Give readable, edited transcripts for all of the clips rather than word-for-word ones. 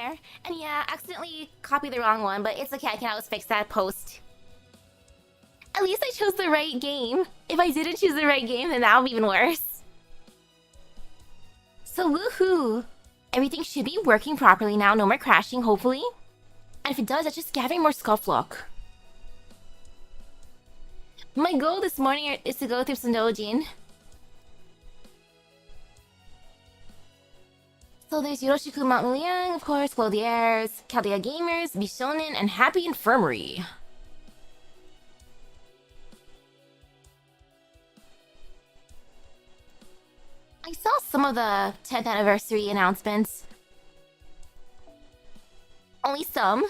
there. And yeah, accidentally copied the wrong one, but it's okay, I can always fix that post. At least I chose the right game. If I didn't choose the right game, then that would be even worse. So woohoo! Everything should be working properly now, no more crashing, hopefully. And if it does, that's just gathering more scufflock. My goal this morning is to go through some dojin. So there's Yoroshiku Mount Muliang, of course, Clothiers, Caldea Gamers, Bishonen, and Happy Infirmary. I saw some of the 10th anniversary announcements. Only some.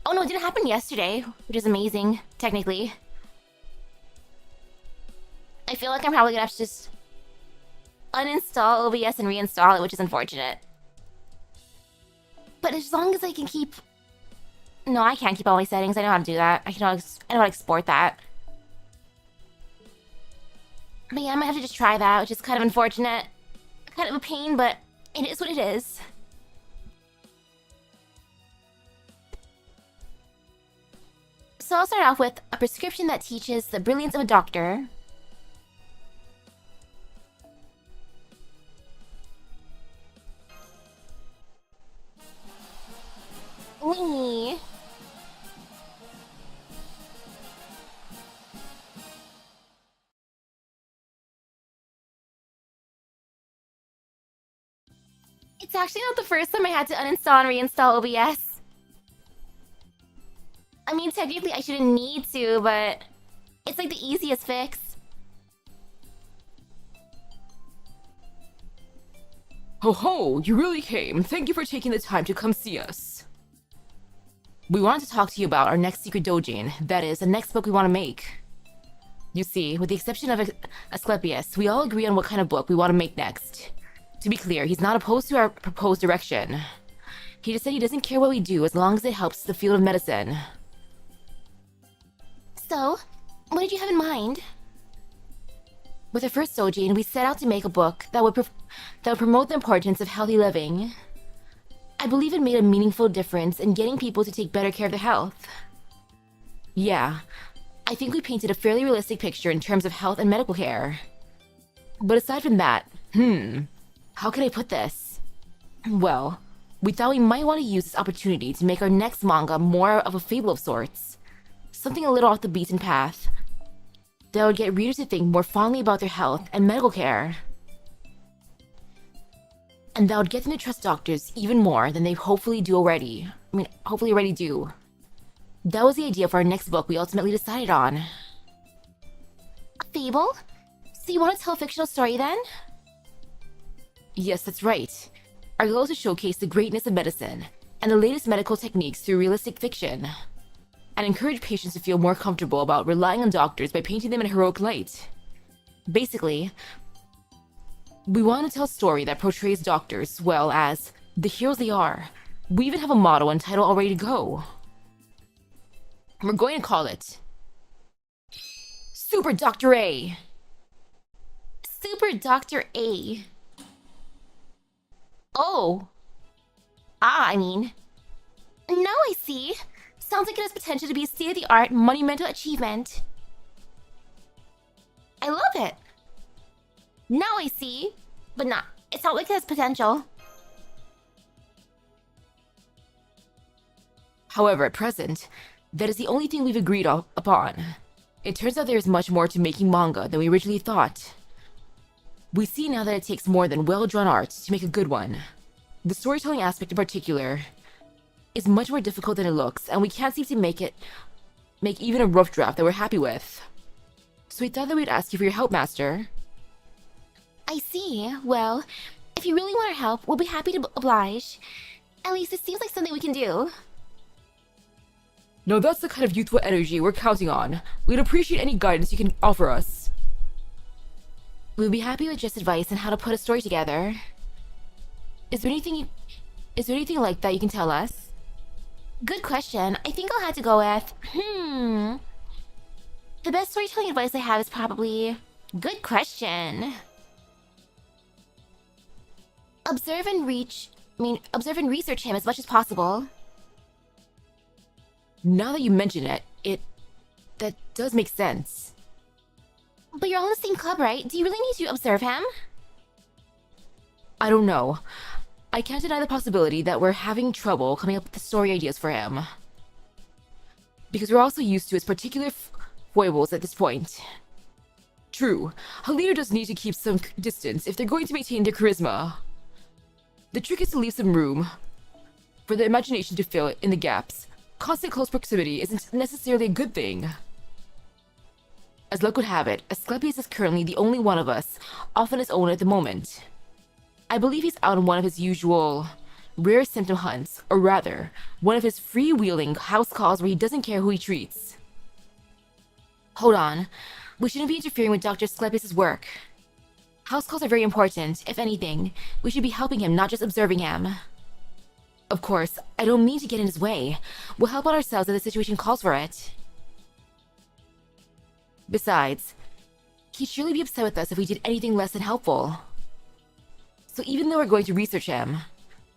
Oh no, it didn't happen yesterday, which is amazing, technically. I feel like I'm probably gonna have to just uninstall OBS and reinstall it, which is unfortunate. But as long as I can keep... No, I can't keep all my settings. I know how to do that. I know how to export that. But yeah, I might have to just try that, which is kind of unfortunate. Kind of a pain, but it is what it is. So I'll start off with a prescription that teaches the brilliance of a doctor. Wee. It's actually not the first time I had to uninstall and reinstall OBS. I mean, technically I shouldn't need to, but it's like the easiest fix. Ho ho, you really came. Thank you for taking the time to come see us. We wanted to talk to you about our next secret dojin, that is, the next book we want to make. You see, with the exception of Asclepius, we all agree on what kind of book we want to make next. To be clear, he's not opposed to our proposed direction. He just said he doesn't care what we do as long as it helps the field of medicine. So, what did you have in mind? With our first dojin, we set out to make a book that would promote the importance of healthy living. I believe it made a meaningful difference in getting people to take better care of their health. Yeah, I think we painted a fairly realistic picture in terms of health and medical care. But aside from that, how can I put this? Well, we thought we might want to use this opportunity to make our next manga more of a fable of sorts. Something a little off the beaten path that would get readers to think more fondly about their health and medical care. And that would get them to trust doctors even more than they hopefully do already. Hopefully already do. That was the idea for our next book we ultimately decided on. A fable? So you want to tell a fictional story then? Yes, that's right. Our goal is to showcase the greatness of medicine and the latest medical techniques through realistic fiction, and encourage patients to feel more comfortable about relying on doctors by painting them in a heroic light. Basically, we want to tell a story that portrays doctors well as the heroes they are. We even have a motto and title all ready to go. We're going to call it Super Dr. A. Super Dr. A. Oh. I mean. Now I see. Sounds like it has potential to be a state-of-the-art monumental achievement. I love it. Now I see. But not. It's not like it has potential. However, at present, that is the only thing we've agreed upon. It turns out there is much more to making manga than we originally thought. We see now that it takes more than well-drawn art to make a good one. The storytelling aspect in particular is much more difficult than it looks, and we can't seem to make even a rough draft that we're happy with. So we thought that we'd ask you for your help, Master. I see. Well, if you really want our help, we'll be happy to oblige. At least it seems like something we can do. Now that's the kind of youthful energy we're counting on. We'd appreciate any guidance you can offer us. We'll be happy with just advice on how to put a story together. Is there anything like that you can tell us? Good question. I think I'll have to go with... The best storytelling advice I have is probably... Good question. Observe and research him as much as possible. Now that you mention it, that does make sense. But you're all in the same club, right? Do you really need to observe him? I don't know. I can't deny the possibility that we're having trouble coming up with the story ideas for him. Because we're also used to his particular foibles at this point. True, a leader does need to keep some distance if they're going to maintain their charisma. The trick is to leave some room for the imagination to fill in the gaps. Constant close proximity isn't necessarily a good thing. As luck would have it, Asclepius is currently the only one of us off on his own at the moment. I believe he's out on one of his usual rare symptom hunts, or rather, one of his freewheeling house calls where he doesn't care who he treats. Hold on, we shouldn't be interfering with Dr. Asclepius' work. House calls are very important. If anything, we should be helping him, not just observing him. Of course, I don't mean to get in his way. We'll help out ourselves if the situation calls for it. Besides, he'd surely be upset with us if we did anything less than helpful. So even though we're going to research him,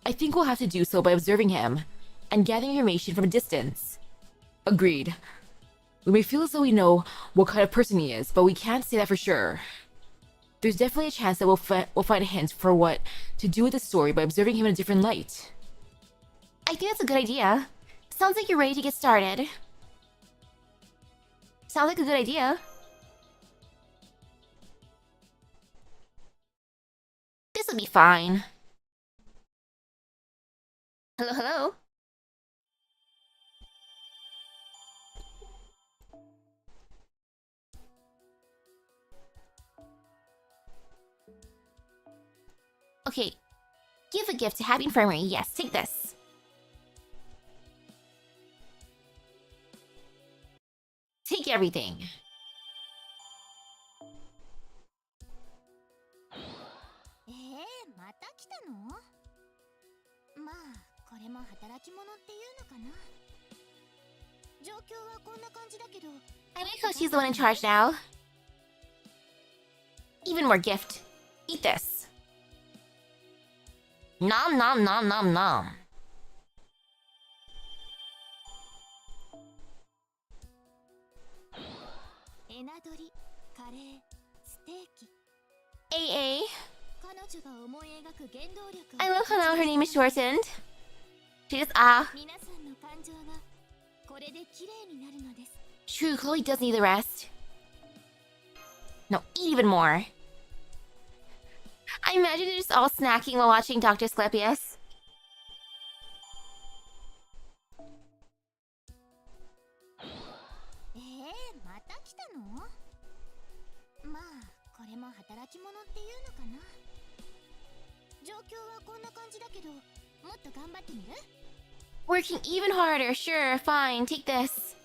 I think we'll have to do so by observing him and gathering information from a distance. Agreed. We may feel as though we know what kind of person he is, but we can't say that for sure. There's definitely a chance that we'll find a hint for what to do with the story by observing him in a different light. I think that's a good idea. Sounds like you're ready to get started. Sounds like a good idea. This'll be fine. Hello, hello? Okay. Give a gift to Happy Infirmary. Yes, take this. Take everything. I like how she's the one in charge now. Even more gift. Eat this. Nom nom nom nom nom. AA. I love how now her name is shortened. She just True, Chloe does need the rest. No, eat even more. I imagine they're just all snacking while watching Dr. Asclepius. Working even harder, sure, fine, take this.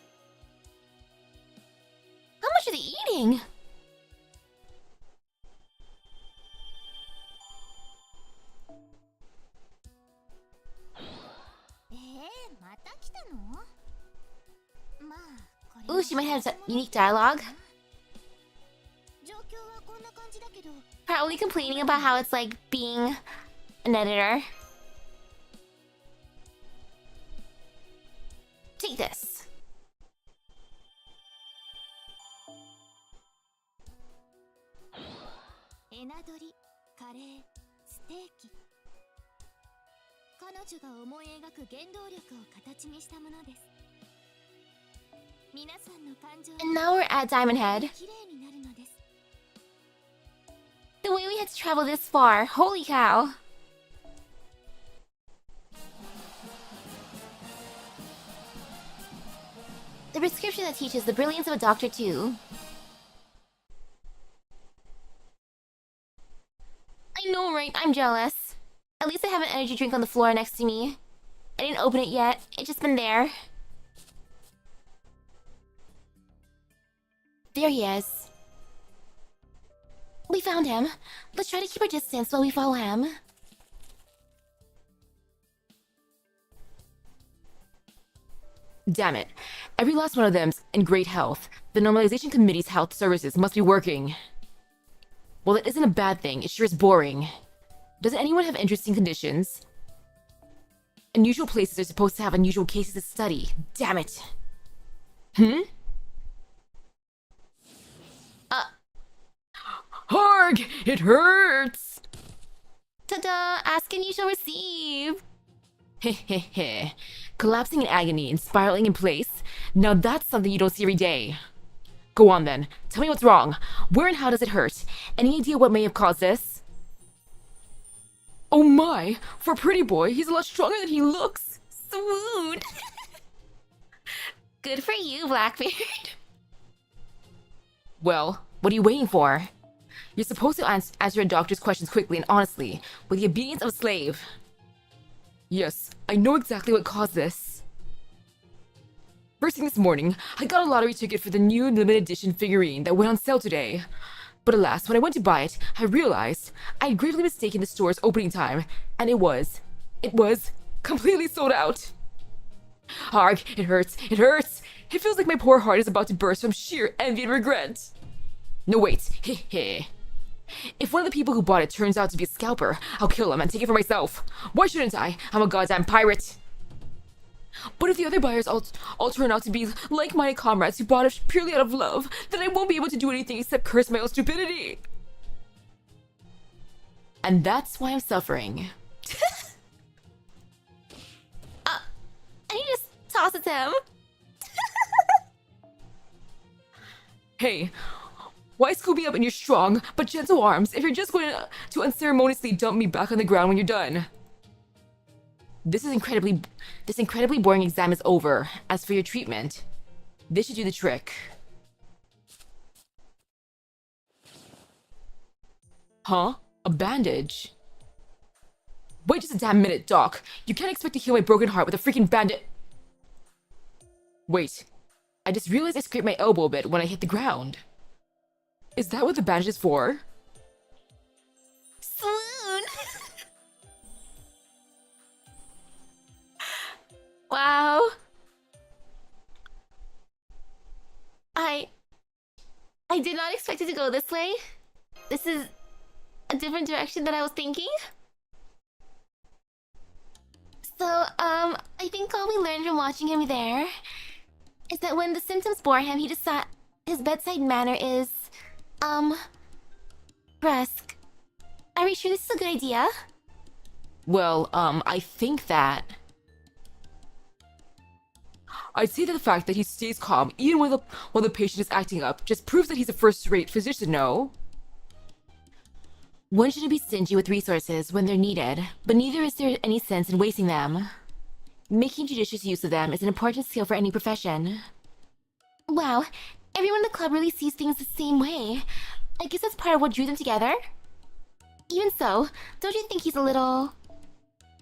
How much are they eating? Ooh, she might have unique dialogue. Probably complaining about how it's like being an editor. Take this. And now we're at Diamond Head. The way we had to travel this far, holy cow. The prescription that teaches the brilliance of a doctor too. I know, right? I'm jealous. At least I have an energy drink on the floor next to me. I didn't open it yet. It's just been there. There he is. We found him. Let's try to keep our distance while we follow him. Damn it. Every last one of them's in great health. The Normalization Committee's health services must be working. Well, that isn't a bad thing. It sure is boring. Doesn't anyone have interesting conditions? Unusual places are supposed to have unusual cases to study. Damn it. Harg! It hurts! Ta-da! Ask and you shall receive. Hehehe. Collapsing in agony and spiraling in place. Now that's something you don't see every day. Go on then. Tell me what's wrong. Where and how does it hurt? Any idea what may have caused this? Oh my! For a pretty boy, he's a lot stronger than he looks. Swoon. Good for you, Blackbeard. Well, what are you waiting for? You're supposed to answer a doctor's questions quickly and honestly, with the obedience of a slave. Yes, I know exactly what caused this. First thing this morning, I got a lottery ticket for the new limited edition figurine that went on sale today. But alas, when I went to buy it, I realized I had gravely mistaken the store's opening time, and it was completely sold out. Hark, it hurts, it hurts! It feels like my poor heart is about to burst from sheer envy and regret. No wait, heh. If one of the people who bought it turns out to be a scalper, I'll kill him and take it for myself. Why shouldn't I? I'm a goddamn pirate. But if the other buyers all turn out to be like-minded comrades who bought it purely out of love, then I won't be able to do anything except curse my own stupidity. And that's why I'm suffering. And you just toss it to him. Hey, why scoop me up in your strong but gentle arms if you're just going to unceremoniously dump me back on the ground when you're done? This incredibly boring exam is over. As for your treatment, this should do the trick. Huh? A bandage? Wait just a damn minute, Doc. You can't expect to heal my broken heart with a freaking bandage. Wait, I just realized I scraped my elbow a bit when I hit the ground. Is that what the bandage is for? Swoon. Wow. I did not expect it to go this way. This is a different direction than I was thinking. So, I think all we learned from watching him there is that when the symptoms bore him, he just thought his bedside manner is, brusque. Are we sure this is a good idea? Well, I think that... I'd say that the fact that he stays calm even while the patient is acting up just proves that he's a first-rate physician, no? One shouldn't be stingy with resources when they're needed, but neither is there any sense in wasting them. Making judicious use of them is an important skill for any profession. Wow, everyone in the club really sees things the same way. I guess that's part of what drew them together. Even so, don't you think he's a little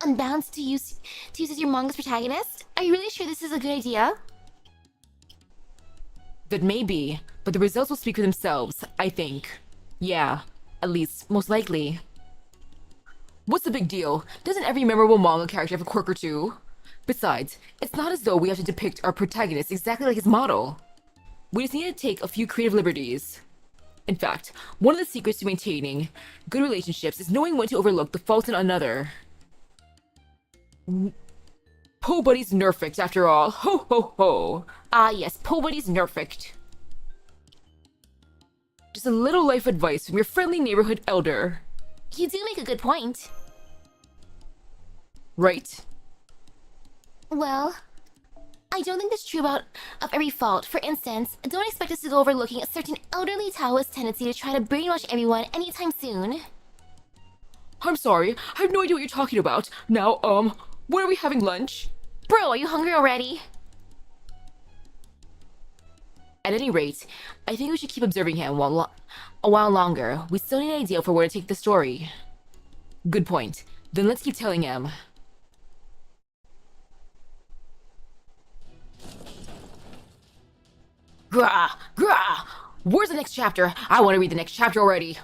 unbalanced to use as your manga's protagonist? Are you really sure this is a good idea? That may be, but the results will speak for themselves, I think. Yeah, at least, most likely. What's the big deal? Doesn't every memorable manga character have a quirk or two? Besides, it's not as though we have to depict our protagonist exactly like his model. We just need to take a few creative liberties. In fact, one of the secrets to maintaining good relationships is knowing when to overlook the faults in another. Po Buddy's nerfect, after all. Ho ho ho! Ah yes, Po Buddy's nerfect. Just a little life advice from your friendly neighborhood elder. You do make a good point. Right? Well, I don't think that's true of every fault. For instance, don't expect us to go overlooking a certain elderly Taoist tendency to try to brainwash everyone anytime soon. I'm sorry, I have no idea what you're talking about. Now, when are we having lunch? Bro, are you hungry already? At any rate, I think we should keep observing him a while longer. We still need an idea for where to take the story. Good point. Then let's keep telling him. Grah! Grah! Where's the next chapter? I want to read the next chapter already.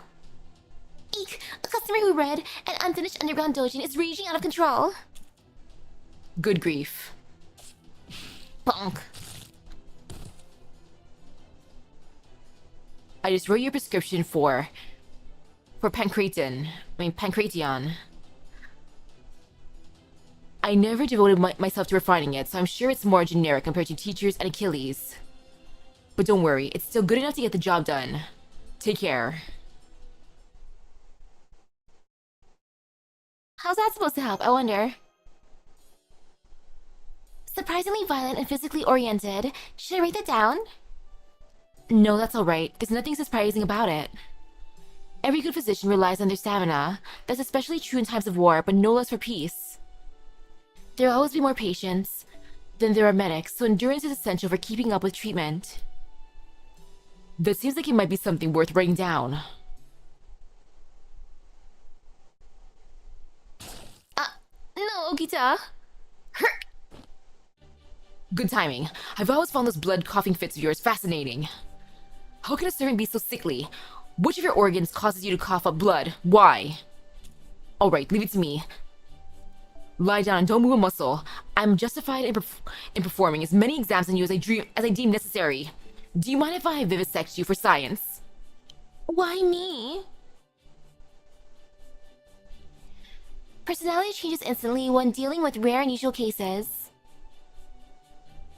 Eek! A customer who read an unfinished underground doujin is raging out of control. Good grief. Bonk. I just wrote your prescription for For pancration. I never devoted myself to refining it, so I'm sure it's more generic compared to teachers and Achilles. But don't worry, it's still good enough to get the job done. Take care. How's that supposed to help, I wonder? Surprisingly violent and physically oriented. Should I write that down? No, that's alright. There's nothing surprising about it. Every good physician relies on their stamina. That's especially true in times of war, but no less for peace. There'll always be more patients than there are medics, so endurance is essential for keeping up with treatment. That seems like it might be something worth writing down. No, Okita. Good timing. I've always found those blood-coughing fits of yours fascinating. How can a servant be so sickly? Which of your organs causes you to cough up blood? Why? Alright, leave it to me. Lie down and don't move a muscle. I'm justified in performing as many exams on you as I deem necessary. Do you mind if I vivisect you for science? Why me? Personality changes instantly when dealing with rare and unusual cases.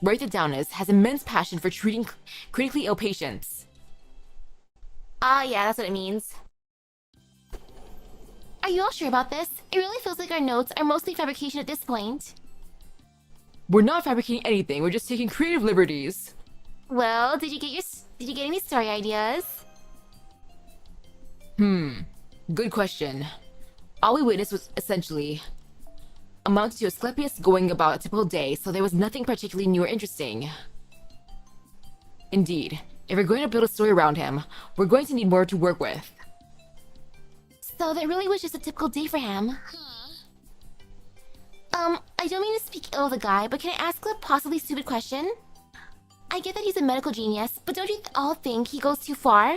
Write it down as has immense passion for treating critically ill patients. Ah, yeah, that's what it means. Are you all sure about this? It really feels like our notes are mostly fabrication at this point. We're not fabricating anything, we're just taking creative liberties. Well, did you get any story ideas? Good question. All we witnessed was essentially amounted to Asclepius going about a typical day, so there was nothing particularly new or interesting. Indeed, if we're going to build a story around him, we're going to need more to work with. So that really was just a typical day for him. I don't mean to speak ill of the guy, but can I ask a possibly stupid question? I get that he's a medical genius, but don't you all think he goes too far?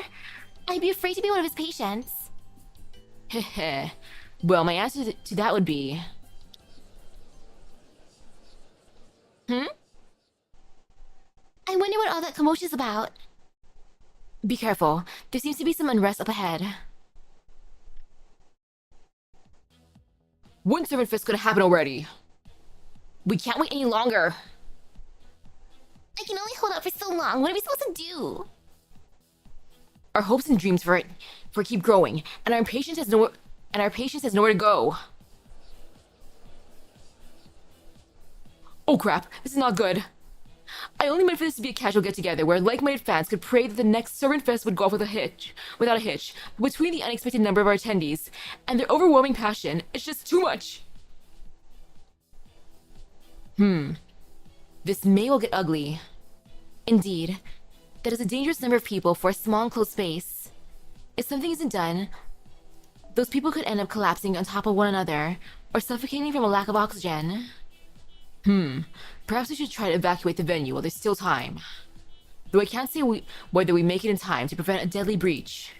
I'd be afraid to be one of his patients. Heh. Well, my answer to that would be... I wonder what all that commotion is about. Be careful. There seems to be some unrest up ahead. One servant fist could have happened already. We can't wait any longer. I can only hold out for so long. What are we supposed to do? Our hopes and dreams for it keep growing, and our impatience has nowhere to go. Oh crap, this is not good. I only meant for this to be a casual get-together where like-minded fans could pray that the next Servant Fest would go off without a hitch. But between the unexpected number of our attendees and their overwhelming passion, it's just too much. This may well get ugly. Indeed, that is a dangerous number of people for a small enclosed space. If something isn't done, those people could end up collapsing on top of one another or suffocating from a lack of oxygen. Perhaps we should try to evacuate the venue while there's still time. Though I can't say whether we make it in time to prevent a deadly breach.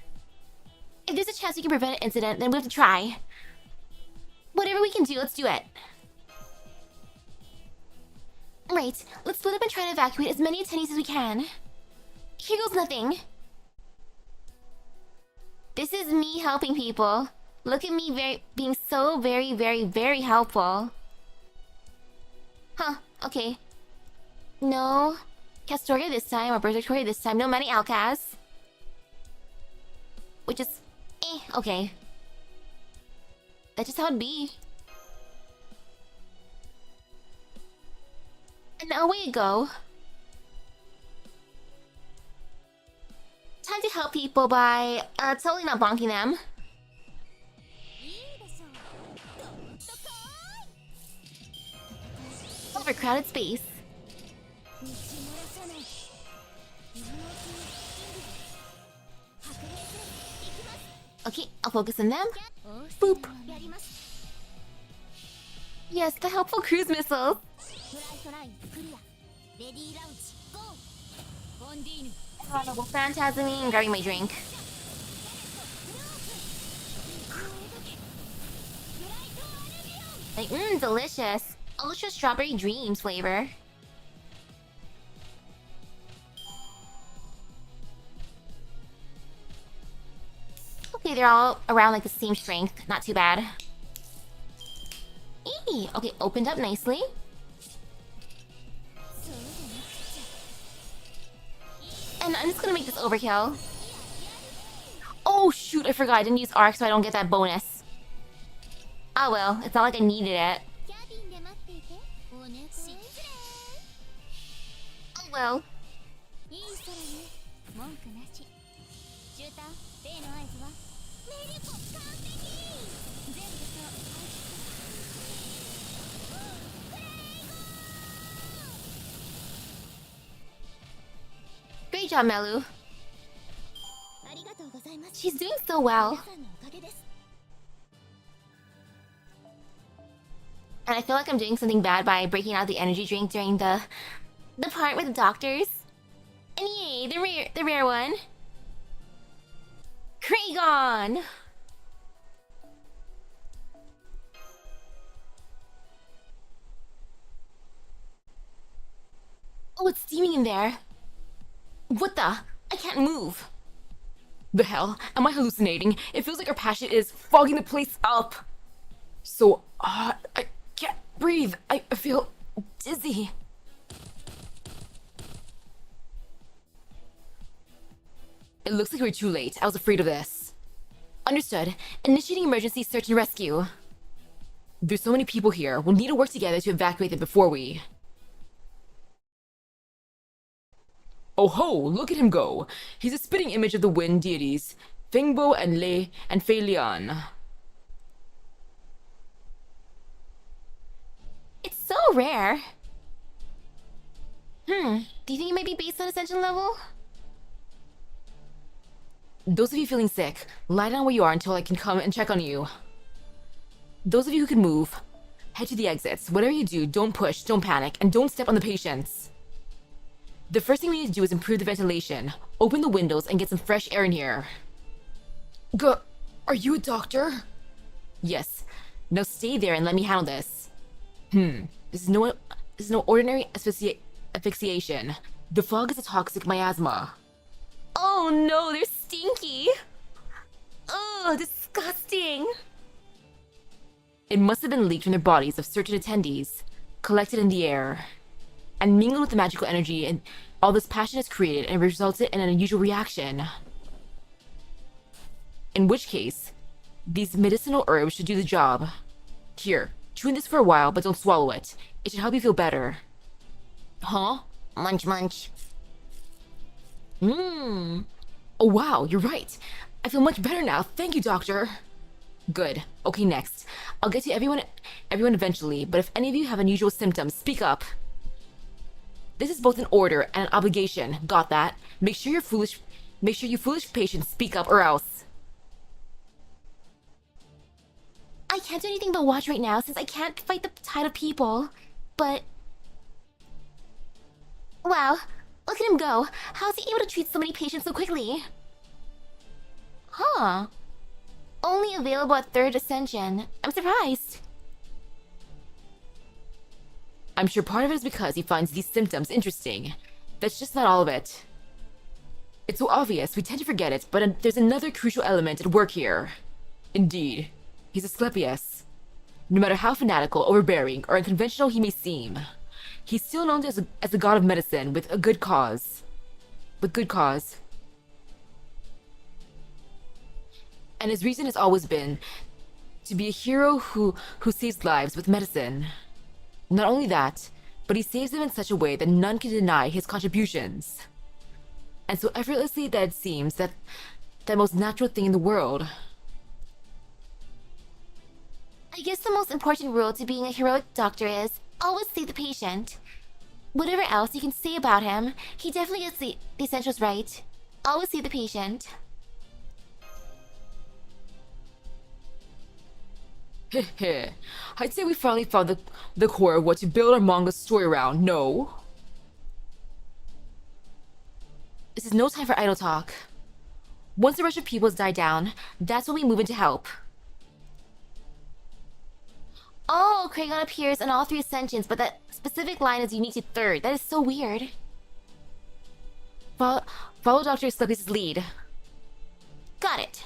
If there's a chance we can prevent an incident, then we have to try. Whatever we can do, let's do it. Right, let's split up and try to evacuate as many attendees as we can. Here goes nothing. This is me helping people. Look at me being so very helpful. Huh, okay. No Castoria this time, or Bersertoria this time. No Manny Alcaz. Which is... okay. That's just how it'd be. And now away you go. Time to help people by, totally not bonking them. Overcrowded space. Okay, I'll focus on them. Boop. Yes, the helpful cruise missiles. Phantasming and grabbing my drink. Like, delicious. Ultra strawberry dreams flavor. Okay, they're all around like the same strength. Not too bad. Eee, okay, opened up nicely. And I'm just gonna make this overkill. Oh shoot, I forgot. I didn't use arc so I don't get that bonus. Oh well, it's not like I needed it. Oh well. Great job, Melu. She's doing so well. And I feel like I'm doing something bad by breaking out the energy drink during the part with the doctors. And yay, the rare one. Kragon! Oh, it's steaming in there. What the? I can't move. The hell? Am I hallucinating? It feels like our passion is fogging the place up. So hot. I can't breathe. I feel dizzy. It looks like we're too late. I was afraid of this. Understood. Initiating emergency search and rescue. There's so many people here. We'll need to work together to evacuate them before we... Oh ho! Look at him go! He's a spitting image of the wind deities, Fengbo and Lei and Fei Lian. It's so rare. Do you think it might be based on ascension level? Those of you feeling sick, lie down where you are until I can come and check on you. Those of you who can move, head to the exits. Whatever you do, don't push, don't panic, and don't step on the patients. The first thing we need to do is improve the ventilation. Open the windows and get some fresh air in here. Are you a doctor? Yes. Now stay there and let me handle this. This is no ordinary asphyxiation. The fog is a toxic miasma. Oh no, they're stinky. Oh, disgusting. It must have been leaked from their bodies of certain attendees, collected in the air, and mingled with the magical energy, and all this passion is created and resulted in an unusual reaction. In which case, these medicinal herbs should do the job. Here, chew on this for a while, but don't swallow it. It should help you feel better. Huh? Munch munch. Oh wow, you're right. I feel much better now. Thank you, doctor. Good. Okay, next. I'll get to everyone eventually, but if any of you have unusual symptoms, speak up. This is both an order and an obligation. Got that? Make sure you foolish patients speak up or else. I can't do anything but watch right now since I can't fight the tide of people. But... wow, look at him go. How's he able to treat so many patients so quickly? Huh. Only available at 3rd Ascension. I'm surprised. I'm sure part of it is because he finds these symptoms interesting. That's just not all of it. It's so obvious, we tend to forget it, but there's another crucial element at work here. Indeed, he's Asclepius. No matter how fanatical, overbearing, or unconventional he may seem, he's still known as the god of medicine with a good cause. And his reason has always been to be a hero who saves lives with medicine. Not only that, but he saves them in such a way that none can deny his contributions. And so effortlessly that it seems that most natural thing in the world. I guess the most important rule to being a heroic doctor is always see the patient. Whatever else you can say about him, he definitely gets the essentials right. Always see the patient. Heh. I'd say we finally found the core of what to build our manga story around, no? This is no time for idle talk. Once the rush of people has died down, that's when we move in to help. Oh, Kragon appears on all 3 Ascensions, but that specific line is unique to 3rd. That is so weird. Follow Dr. Asclepius' lead. Got it.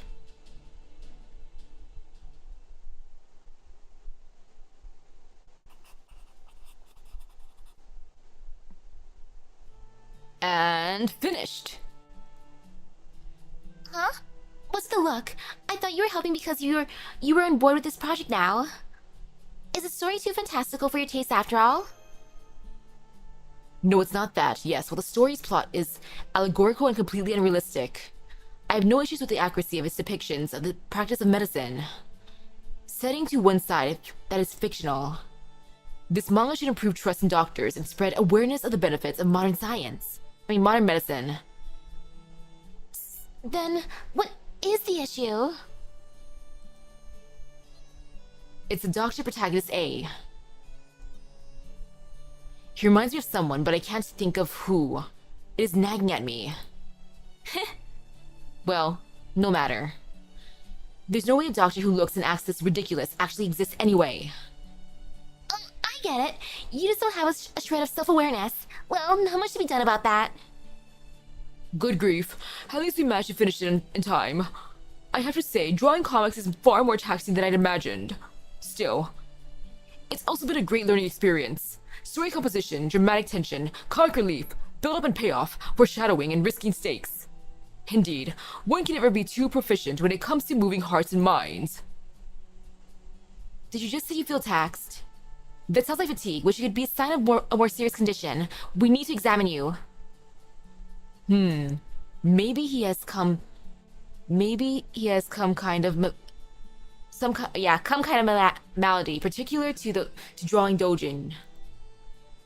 And finished. Huh? What's the look? I thought you were helping because you were on board with this project now. Is the story too fantastical for your taste after all? No, it's not that. Yes, well, the story's plot is allegorical and completely unrealistic. I have no issues with the accuracy of its depictions of the practice of medicine. Setting to one side that is fictional. This manga should improve trust in doctors and spread awareness of the benefits of modern science. Modern medicine. Then, what is the issue? It's the doctor protagonist A. He reminds me of someone, but I can't think of who. It is nagging at me. Well, no matter. There's no way a doctor who looks and acts this ridiculous actually exists anyway. I get it. You just don't have a shred of self-awareness. Well, not much to be done about that. Good grief. At least we managed to finish it in time. I have to say, drawing comics is far more taxing than I'd imagined. Still, it's also been a great learning experience. Story composition, dramatic tension, comic relief, build-up and payoff, foreshadowing, and risking stakes. Indeed, one can never be too proficient when it comes to moving hearts and minds. Did you just say you feel taxed? That sounds like fatigue, which could be a sign of a more serious condition. We need to examine you. Maybe he has come kind of some kind of malady, particular to drawing dojin.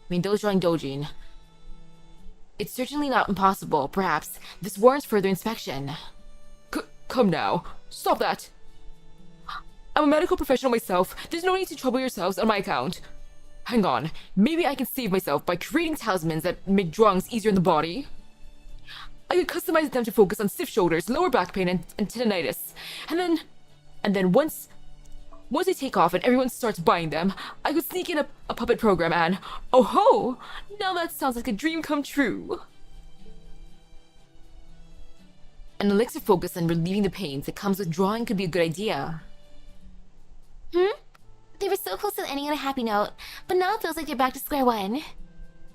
Those drawing dojin. It's certainly not impossible. Perhaps this warrants further inspection. Come now, stop that. I'm a medical professional myself. There's no need to trouble yourselves on my account. Hang on, maybe I can save myself by creating talismans that make drawings easier in the body. I could customize them to focus on stiff shoulders, lower back pain, and tendinitis. And then once they take off and everyone starts buying them, I could sneak in a puppet program and, oh ho! Now that sounds like a dream come true. An elixir focus on relieving the pains that comes with drawing could be a good idea. They were so close to ending on a happy note, but now it feels like they're back to square one.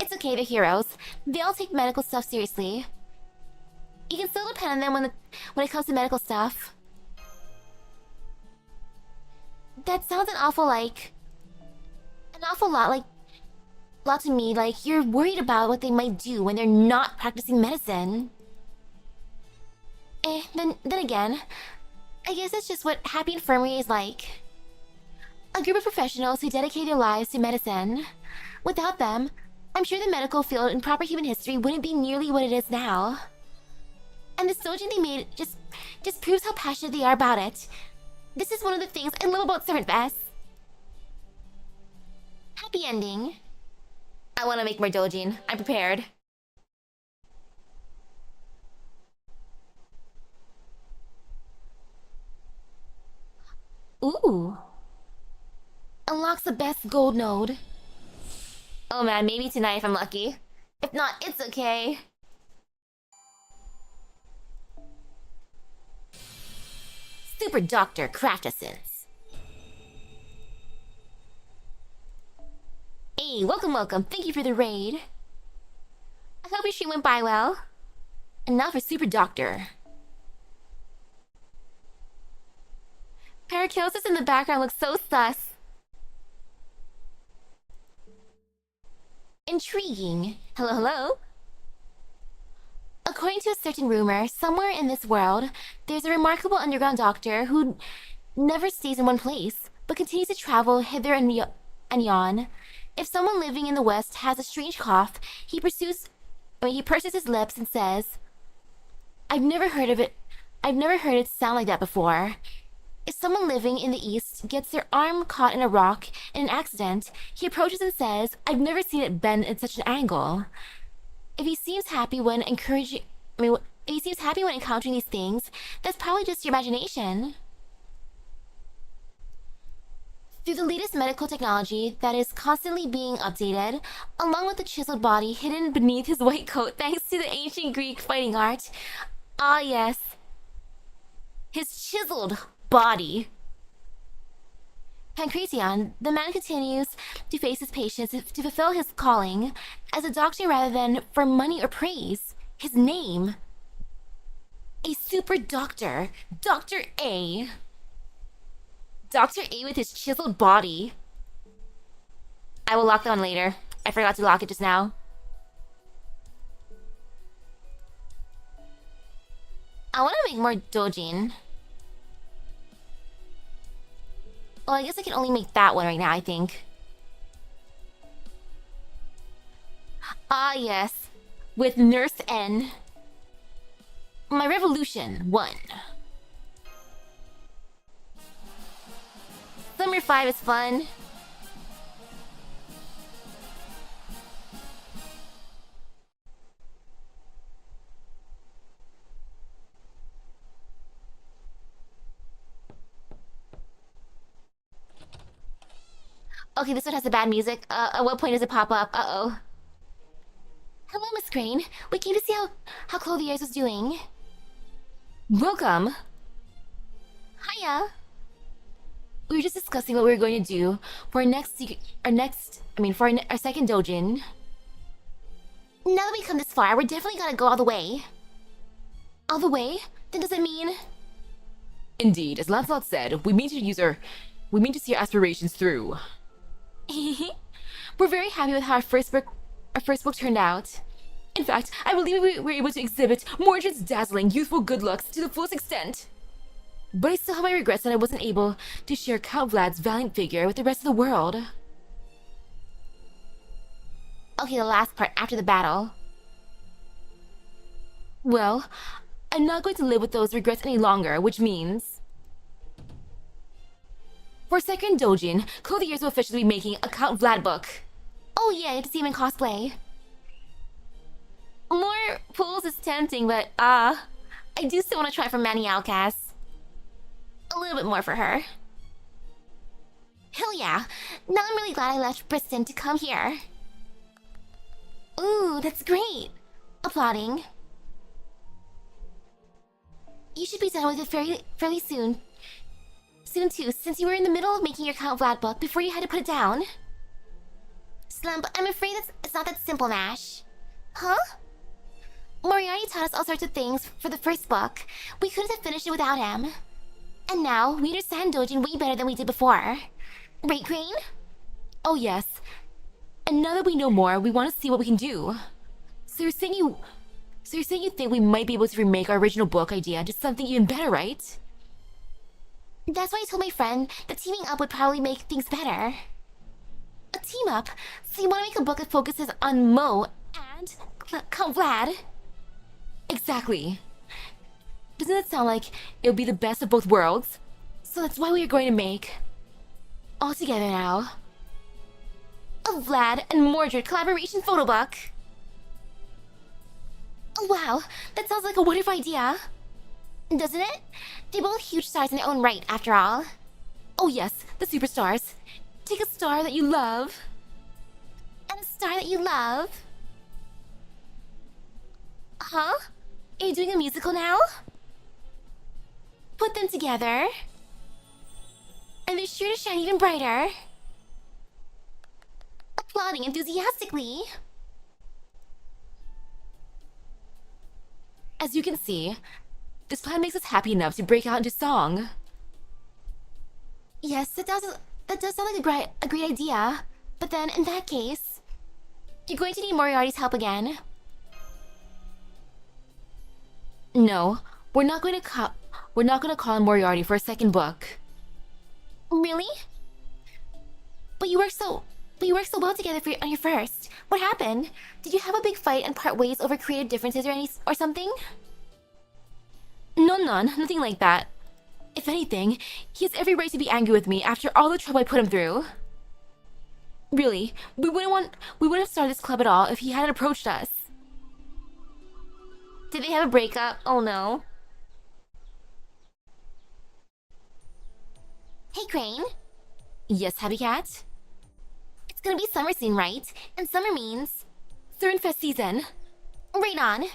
It's okay, they're heroes. They all take medical stuff seriously. You can still depend on them when it comes to medical stuff. That sounds an awful lot to me, like you're worried about what they might do when they're not practicing medicine. Then again, I guess that's just what happy infirmary is like. A group of professionals who dedicate their lives to medicine. Without them, I'm sure the medical field in proper human history wouldn't be nearly what it is now. And the sojin they made just proves how passionate they are about it. This is one of the things I love about Servant Fest. Happy ending. I want to make more dojin. I'm prepared. Ooh. Unlocks the best gold node. Oh man, maybe tonight if I'm lucky. If not, it's okay. Super Doctor Craft Essence. Hey, welcome. Thank you for the raid. I hope your stream went by well. And now for Super Doctor. Paracelsus in the background looks so sus. Intriguing. Hello? According to a certain rumor, somewhere in this world, there's a remarkable underground doctor who never stays in one place, but continues to travel hither and yon. If someone living in the West has a strange cough, he purses his lips and says, I've never heard it sound like that before. If someone living in the East gets their arm caught in a rock in an accident, he approaches and says, I've never seen it bend at such an angle. If he seems happy when encountering these things, that's probably just your imagination. Through the latest medical technology that is constantly being updated, along with the chiseled body hidden beneath his white coat thanks to the ancient Greek fighting art. Ah yes. His chiseled body. Pancration, the man continues to face his patients to fulfill his calling as a doctor rather than for money or praise. His name. A super doctor. Dr. A. Dr. A with his chiseled body. I will lock that one later. I forgot to lock it just now. I want to make more dojin. Well, I guess I can only make that one right now, I think. Ah, yes. With Nurse N. My revolution 1. Summer 5 is fun. Okay, this one has the bad music. At what point does it pop up? Uh-oh. Hello, Miss Crane. We came to see how Clothiers was doing. Welcome. Hiya. We were just discussing what we were going to do for our second dojin. Now that we come this far, we're definitely gotta go all the way. All the way? Then does it mean... Indeed, as Lancelot said, we mean to see our aspirations through. We're very happy with how our first book turned out. In fact, I believe we were able to exhibit Mordred's dazzling, youthful good looks to the fullest extent. But I still have my regrets that I wasn't able to share Count Vlad's valiant figure with the rest of the world. Okay, the last part, after the battle. Well, I'm not going to live with those regrets any longer, which means... For second dojin, Clothiers will officially be making a Count Vlad book. Oh yeah, I get to see him in cosplay. More pools is tempting, but I do still want to try for Manny Outcast. A little bit more for her. Hell yeah! Now I'm really glad I left Bristol to come here. Ooh, that's great! Applauding. You should be done with it fairly soon. Soon too, since you were in the middle of making your Count Vlad book before you had to put it down. Slump, I'm afraid it's not that simple, Nash. Huh? Moriarty taught us all sorts of things for the first book. We couldn't have finished it without him. And now, we understand dojin way better than we did before. Right, Crane? Oh yes. And now that we know more, we want to see what we can do. So you're saying you think we might be able to remake our original book idea into something even better, right? That's why I told my friend that teaming up would probably make things better. A team up? So you want to make a book that focuses on Mo and Count Vlad? Exactly. Doesn't it sound like it would be the best of both worlds? So that's why we are going to make... all together now. A Vlad and Mordred collaboration photo book. Oh, wow, that sounds like a wonderful idea. Doesn't it? They're both huge stars in their own right, after all. Oh yes, the superstars. Take a star that you love. And a star that you love. Huh? Are you doing a musical now? Put them together. And they're sure to shine even brighter. Applauding enthusiastically. As you can see, this plan makes us happy enough to break out into song. Yes, that does sound like a great idea. But then, in that case, you're going to need Moriarty's help again. No, we're not going to call on Moriarty for a second book. Really? But you worked so well together on your first. What happened? Did you have a big fight and part ways over creative differences or something? No, nothing like that. If anything, he has every right to be angry with me after all the trouble I put him through. Really, we wouldn't have started this club at all if he hadn't approached us. Did they have a breakup? Oh no. Hey, Crane. Yes, Happy Cat? It's gonna be summer soon, right? And summer means... Thurnfest season. Right on.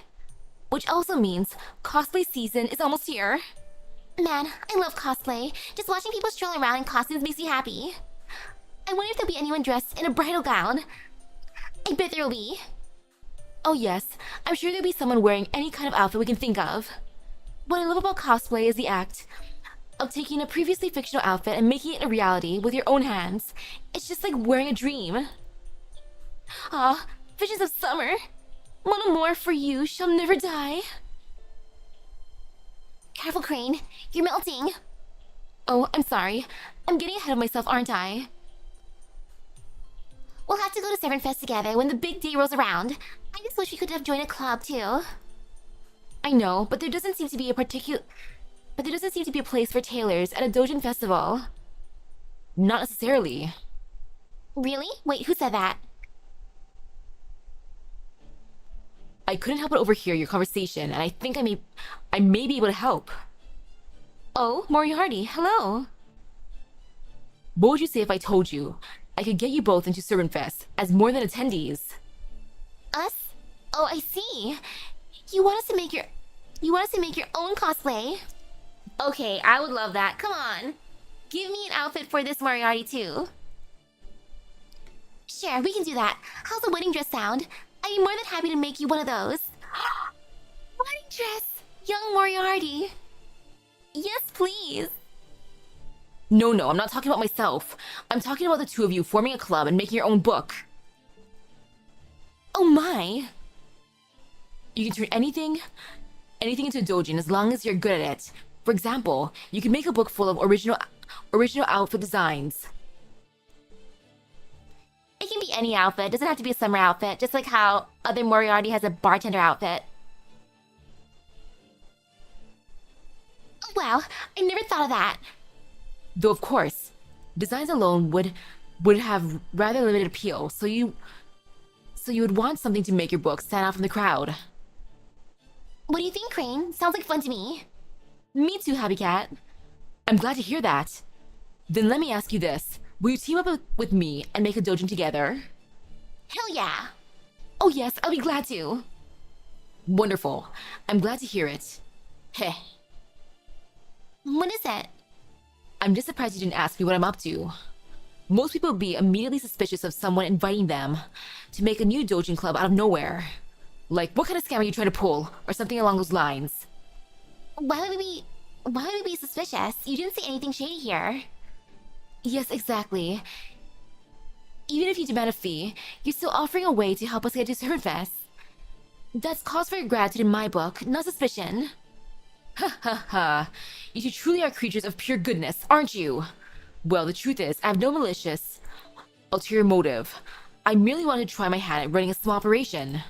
Which also means cosplay season is almost here. Man, I love cosplay. Just watching people stroll around in costumes makes me happy. I wonder if there'll be anyone dressed in a bridal gown. I bet there'll be. Oh yes, I'm sure there'll be someone wearing any kind of outfit we can think of. What I love about cosplay is the act of taking a previously fictional outfit and making it a reality with your own hands. It's just like wearing a dream. Ah, visions of summer. One more for you shall never die. Careful, Crane. You're melting. Oh, I'm sorry. I'm getting ahead of myself, aren't I? We'll have to go to Servant Fest together when the big day rolls around. I just wish we could have joined a club, too. I know, but there doesn't seem to be a place for tailors at a Dojin festival. Not necessarily. Really? Wait, who said that? I couldn't help but overhear your conversation, and I think I may be able to help. Oh, Moriarty, hello. What would you say if I told you I could get you both into Servant Fest as more than attendees? Us? Oh, I see. You want us to make your own cosplay? Okay, I would love that. Come on. Give me an outfit for this Moriarty too. Sure, we can do that. How's a wedding dress sound? I'd be more than happy to make you one of those. Wedding dress! Young Moriarty. Yes, please. No, I'm not talking about myself. I'm talking about the two of you forming a club and making your own book. Oh my! You can turn anything into a doujin as long as you're good at it. For example, you can make a book full of original outfit designs. It can be any outfit. It doesn't have to be a summer outfit, just like how other Moriarty has a bartender outfit. Oh wow, I never thought of that. Though of course, designs alone would have rather limited appeal, so you would want something to make your book stand out from the crowd. What do you think, Crane? Sounds like fun to me. Me too, Happy Cat. I'm glad to hear that. Then let me ask you this. Will you team up with me and make a doujin together? Hell yeah. Oh yes, I'll be glad to. Wonderful. I'm glad to hear it. Heh. What is it? I'm just surprised you didn't ask me what I'm up to. Most people would be immediately suspicious of someone inviting them to make a new doujin club out of nowhere. Like, what kind of scam are you trying to pull? Or something along those lines. Why would we be suspicious? You didn't say anything shady here. Yes, exactly. Even if you demand a fee, you're still offering a way to help us get to Servant Fest. That's cause for gratitude in my book, not suspicion. Ha ha ha. You two truly are creatures of pure goodness, aren't you? Well, the truth is, I have no malicious, ulterior motive. I merely want to try my hand at running a small operation.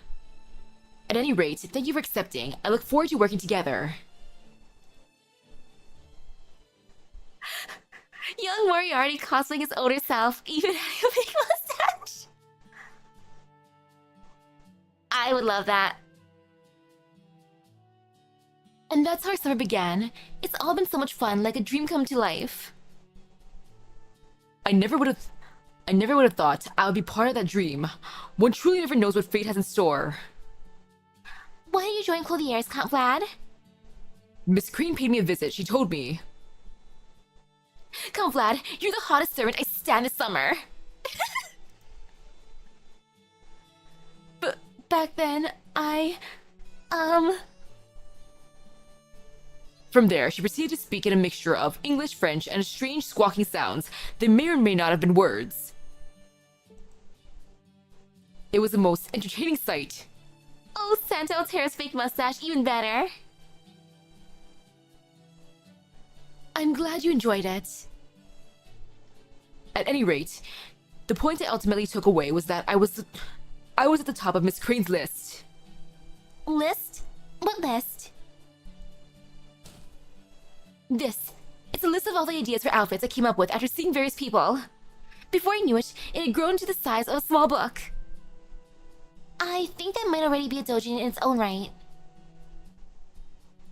At any rate, thank you for accepting. I look forward to working together. Young Moriarty cosplaying his older self, even having a big mustache. I would love that. And that's how our summer began. It's all been so much fun, like a dream come to life. I never would have thought I would be part of that dream. One truly never knows what fate has in store. Why don't you join Clothier's, Count Vlad? Miss Crane paid me a visit, she told me. Count Vlad, you're the hottest servant I stand this summer. But back then, From there, she proceeded to speak in a mixture of English, French, and strange squawking sounds that may or may not have been words. It was the most entertaining sight. Oh, Santa Altera's fake mustache, even better. I'm glad you enjoyed it. At any rate, the point I ultimately took away was that I was at the top of Miss Crane's list. List? What list? This. It's a list of all the ideas for outfits I came up with after seeing various people. Before I knew it, it had grown to the size of a small book. I think that might already be a doujin in its own right.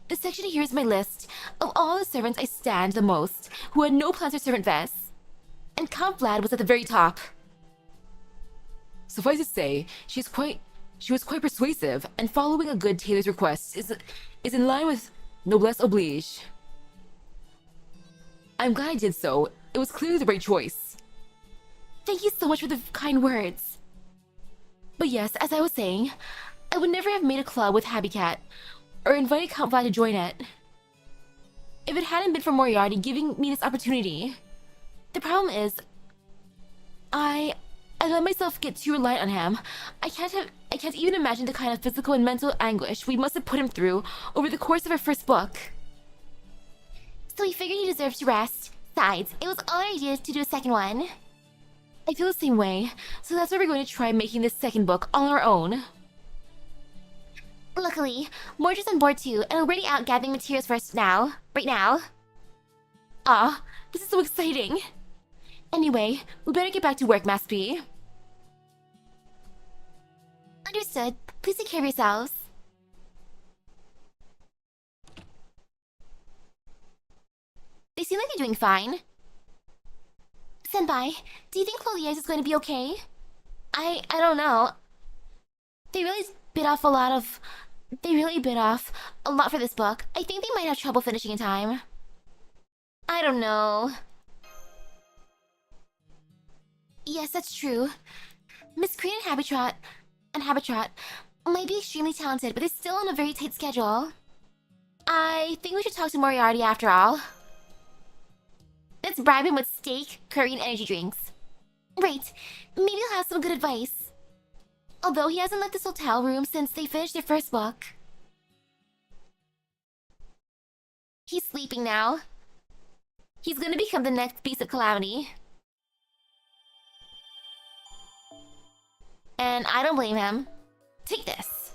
This section here is my list of all the servants I stand the most who had no plans for Servant Fest. And Count Vlad was at the very top. Suffice to say, she was quite persuasive, and following a good tailor's request is in line with noblesse oblige. I'm glad I did so. It was clearly the right choice. Thank you so much for the kind words. But yes, as I was saying, I would never have made a club with Happy Cat, or invited Count Vlad to join it, if it hadn't been for Moriarty giving me this opportunity. The problem is, I let myself get too reliant on him. I can't even imagine the kind of physical and mental anguish we must have put him through over the course of our first book. So we figured he deserved to rest. Besides, it was all our idea to do a second one. I feel the same way, so that's why we're going to try making this second book all on our own. Luckily, Mordred's on board too, and already out gathering materials for us now. Right now. Ah, this is so exciting! Anyway, we better get back to work, Master P. Understood. Please take care of yourselves. They seem like they're doing fine. Senpai, do you think Clothiers is going to be okay? I don't know. They really bit off a lot for this book. I think they might have trouble finishing in time. I don't know. Yes, that's true. Miss Green and Habitrot might be extremely talented, but they're still on a very tight schedule. I think we should talk to Moriarty after all. Let's bribe him with steak, curry, and energy drinks. Right, maybe he'll have some good advice. Although he hasn't left this hotel room since they finished their first book. He's sleeping now. He's gonna become the next Beast of Calamity. And I don't blame him. Take this.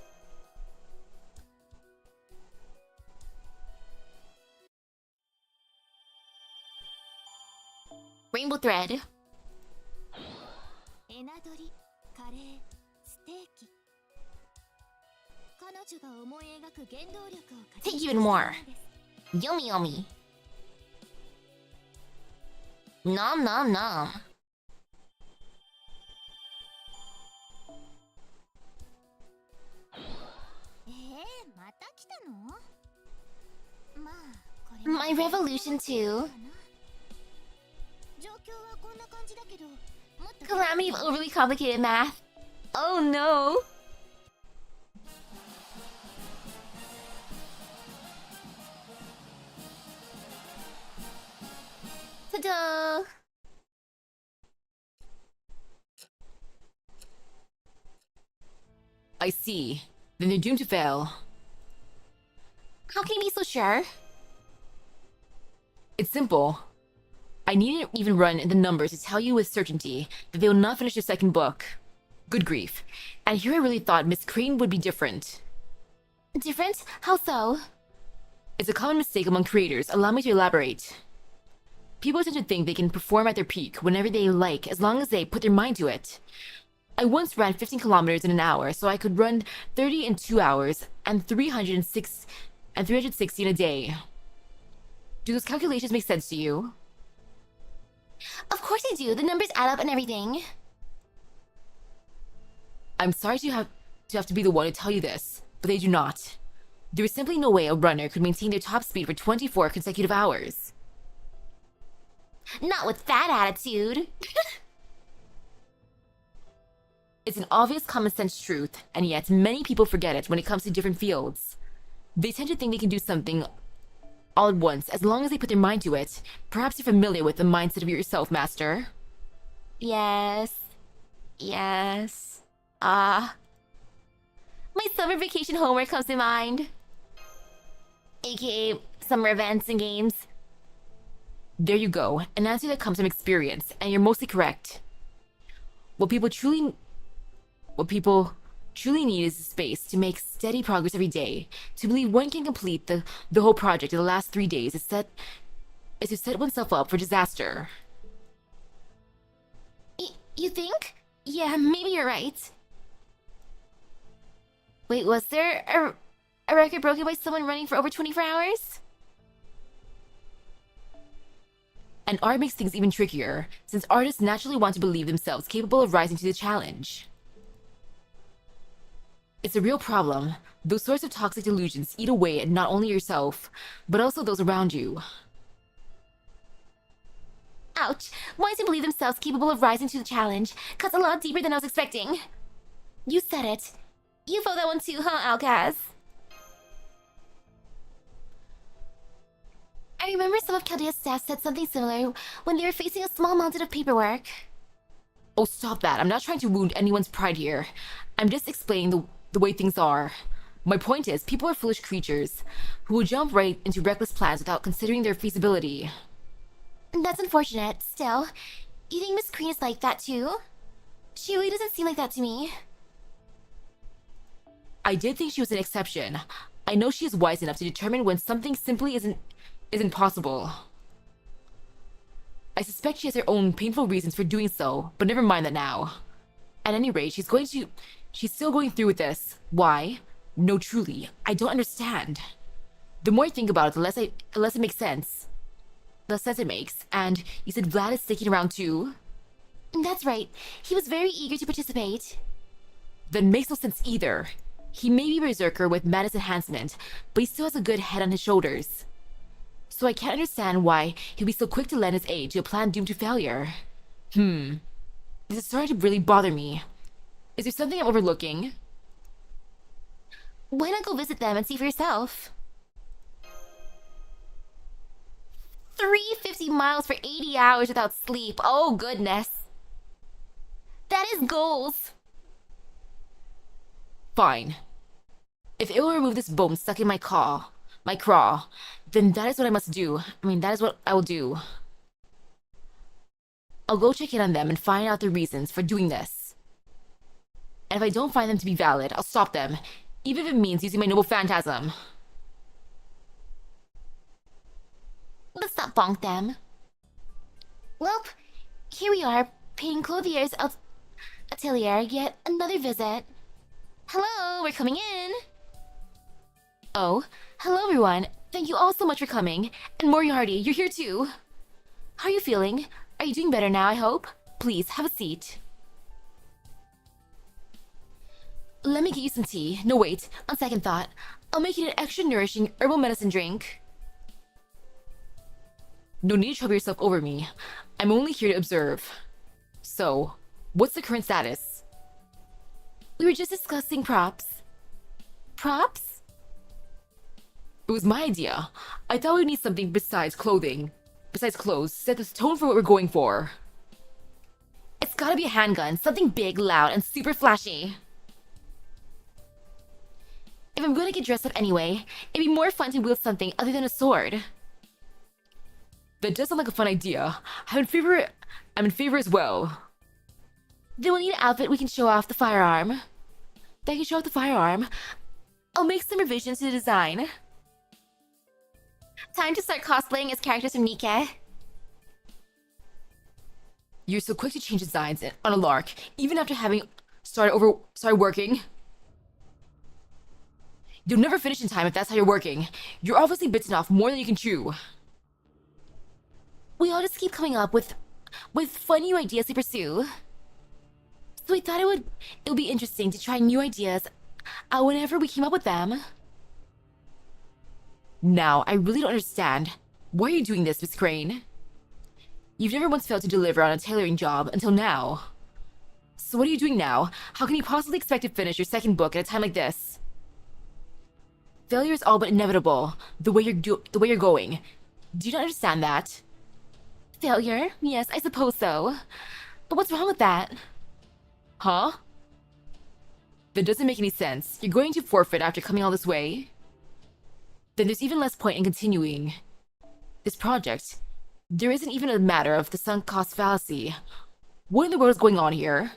Rainbow thread. Take even more. Yummy yummy. Nom nom nom. My revolution too. Calamity of overly complicated math. Oh no. Ta-da! I see. Then they're doomed to fail. How can you be so sure? It's simple. I needn't even run the numbers to tell you with certainty that they will not finish the second book. Good grief. And here I really thought Miss Crane would be different. Different? How so? It's a common mistake among creators. Allow me to elaborate. People tend to think they can perform at their peak whenever they like, as long as they put their mind to it. I once ran 15 kilometers in an hour, so I could run 30 in 2 hours and 360 in a day. Do those calculations make sense to you? Of course they do. The numbers add up and everything. I'm sorry to have to be the one to tell you this, but they do not. There is simply no way a runner could maintain their top speed for 24 consecutive hours. Not with that attitude. It's an obvious common sense truth, and yet many people forget it when it comes to different fields. They tend to think they can do something all at once as long as they put their mind to it. Perhaps you're familiar with the mindset of yourself, Master. Yes. Yes. My summer vacation homework comes to mind. AKA summer events and games. There you go, an answer that comes from experience, and you're mostly correct. What people truly need is the space to make steady progress every day. To believe one can complete the whole project in the last 3 days is to set oneself up for disaster. You think? Yeah, maybe you're right. Wait, was there a record broken by someone running for over 24 hours? And art makes things even trickier, since artists naturally want to believe themselves capable of rising to the challenge. It's a real problem. Those sorts of toxic delusions eat away at not only yourself, but also those around you. Ouch! Wanting to believe themselves capable of rising to the challenge cuts a lot deeper than I was expecting. You said it. You felt that one too, huh, Outcast? I remember some of Caldea's staff said something similar when they were facing a small mountain of paperwork. Oh, stop that. I'm not trying to wound anyone's pride here. I'm just explaining the way things are. My point is, people are foolish creatures who will jump right into reckless plans without considering their feasibility. That's unfortunate. Still, you think Miss Green is like that too? She really doesn't seem like that to me. I did think she was an exception. I know she is wise enough to determine when something simply isn't possible. I suspect she has her own painful reasons for doing so, but never mind that now. At any rate, she's still going through with this. Why? No, truly, I don't understand. The more I think about it, the less it makes sense. The sense it makes. And you said Vlad is sticking around too? That's right. He was very eager to participate. That makes no sense either. He may be a berserker with madness enhancement, but he still has a good head on his shoulders. So I can't understand why he'll be so quick to lend his aid to a plan doomed to failure. This is starting to really bother me. Is there something I'm overlooking? Why not go visit them and see for yourself? 350 miles for 80 hours without sleep. Oh, goodness. That is goals. Fine. If it will remove this bone stuck in my craw, then that is what I must do. That is what I will do. I'll go check in on them and find out their reasons for doing this. And if I don't find them to be valid, I'll stop them, even if it means using my noble phantasm. Let's not bonk them. Well, here we are, paying Clothier's atelier yet another visit. Hello, we're coming in. Oh, hello everyone. Thank you all so much for coming. And Moriarty, you're here too. How are you feeling? Are you doing better now, I hope? Please, have a seat. Let me get you some tea. No, wait. On second thought, I'll make it an extra nourishing herbal medicine drink. No need to trouble yourself over me. I'm only here to observe. So, what's the current status? We were just discussing props. Props? It was my idea. I thought we'd need something besides clothing. Besides clothes, set the tone for what we're going for. It's gotta be a handgun, something big, loud, and super flashy. If I'm gonna get dressed up anyway, it'd be more fun to wield something other than a sword. That does sound like a fun idea. I'm in favor as well. Then we'll need an outfit we can show off the firearm. That can show off the firearm. I'll make some revisions to the design. Time to start cosplaying as characters from Nikke. You're so quick to change designs on a lark, even after having started working. You'll never finish in time if that's how you're working. You're obviously bitten off more than you can chew. We all just keep coming up with fun new ideas to pursue. So we thought it would be interesting to try new ideas whenever we came up with them. Now, I really don't understand. Why are you doing this, Miss Crane? You've never once failed to deliver on a tailoring job until now. So what are you doing now? How can you possibly expect to finish your second book at a time like this? Failure is all but inevitable, the way you're going. Do you not understand that? Failure? Yes, I suppose so. But what's wrong with that? Huh? That doesn't make any sense. You're going to forfeit after coming all this way? Then there's even less point in continuing this project. There isn't even a matter of the sunk cost fallacy. What in the world is going on here?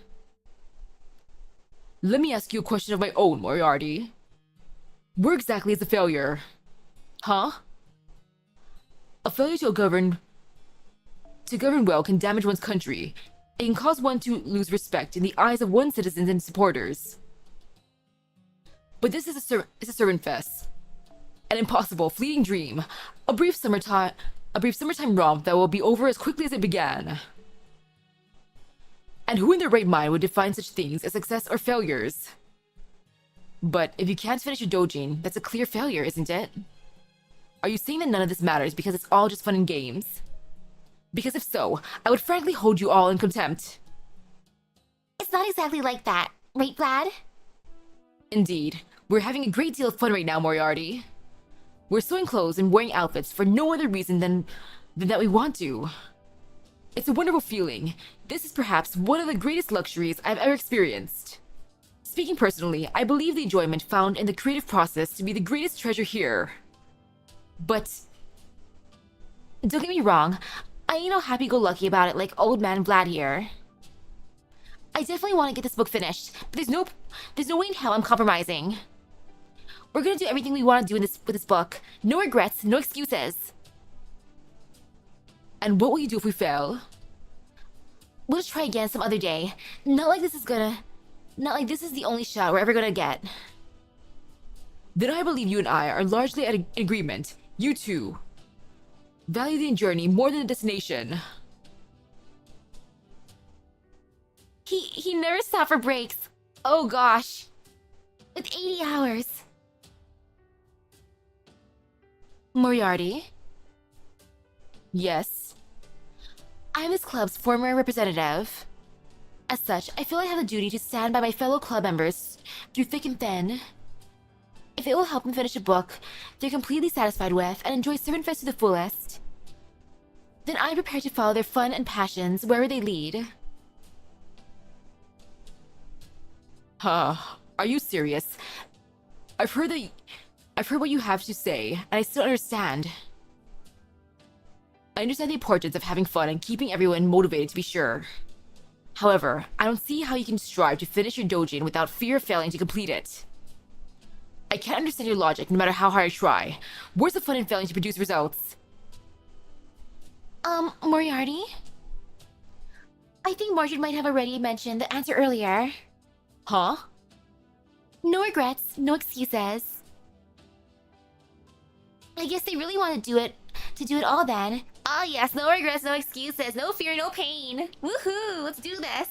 Let me ask you a question of my own, Moriarty. Where exactly is the failure? Huh? A failure to govern well can damage one's country. It can cause one to lose respect in the eyes of one's citizens and supporters. But this is a servant fest. An impossible, fleeting dream. A brief summertime romp that will be over as quickly as it began. And who in their right mind would define such things as success or failures? But if you can't finish your doujin, that's a clear failure, isn't it? Are you saying that none of this matters because it's all just fun and games? Because if so, I would frankly hold you all in contempt. It's not exactly like that, right, Vlad? Indeed, we're having a great deal of fun right now, Moriarty. We're sewing clothes and wearing outfits for no other reason than that we want to. It's a wonderful feeling. This is perhaps one of the greatest luxuries I've ever experienced. Speaking personally, I believe the enjoyment found in the creative process to be the greatest treasure here. But don't get me wrong, I ain't all happy-go-lucky about it like old man Vlad here. I definitely want to get this book finished, but there's no way in hell I'm compromising. We're gonna do everything we want to do with this book. No regrets, no excuses. And what will you do if we fail? We'll just try again some other day. Not like this is the only shot we're ever gonna get. Then I believe you and I are largely at agreement. You too. Value the journey more than the destination. He never stopped for breaks. Oh gosh. With 80 hours. Moriarty? Yes? I'm this club's former representative. As such, I feel I have the duty to stand by my fellow club members through thick and thin. If it will help them finish a book they're completely satisfied with and enjoy Servantfest to the fullest, then I'm prepared to follow their fun and passions wherever they lead. Are you serious? I've heard what you have to say, and I still understand. I understand the importance of having fun and keeping everyone motivated, to be sure. However, I don't see how you can strive to finish your doujin without fear of failing to complete it. I can't understand your logic, no matter how hard I try. Where's the fun in failing to produce results? Moriarty? I think Margaret might have already mentioned the answer earlier. Huh? No regrets, no excuses. I guess they really want to do it all then. Ah yes, no regrets, no excuses, no fear, no pain. Woohoo, let's do this.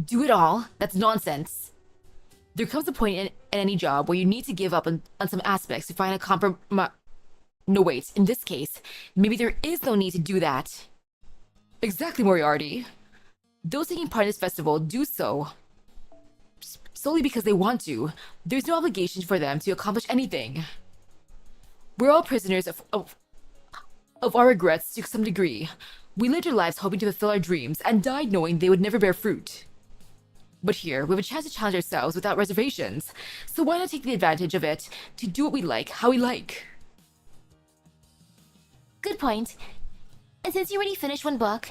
Do it all? That's nonsense. There comes a point in any job where you need to give up on some aspects to find a compromise. No, wait. In this case, maybe there is no need to do that. Exactly, Moriarty. Those taking part in this festival do so solely because they want to. There's no obligation for them to accomplish anything. We're all prisoners of our regrets to some degree. We lived our lives hoping to fulfill our dreams and died knowing they would never bear fruit. But here, we have a chance to challenge ourselves without reservations, so why not take the advantage of it to do what we like, how we like? Good point. And since you already finished one book,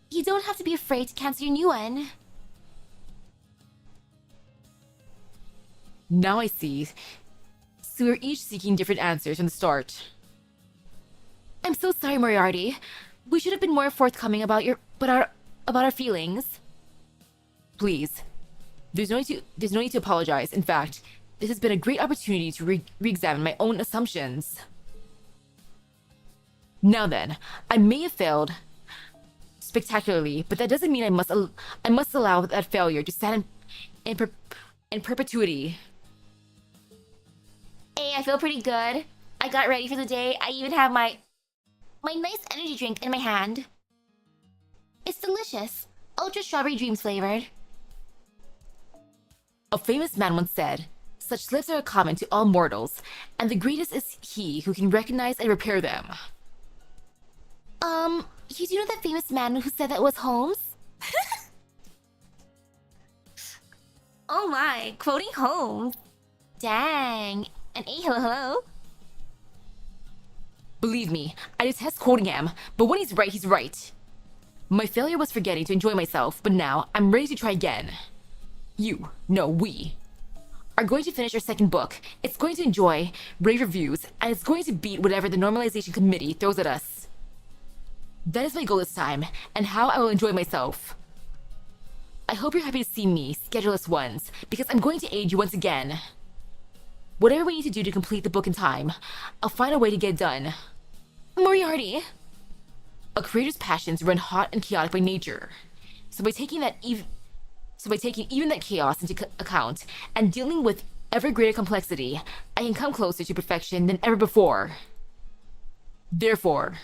you don't have to be afraid to cancel your new one. Now I see. So we're each seeking different answers from the start. I'm so sorry, Moriarty. We should have been more forthcoming about our feelings. Please. There's no need to apologize. In fact, this has been a great opportunity to re-examine my own assumptions. Now then, I may have failed spectacularly, but that doesn't mean I must allow that failure to stand in perpetuity. Hey, I feel pretty good. I got ready for the day. I even have my nice energy drink in my hand. It's delicious. Ultra strawberry dreams flavored. A famous man once said, "Such slips are common to all mortals, and the greatest is he who can recognize and repair them." You do know that famous man who said that was Holmes? Oh my, quoting Holmes. Dang. And hey, hello. Believe me, I detest quoting him, but when he's right, he's right. My failure was forgetting to enjoy myself, but now I'm ready to try again. We are going to finish our second book. It's going to enjoy rave reviews, and it's going to beat whatever the normalization committee throws at us. That is my goal this time, and how I will enjoy myself. I hope you're happy to see me schedule us once, because I'm going to aid you once again. Whatever we need to do to complete the book in time, I'll find a way to get it done. Moriarty. A creator's passions run hot and chaotic by nature. So by taking even that chaos into account and dealing with ever greater complexity, I can come closer to perfection than ever before. Therefore,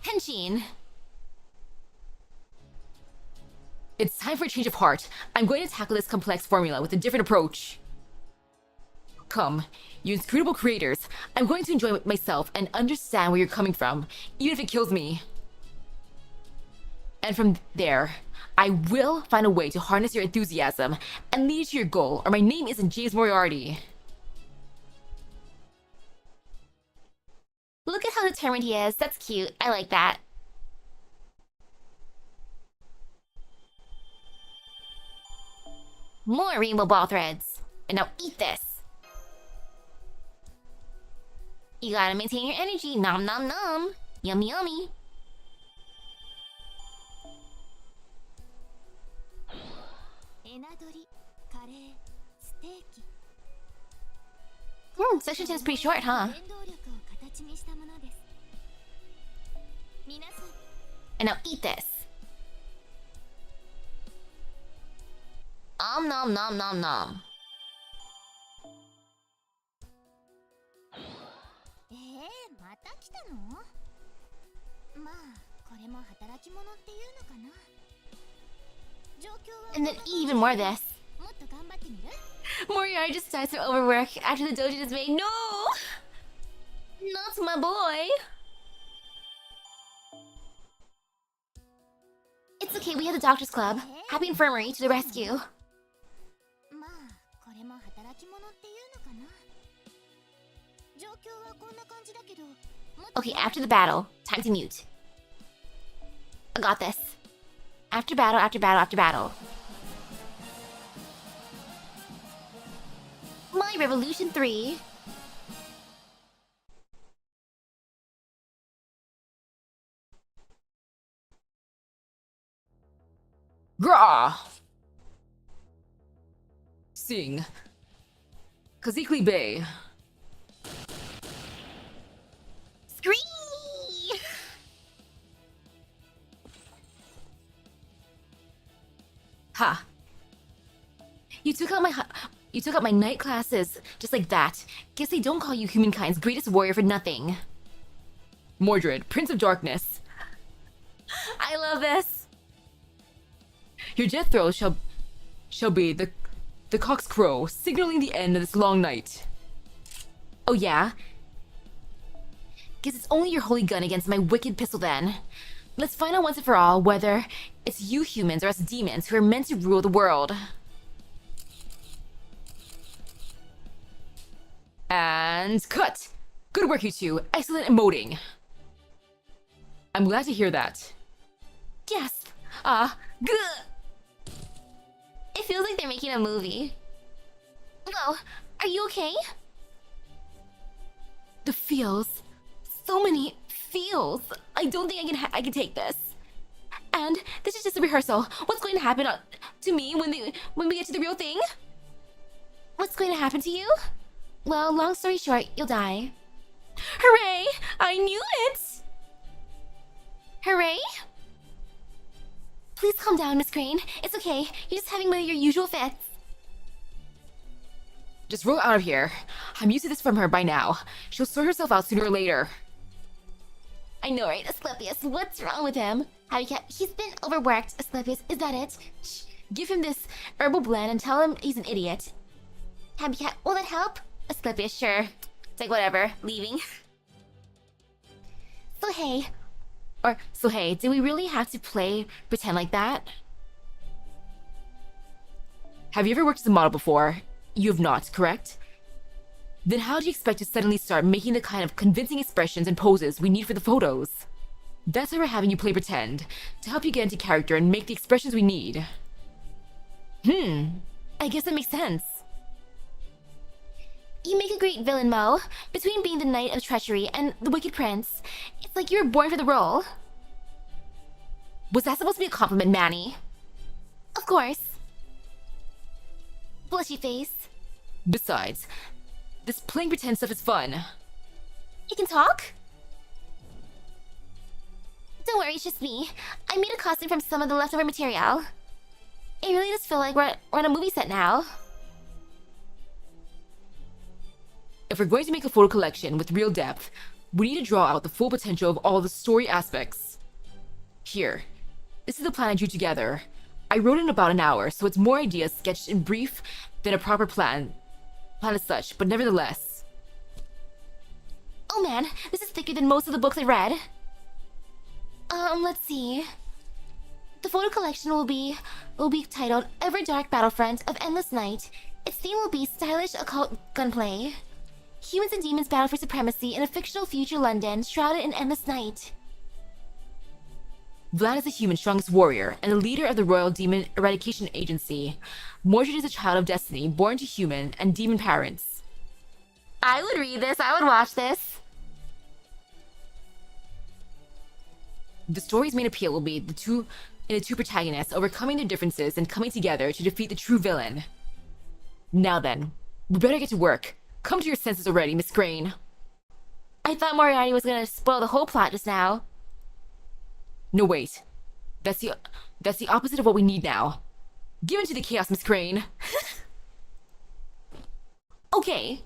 Henshin! It's time for a change of heart. I'm going to tackle this complex formula with a different approach. Come, you inscrutable creators. I'm going to enjoy myself and understand where you're coming from, even if it kills me. And from there, I will find a way to harness your enthusiasm and lead you to your goal, or my name isn't James Moriarty. Look at how determined he is. That's cute. I like that. More rainbow ball threads. And now eat this. You gotta maintain your energy. Nom nom nom. Yummy yummy. Section 10 is pretty short, huh? And now eat this. Nom nom nom nom. And then eat even more of this. Moriarty just dies from overwork after the dojo is made. No! Not my boy! It's okay, we have the doctor's club. Happy infirmary to the rescue. Okay, after the battle, time to mute. I got this. After battle, after battle, after battle. My Revolution 3. Grah! Sing. Kazikli Bay. Scree! Ha! You took out my night classes just like that. Guess they don't call you humankind's greatest warrior for nothing. Mordred, Prince of Darkness. I love this. Your death throw shall be the cock's crow, signaling the end of this long night. Oh yeah? Guess it's only your holy gun against my wicked pistol then. Let's find out once and for all whether it's you humans or us demons who are meant to rule the world. And cut! Good work, you two. Excellent emoting. I'm glad to hear that. Yes. Gah! It feels like they're making a movie. Whoa, are you okay? The feels. So many feels. I don't think I can take this. And this is just a rehearsal. What's going to happen to me when we get to the real thing? What's going to happen to you? Well, long story short, you'll die. Hooray! I knew it! Hooray? Please calm down, Miss Crane. It's okay. You're just having one of your usual fits. Just roll out of here. I'm used to this from her by now. She'll sort herself out sooner or later. I know, right? Asclepius, what's wrong with him? Happy Cat, he's been overworked. Asclepius, is that it? Shh. Give him this herbal blend and tell him he's an idiot. Happy Cat, will that help? Asclepius, sure. It's like whatever. Leaving. So hey, do we really have to pretend like that? Have you ever worked as a model before? You have not, correct? Then how do you expect to suddenly start making the kind of convincing expressions and poses we need for the photos? That's why we're having you play pretend, to help you get into character and make the expressions we need. I guess that makes sense. You make a great villain, Mo. Between being the Knight of Treachery and the Wicked Prince, it's like you were born for the role. Was that supposed to be a compliment, Manny? Of course. Blushy face. Besides, this playing pretend stuff is fun. You can talk? Don't worry, it's just me. I made a costume from some of the leftover material. It really does feel like we're on a movie set now. If we're going to make a photo collection with real depth, We need to draw out the full potential of all the story aspects. Here, this is the plan I drew together. I wrote in about an hour, so it's more ideas sketched in brief than a proper plan as such, but nevertheless. Oh man, this is thicker than most of the books I read. Let's see. The photo collection will be titled Ever Dark Battlefront of Endless Night. Its theme will be stylish occult gunplay. Humans and demons battle for supremacy in a fictional future London shrouded in endless night. Vlad is the human's strongest warrior and the leader of the Royal Demon Eradication Agency. Mordred is a child of destiny, born to human and demon parents. I would read this, I would watch this. The story's main appeal will be the two protagonists overcoming their differences and coming together to defeat the true villain. Now then, we better get to work. Come to your senses already, Miss Crane. I thought Moriarty was gonna spoil the whole plot just now. No, wait. That's the opposite of what we need now. Give in to the chaos, Miss Crane. Okay.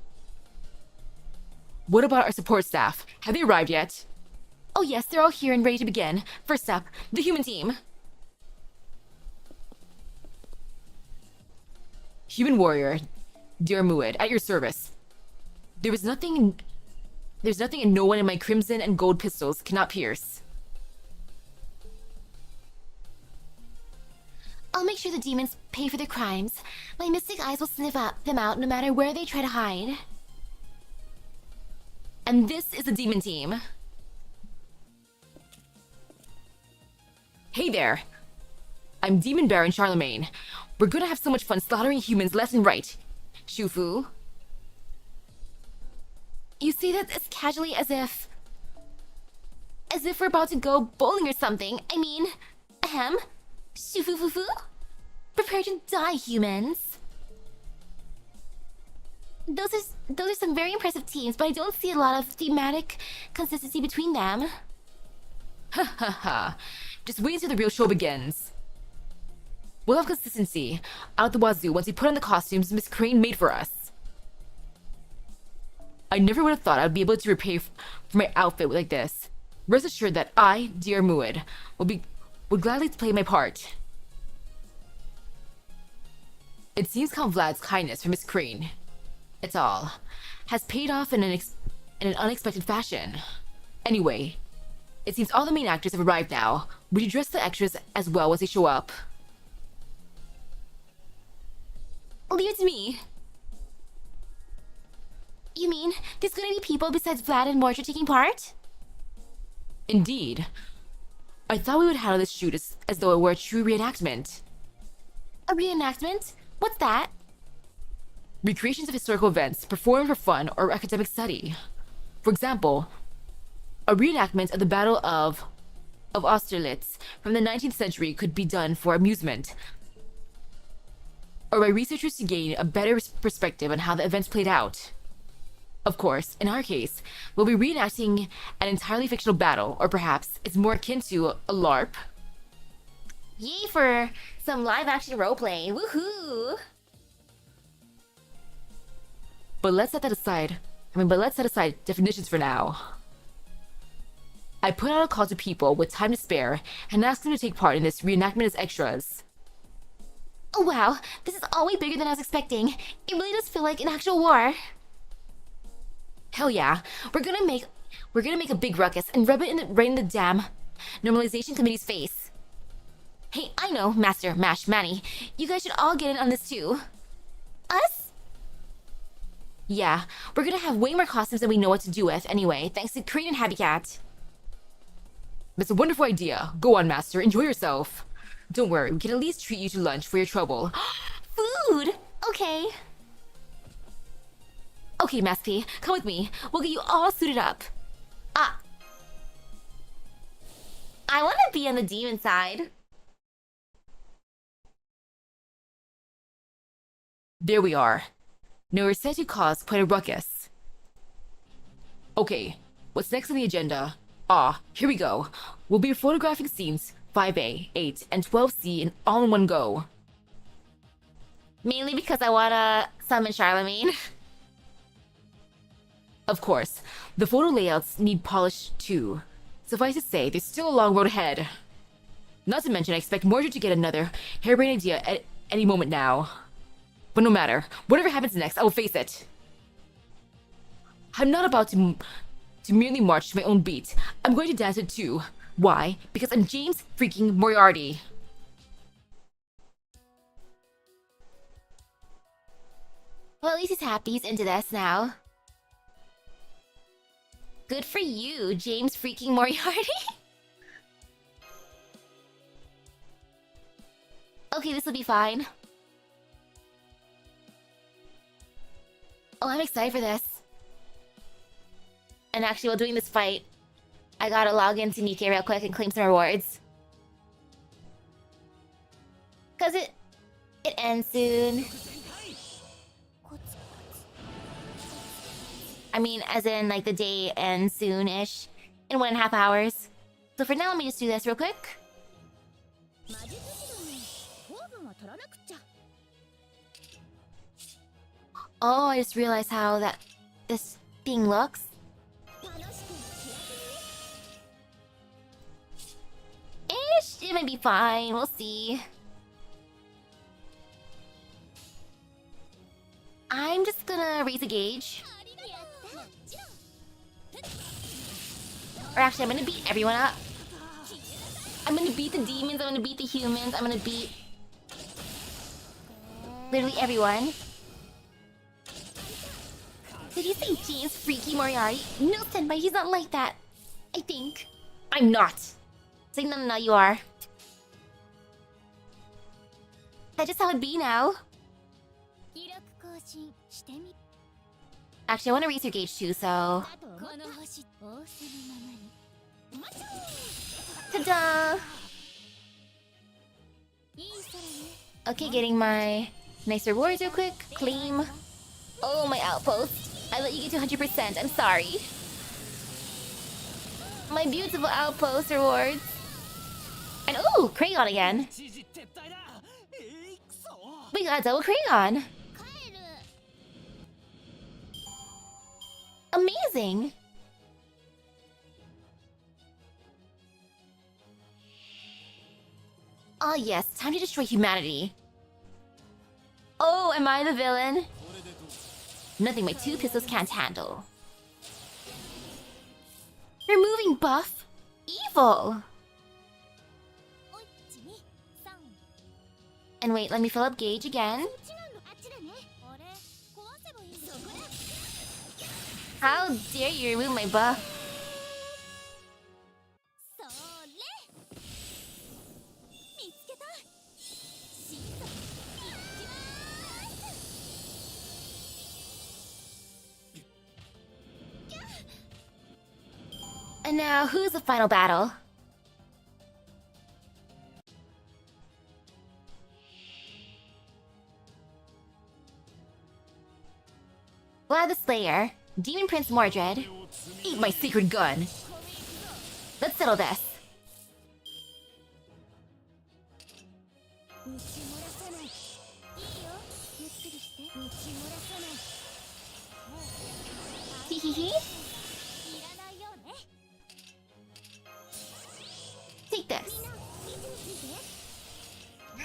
What about our support staff? Have they arrived yet? Oh yes, they're all here and ready to begin. First up, the human team. Human warrior, dear Muid, at your service. There's nothing and no one in my crimson and gold pistols cannot pierce. I'll make sure the demons pay for their crimes. My mystic eyes will sniff them out no matter where they try to hide. And this is the demon team. Hey there. I'm Demon Baron Charlemagne. We're gonna have so much fun slaughtering humans left and right. Shufu. You say that as casually as if we're about to go bowling or something. I mean, ahem. Shufu-fu-fu. Prepare to die, humans. Those are some very impressive teams, but I don't see a lot of thematic consistency between them. Ha ha ha. Just wait until the real show begins. We'll have consistency out the wazoo once we put on the costumes Miss Crane made for us. I never would have thought I'd be able to repay for my outfit like this. Rest assured that I, dear Muid, would gladly play my part. It seems Count Vlad's kindness for Miss Crane, it's all, has paid off in an unexpected fashion. Anyway, it seems all the main actors have arrived now. Would you dress the extras as well as they show up? Leave it to me. You mean there's gonna be people besides Vlad and Mordred taking part? Indeed. I thought we would handle this shoot as though it were a true reenactment. A reenactment? What's that? Recreations of historical events performed for fun or academic study. For example, a reenactment of the Battle of Austerlitz from the 19th century could be done for amusement, or by researchers to gain a better perspective on how the events played out. Of course, in our case, we'll be reenacting an entirely fictional battle, or perhaps it's more akin to a LARP. Yay for some live-action roleplay! Woohoo! But let's set aside definitions for now. I put out a call to people with time to spare and asked them to take part in this reenactment as extras. Oh wow, this is all way bigger than I was expecting. It really does feel like an actual war. Hell yeah, we're gonna make a big ruckus and rub it right in the damn normalization committee's face. Hey, I know, Master, Mash, Manny. You guys should all get in on this too. Us? Yeah, we're gonna have way more costumes than we know what to do with anyway, thanks to Crane and Habitat. That's a wonderful idea. Go on, Master, enjoy yourself. Don't worry, we can at least treat you to lunch for your trouble. Food! Okay. Okay, Mass P, come with me. We'll get you all suited up. I want to be on the demon side. There we are. Now we're set to cause quite a ruckus. Okay, what's next on the agenda? Here we go. We'll be photographing scenes 5A, 8, and 12C in all in one go. Mainly because I wanna summon Charlemagne. Of course, The photo layouts need polish too. Suffice to say, there's still a long road ahead. Not to mention, I expect Mordred to get another harebrained idea at any moment now. But no matter, whatever happens next, I will face it. I'm not about to merely march to my own beat. I'm going to dance it too. Why? Because I'm James freaking Moriarty. Well, at least he's happy. He's into this now. Good for you, James freaking Moriarty. Okay, this will be fine. Oh, I'm excited for this. And actually, while doing this fight, I gotta log into Nikkei real quick and claim some rewards. Cause it ends soon. I mean, as in, like, the day ends soon-ish. In 1.5 hours. So for now, let me just do this real quick. Oh, I just realized how this thing looks. It might be fine. We'll see. I'm just gonna raise the gauge. Or actually, I'm gonna beat everyone up. I'm gonna beat the demons, I'm gonna beat the humans, I'm gonna beat literally everyone. Did you say James Freaky Moriarty? No, Senpai, he's not like that. I think. I'm not. Say no, you are. That's just how it'd be now. Actually, I want to raise your gauge too, so... Ta-da! Okay, getting my nice rewards real quick. Claim. Oh, my outpost. I let you get to 100%. I'm sorry. My beautiful outpost rewards. And oh, crayon again. We got double crayon. Amazing. Ah yes, time to destroy humanity. Oh, am I the villain? Nothing my 2 pistols can't handle. Removing buff? Evil! And wait, let me fill up gauge again. How dare you remove my buff? And now, who's the final battle? Vlad the Slayer, Demon Prince Mordred. Eat my secret gun. Let's settle this. Hehehe. Take this.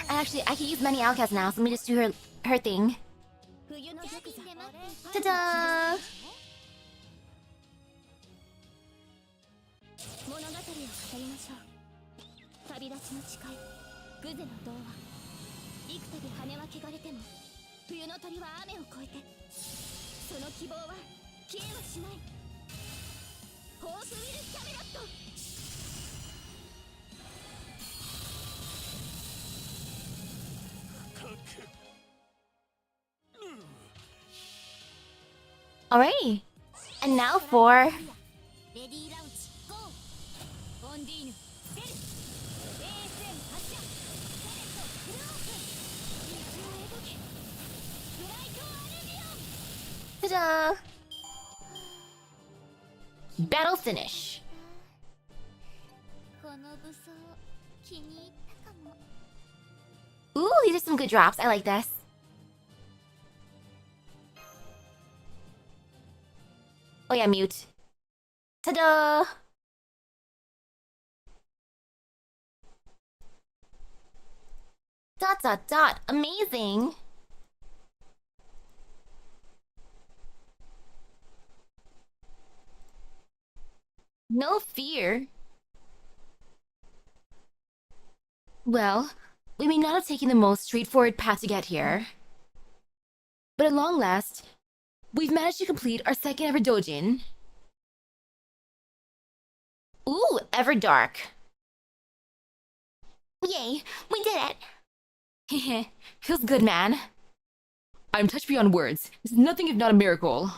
Actually, I can use many outcasts now, so let me just do her thing. Ta-da! Alrighty. And now for... Ta-da! Battle finish. Ooh, these are some good drops. I like this. Oh yeah, mute. Ta-da! Dot dot dot. Amazing! No fear. Well, we may not have taken the most straightforward path to get here. But at long last, we've managed to complete our second ever dojin. Ooh, ever dark. Yay, we did it! Hehe, feels good, man. I'm touched beyond words. This is nothing if not a miracle.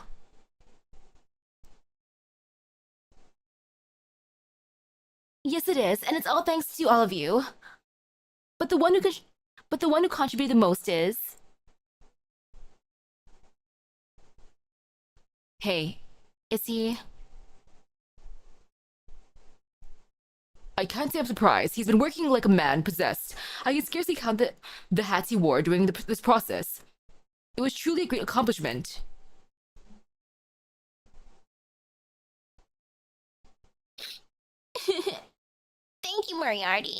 Yes, it is, and it's all thanks to all of you. But the one who contributed the most is... Hey, is he... I can't say I'm surprised. He's been working like a man possessed. I can scarcely count the hats he wore during this process. It was truly a great accomplishment. Thank you, Moriarty.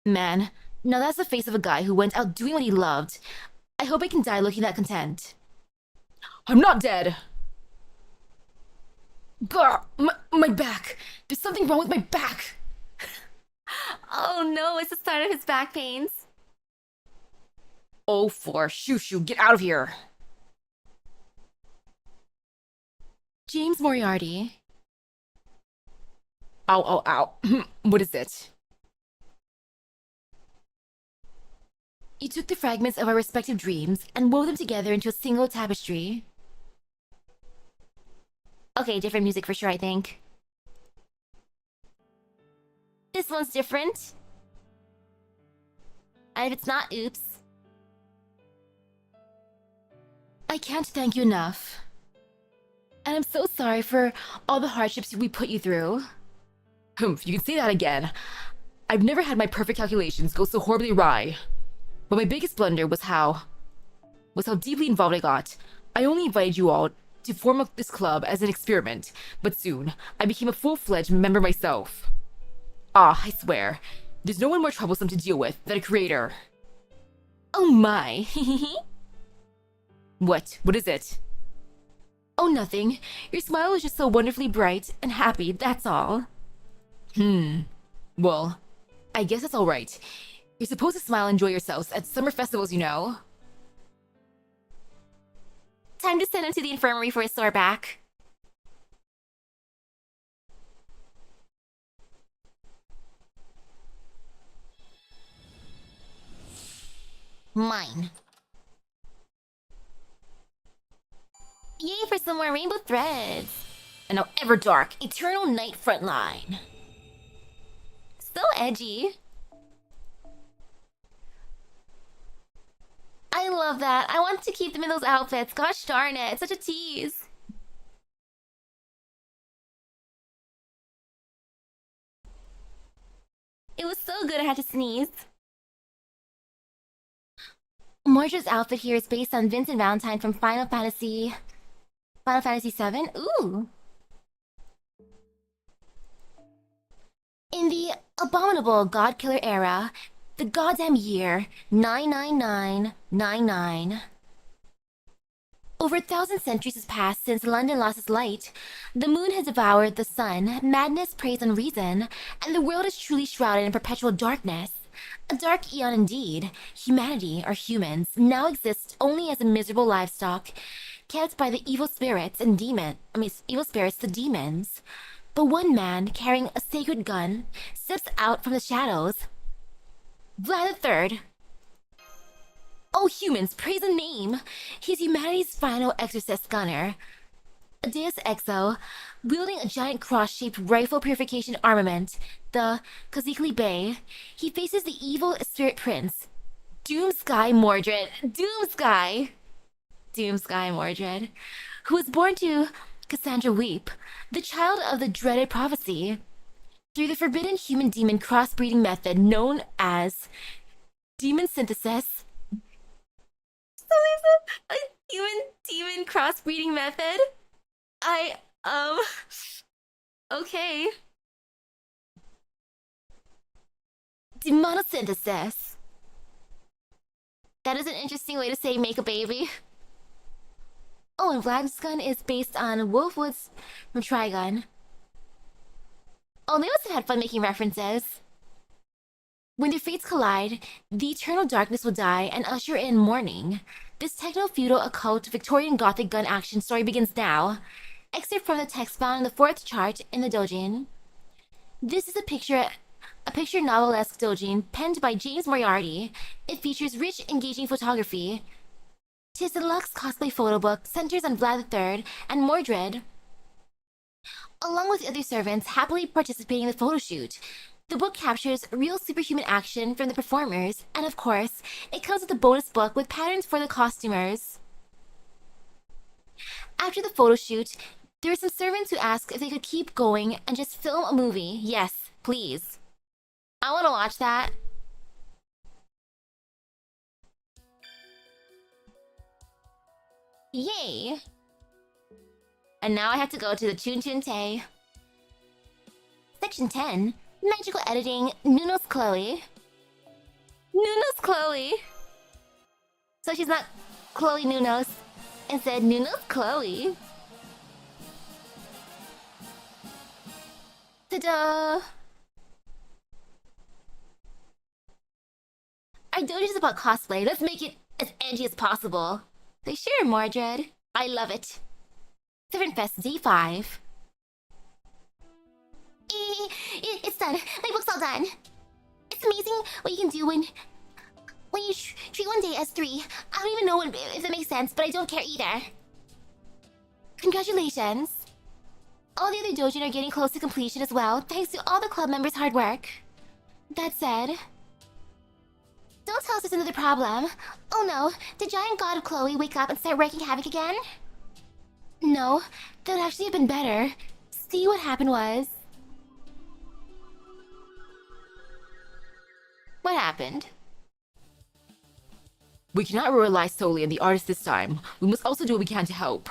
Man, now that's the face of a guy who went out doing what he loved. I hope I can die looking that content. I'm not dead! Gah! My back! There's something wrong with my back! Oh no, it's the start of his back pains. Oh, for shoo, get out of here! James Moriarty. Ow. What is it? You took the fragments of our respective dreams and wove them together into a single tapestry. Okay, different music for sure, I think. This one's different. And if it's not, oops. I can't thank you enough. And I'm so sorry for all the hardships we put you through. Humph, you can say that again. I've never had my perfect calculations go so horribly awry. But my biggest blunder was how deeply involved I got. I only invited you all to form this club as an experiment, but soon I became a full-fledged member myself. I swear, there's no one more troublesome to deal with than a creator. Oh my. What is it? Oh, nothing. Your smile is just so wonderfully bright and happy, that's all. Well, I guess that's alright. You're supposed to smile and enjoy yourselves at summer festivals, you know. Time to send him to the infirmary for his sore back. Mine. Yay for some more rainbow threads. And now ever dark, eternal night frontline. So edgy. I love that. I want to keep them in those outfits. Gosh darn it, it's such a tease. It was so good I had to sneeze. Mordra's outfit here is based on Vincent Valentine from Final Fantasy VII. Ooh. In the abominable God-Killer era, the goddamn year 99999. Over 1,000 centuries has passed since London lost its light. The moon has devoured the sun, madness preys on reason, and the world is truly shrouded in perpetual darkness. A dark eon indeed. Humanity, or humans, now exists only as a miserable livestock, kept by the evil spirits, the demons. But one man, carrying a sacred gun, steps out from the shadows. Vlad III. Oh, humans, praise the name! He's humanity's final exorcist gunner. A Deus Exo, wielding a giant cross-shaped rifle purification armament, the Kazikli Bey, he faces the evil spirit prince, Doomsky Mordred. Doomsky Mordred, who was born to Cassandra Weep, the child of the dreaded prophecy, through the forbidden human-demon crossbreeding method known as demon synthesis. So there's a human-demon crossbreeding method? Um, okay. Demonosynthesis. That is an interesting way to say make a baby. Oh, and Vlad's gun is based on Wolfwood's from Trigun. Oh, they must have had fun making references. When their fates collide, the eternal darkness will die and usher in morning. This techno-feudal occult Victorian Gothic gun action story begins now. Excerpt from the text found in the fourth chart in the doujin. This is a picture novelesque doujin penned by James Moriarty. It features rich, engaging photography. Tis a deluxe cosplay photo book, centers on Vlad III and Mordred, along with the other servants happily participating in the photo shoot. The book captures real superhuman action from the performers, and of course, it comes with a bonus book with patterns for the costumers. After the photo shoot, there were some servants who asked if they could keep going and just film a movie. Yes, please. I want to watch that. Yay! And now I have to go to the Chun Chun Tay. Section 10. Magical editing. Nuno's Chloe. Nuno's Chloe! So she's not Chloe Nunos. Instead, Nuno's Chloe. Ta-da! Our dojo is about cosplay. Let's make it as edgy as possible. They sure, Mordred. I love it. Servant Fest D5. It's done. My book's all done. It's amazing what you can do when you treat one day as three. I don't even know if it makes sense, but I don't care either. Congratulations. All the other doujin are getting close to completion as well, thanks to all the club members' hard work. That said, don't tell us there's another problem. Oh no, did giant god of Chloe wake up and start wreaking havoc again? No, that would actually have been better. See, what happened was... What happened? We cannot rely solely on the artist this time. We must also do what we can to help.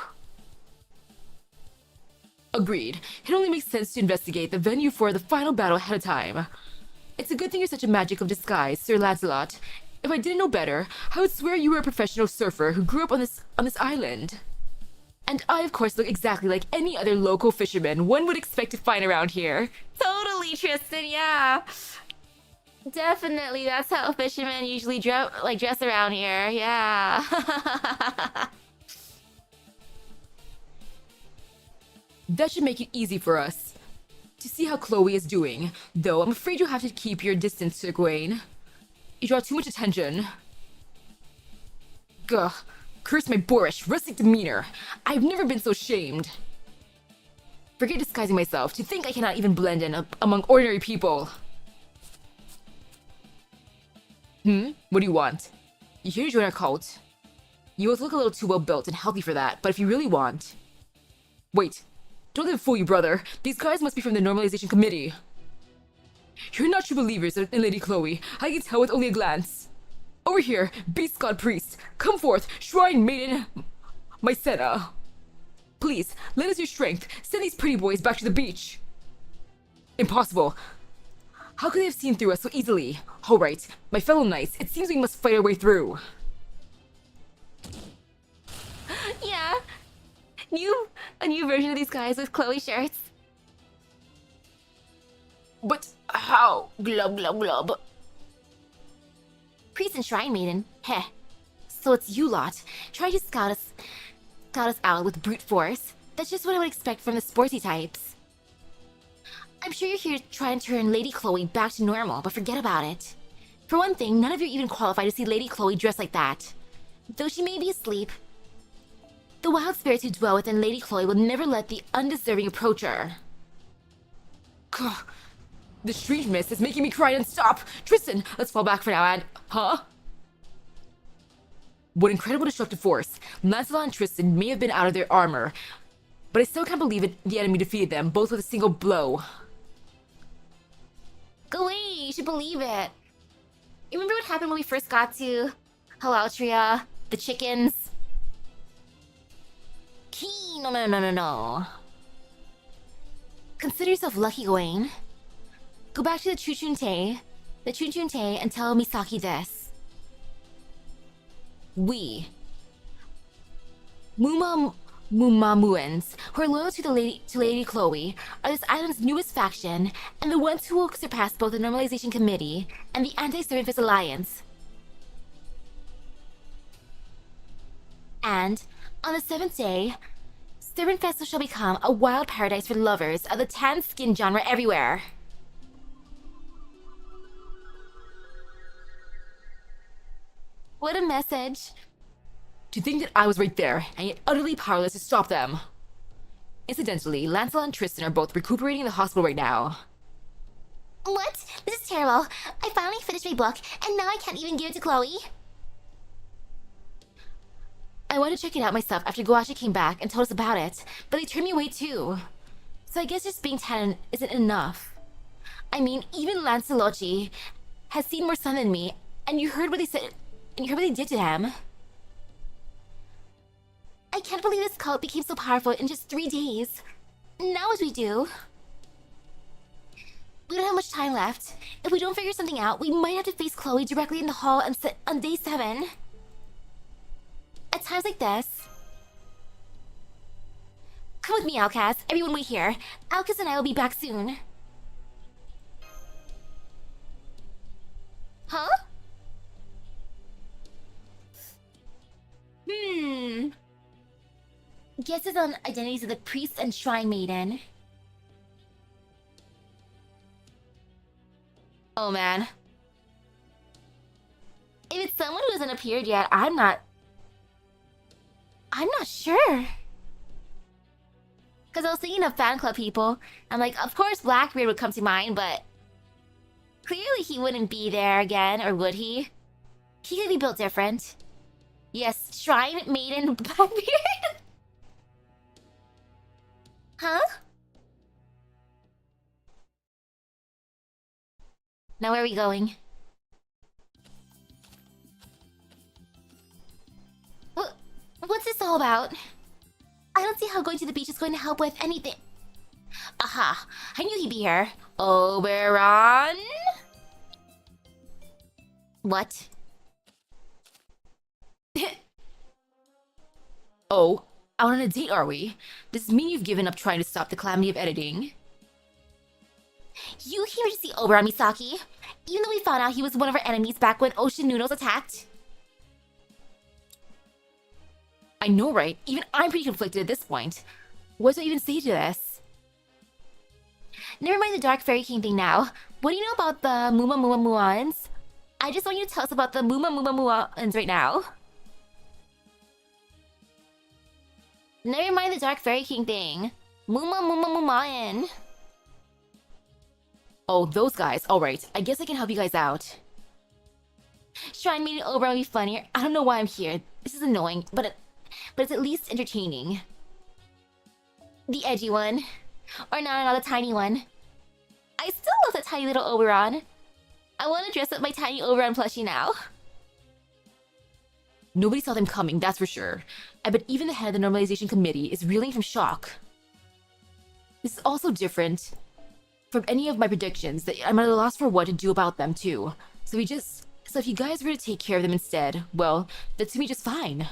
Agreed. It only makes sense to investigate the venue for the final battle ahead of time. It's a good thing you're such a magic of disguise, Sir Lancelot. If I didn't know better, I would swear you were a professional surfer who grew up on this island. And I, of course, look exactly like any other local fisherman one would expect to find around here. Totally, Tristan, yeah. Definitely, that's how fishermen usually dress around here, yeah. That should make it easy for us to see how Chloe is doing, though I'm afraid you'll have to keep your distance, Sir Gawain. You draw too much attention. Gah, curse my boorish, rustic demeanor. I've never been so shamed. Forget disguising myself, to think I cannot even blend in among ordinary people. What do you want? You here to join our cult? You both look a little too well built and healthy for that, but if you really want... Wait, don't let them fool you, brother. These guys must be from the Normalization Committee. You're not true believers in Lady Chloe. I can tell with only a glance. Over here, Beast God Priest. Come forth, Shrine Maiden Mycena. Please, lend us your strength. Send these pretty boys back to the beach. Impossible. How could they have seen through us so easily? All right, my fellow knights, it seems we must fight our way through. Yeah. A new version of these guys with Chloe shirts. But how? Glub, glub, glub. Priest and Shrine Maiden. Heh. So it's you lot, trying to scout us out with brute force. That's just what I would expect from the sporty types. I'm sure you're here to try and turn Lady Chloe back to normal, but forget about it. For one thing, none of you are even qualified to see Lady Chloe dressed like that. Though she may be asleep, the wild spirits who dwell within Lady Chloe will never let the undeserving approach her. Gah, the strange mist is making me cry non-stop. Tristan, let's fall back for now and... Huh? What incredible destructive force. Lancelot and Tristan may have been out of their armor, but I still can't believe it, the enemy defeated them, both with a single blow. Go away, you should believe it. You remember what happened when we first got to Halautria? The chickens? No. Consider yourself lucky, Gawain. Go back to the Chunchunte, and tell Misaki this. We, Mumamuans, who are loyal to Lady Chloe, are this island's newest faction, and the ones who will surpass both the Normalization Committee and the Anti-Servant Fist Alliance. And, on the 7th day, Servant Festival shall become a wild paradise for lovers of the tan skin genre everywhere. What a message. To think that I was right there, and yet utterly powerless to stop them. Incidentally, Lancelot and Tristan are both recuperating in the hospital right now. What? This is terrible. I finally finished my book, and now I can't even give it to Chloe. I wanted to check it out myself after Guacha came back and told us about it, but they turned me away too. So I guess just being tan isn't enough. I mean, even Lancelotti has seen more sun than me, and you heard what they said, and you heard what they did to him. I can't believe this cult became so powerful in just 3 days. Now what do we do? We don't have much time left. If we don't figure something out, we might have to face Chloe directly in the hall on day 7. At times like this... Come with me, Outcast. Everyone wait here. Outcast and I will be back soon. Huh? Guesses on identities of the priest and shrine maiden. Oh man. If it's someone who hasn't appeared yet, I'm not sure. Cause I was thinking of fan club people. I'm like, of course Blackbeard would come to mind, but clearly he wouldn't be there again, or would he? He could be built different. Yes, shrine maiden Blackbeard. Huh? Now where are we going? What's this all about? I don't see how going to the beach is going to help with anything. Aha! I knew he'd be here. Oberon? What? Oh, out on a date, are we? Does this mean you've given up trying to stop the calamity of editing? You came here to see Oberon, Misaki? Even though we found out he was one of our enemies back when Ocean Nunos attacked? I know, right? Even I'm pretty conflicted at this point. What do I even say to this? Never mind the Dark Fairy King thing now. What do you know about the Muans? I just want you to tell us about the Muans right now. Never mind the Dark Fairy King thing. Muan. Oh, those guys. Alright, I guess I can help you guys out. Shrine meeting Oberon will be funnier. I don't know why I'm here. This is annoying, but it's at least entertaining. The edgy one. Or not the tiny one. I still love that tiny little Oberon. I want to dress up my tiny Oberon plushie now. Nobody saw them coming, that's for sure. I bet even the head of the Normalization Committee is reeling from shock. This is also different from any of my predictions that I'm at a loss for what to do about them too. So if you guys were to take care of them instead, well, that's me just fine.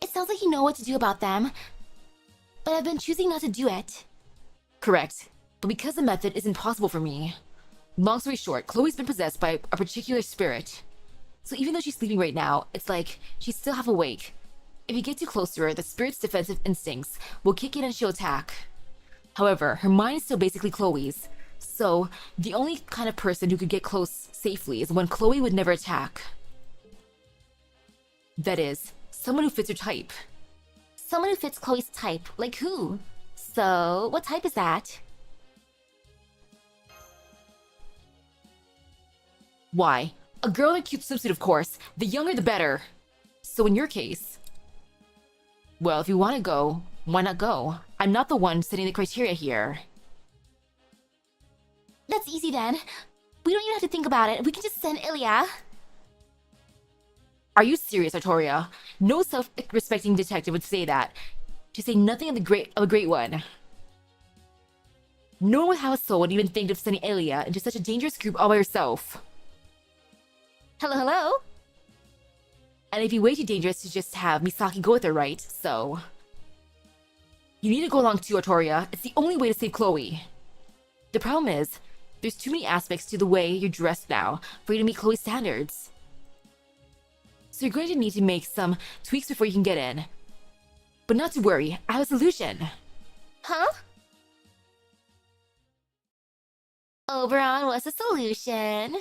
It sounds like you know what to do about them, but I've been choosing not to do it. Correct, but because the method isn't possible for me. Long story short, Chloe's been possessed by a particular spirit. So even though she's sleeping right now, it's like she's still half awake. If you get too close to her, the spirit's defensive instincts will kick in and she'll attack. However, her mind is still basically Chloe's, so the only kind of person who could get close safely is one Chloe would never attack. That is, someone who fits her type. Someone who fits Chloe's type? Like who? So, what type is that? Why? A girl in a cute swimsuit, of course. The younger the better. So in your case... Well, if you want to go, why not go? I'm not the one setting the criteria here. That's easy then. We don't even have to think about it. We can just send Ilya. Are you serious, Artoria? No self-respecting detective would say that. To say nothing of a great one. No one would have a soul would even think of sending Elia into such a dangerous group all by herself. Hello, hello? And it'd be way too dangerous to just have Misaki go with her, right? So... You need to go along too, Artoria. It's the only way to save Chloe. The problem is, there's too many aspects to the way you're dressed now for you to meet Chloe's standards. So you're going to need to make some tweaks before you can get in. But not to worry, I have a solution. Huh? Oberon, what's the solution?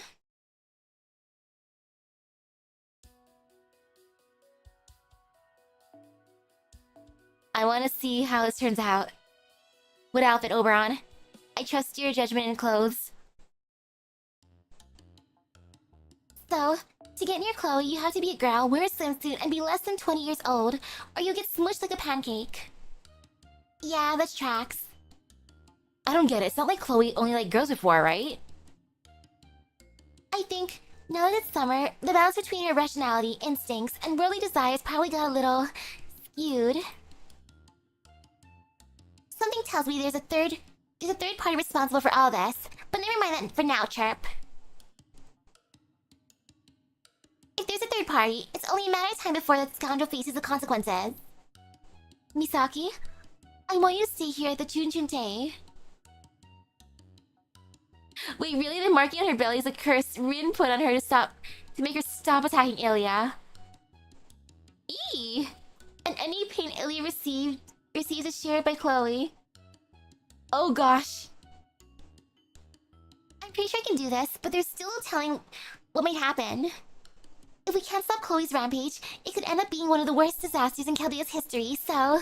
I want to see how this turns out. What outfit, Oberon? I trust your judgment in clothes. So, to get near Chloe, you have to be a girl, wear a swimsuit, and be less than 20 years old, or you'll get smushed like a pancake. Yeah, that tracks. I don't get it. It's not like Chloe only liked girls before, right? I think, now that it's summer, the balance between her rationality, instincts, and worldly desires probably got a little... skewed. Something tells me there's a third party responsible for all this, but never mind that for now, Chirp. If there's a third party, it's only a matter of time before that scoundrel faces the consequences. Misaki, I want you to stay here at the Chunchunte. Wait, really? The marking on her belly is a curse Rin put on her to make her stop attacking Ilya. Eee! And any pain Ilya receives is shared by Chloe. Oh gosh. I'm pretty sure I can do this, but there's still no telling what might happen. If we can't stop Chloe's rampage, it could end up being one of the worst disasters in Chaldea's history, so...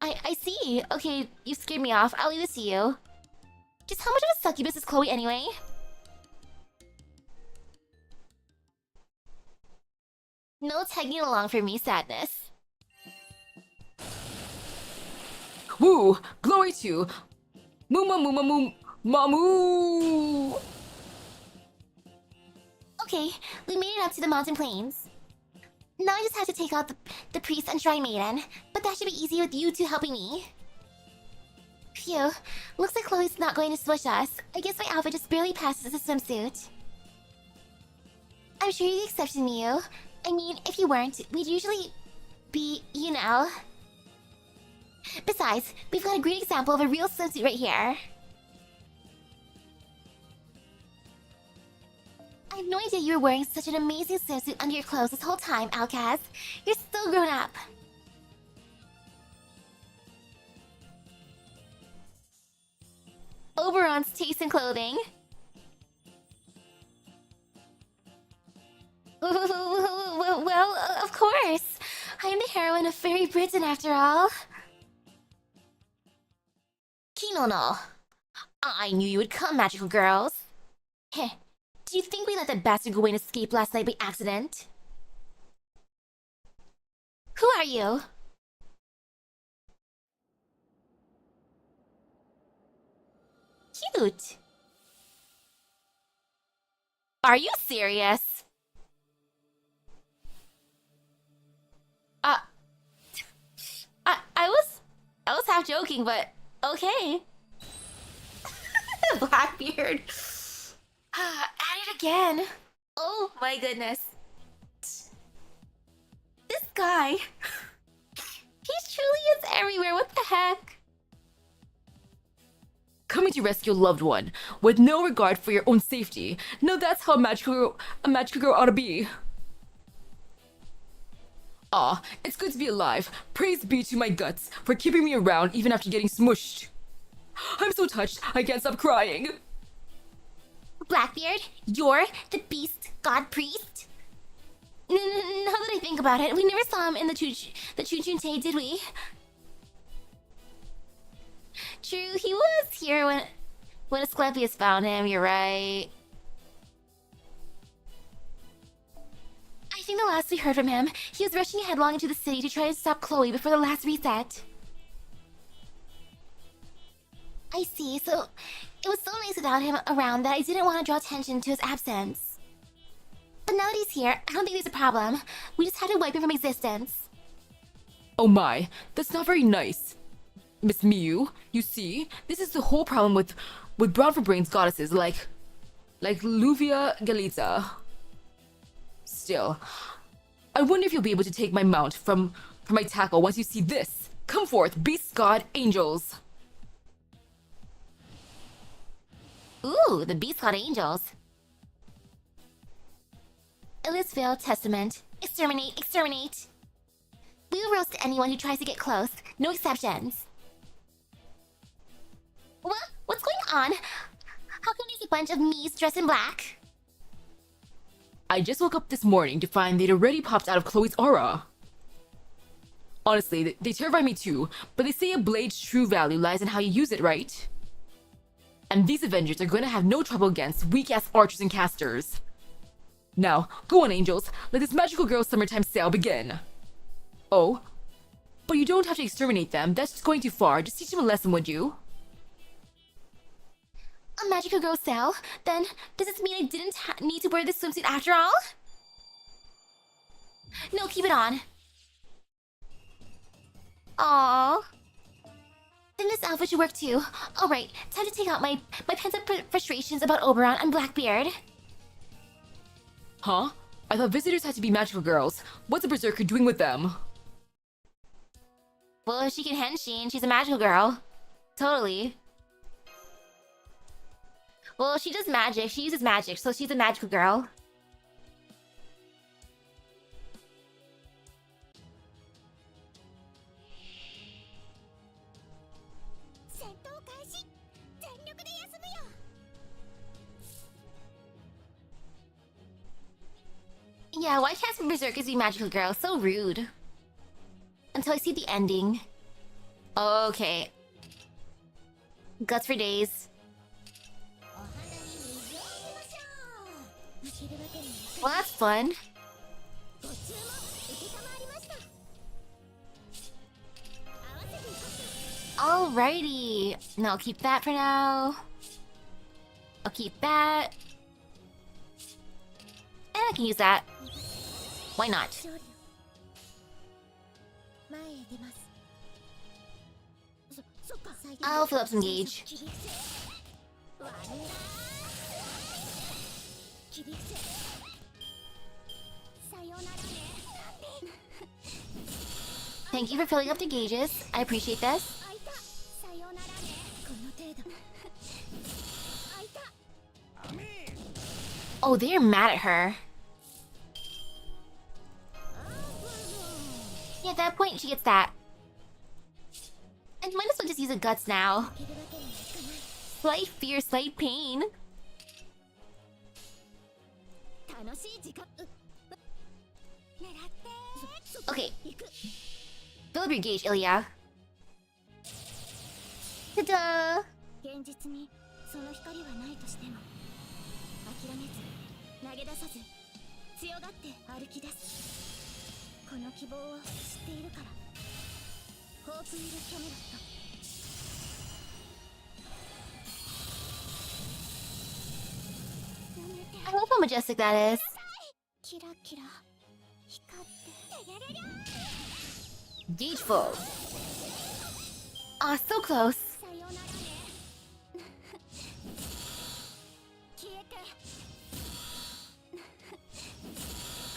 I see. Okay, you scared me off. I'll leave this to you. Just how much of a succubus is Chloe anyway? No tagging along for me, sadness. Woo! Glory to... Mamu! Okay, we made it up to the mountain plains. Now I just have to take out the priest and shrine maiden, but that should be easy with you two helping me. Phew, looks like Chloe's not going to swish us. I guess my outfit just barely passes as a swimsuit. I'm sure you're the exception, Miu. I mean, if you weren't, we'd usually be, you know... Besides, we've got a great example of a real swimsuit right here. I have no idea you were wearing such an amazing swimsuit under your clothes this whole time, Alcaz. You're so grown up. Oberon's taste in clothing. Well, of course. I am the heroine of Fairy Britain after all. Kinono. I knew you would come, magical girls. Heh. Do you think we let that bastard Gawain escape last night by accident? Who are you? Cute. Are you serious? I was half joking, but okay. Blackbeard. At it again. Oh my goodness. This guy. He truly is everywhere. What the heck? Coming to rescue a loved one with no regard for your own safety. No, that's how a magical girl ought to be. Aw, it's good to be alive. Praise be to my guts for keeping me around even after getting smushed. I'm so touched, I can't stop crying. Blackbeard, you're the beast god priest? Now that I think about it, we never saw him in the Chunchunte, did we? True, he was here when Asclepius found him, you're right. I think the last we heard from him, he was rushing headlong into the city to try to stop Chloe before the last reset. I see, so it was so nice without him around that I didn't want to draw attention to his absence. But now that he's here, I don't think there's a problem. We just had to wipe him from existence. Oh my, that's not very nice. Miss Miyu, you see, this is the whole problem with brown for brains goddesses like Luvia Galitza. Still, I wonder if you'll be able to take my mount from my tackle once you see this. Come forth, beasts, god, angels. Ooh, the beast god angels. Elizaville Testament. Exterminate, exterminate. We will roast anyone who tries to get close. No exceptions. What? What's going on? How come there's a bunch of me's dressed in black? I just woke up this morning to find they'd already popped out of Chloe's aura. Honestly, they terrify me too, but they say a blade's true value lies in how you use it, right? And these Avengers are going to have no trouble against weak-ass archers and casters. Now, go on, angels, let this magical girl summertime sale begin. Oh, but you don't have to exterminate them, that's just going too far. Just teach them a lesson, would you? A magical girl cell? Then, does this mean I didn't need to wear this swimsuit after all? No, keep it on. Aww. Then this outfit should work too. Alright, time to take out my pent-up frustrations about Oberon and Blackbeard. Huh? I thought visitors had to be magical girls. What's a berserker doing with them? Well, if she can henshin, she's a magical girl. Totally. Well, she does magic. She uses magic, so she's a magical girl. Yeah, why can't berserkers be magical girls? So rude. Until I see the ending. Okay. Guts for days. Well, that's fun. Alrighty. No, I'll keep that for now. I'll keep that. And I can use that. Why not? I'll fill up some gauge. Thank you for filling up the gauges. I appreciate this. Oh, they're mad at her. Yeah, at that point, she gets that. And might as well just use the guts now. Slight fear, slight pain. Okay. Fill up your gauge, Ilya. Ta-da! 現実にその光はないとしても諦めず投げ出さず強がって歩き出すこの希望を知っているからホープイルキャメロット I love how majestic that is. キラキラ光って Gauge full. Ah, so close. さよならね消えて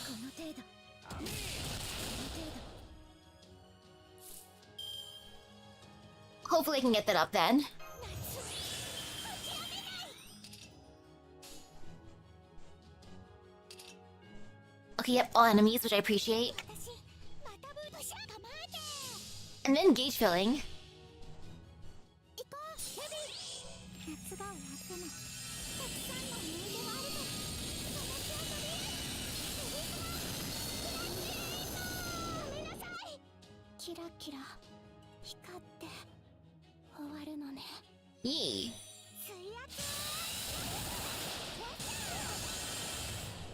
この程度この程度 Hopefully I can get that up then. Okay, yep, all enemies, which I appreciate. 私またブートシャー構えて And then gauge filling. 行こうヘビー夏が終わってもたくさんの思い出があるからごめんなさいキラキラ光って終わるのね Yee. 水圧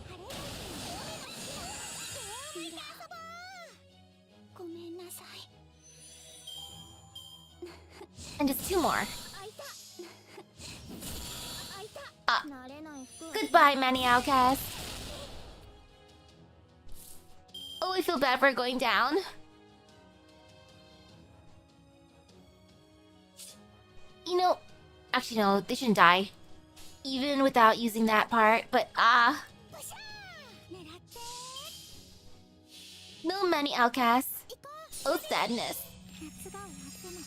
あれ海で遊ぼうごめんなさい And just two more. 開いた開いたあ慣れない服 Goodbye, many outcasts. Oh, I feel bad for going down. You know, actually no, they shouldn't die. Even without using that part, but no many outcasts. Oh sadness. 夏が終わってもた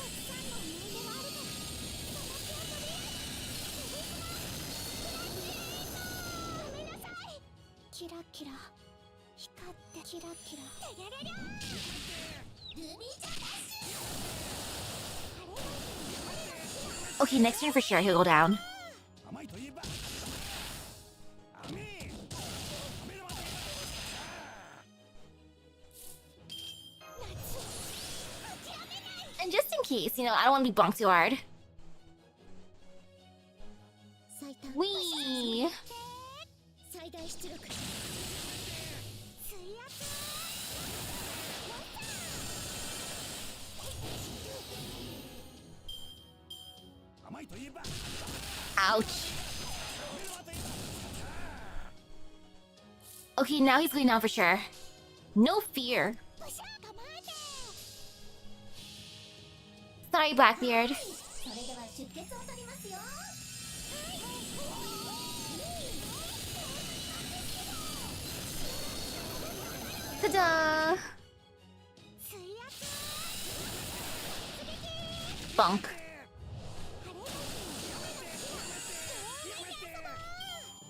くさんの思い出はあるからその記憶ごめんなさいキラキラ光ってキラキラてげれりゃルビーちゃんダッシュ Okay, next turn for sure he'll go down. And just in case, you know, I don't want to be bonked too hard. 最短 Wee! 最大出力水圧 Ouch. Okay, now he's going down for sure. No fear. ブシャー構えて Sorry, Blackbeard. それでは出血を取りますよ Ta-da! 水圧 Bonk.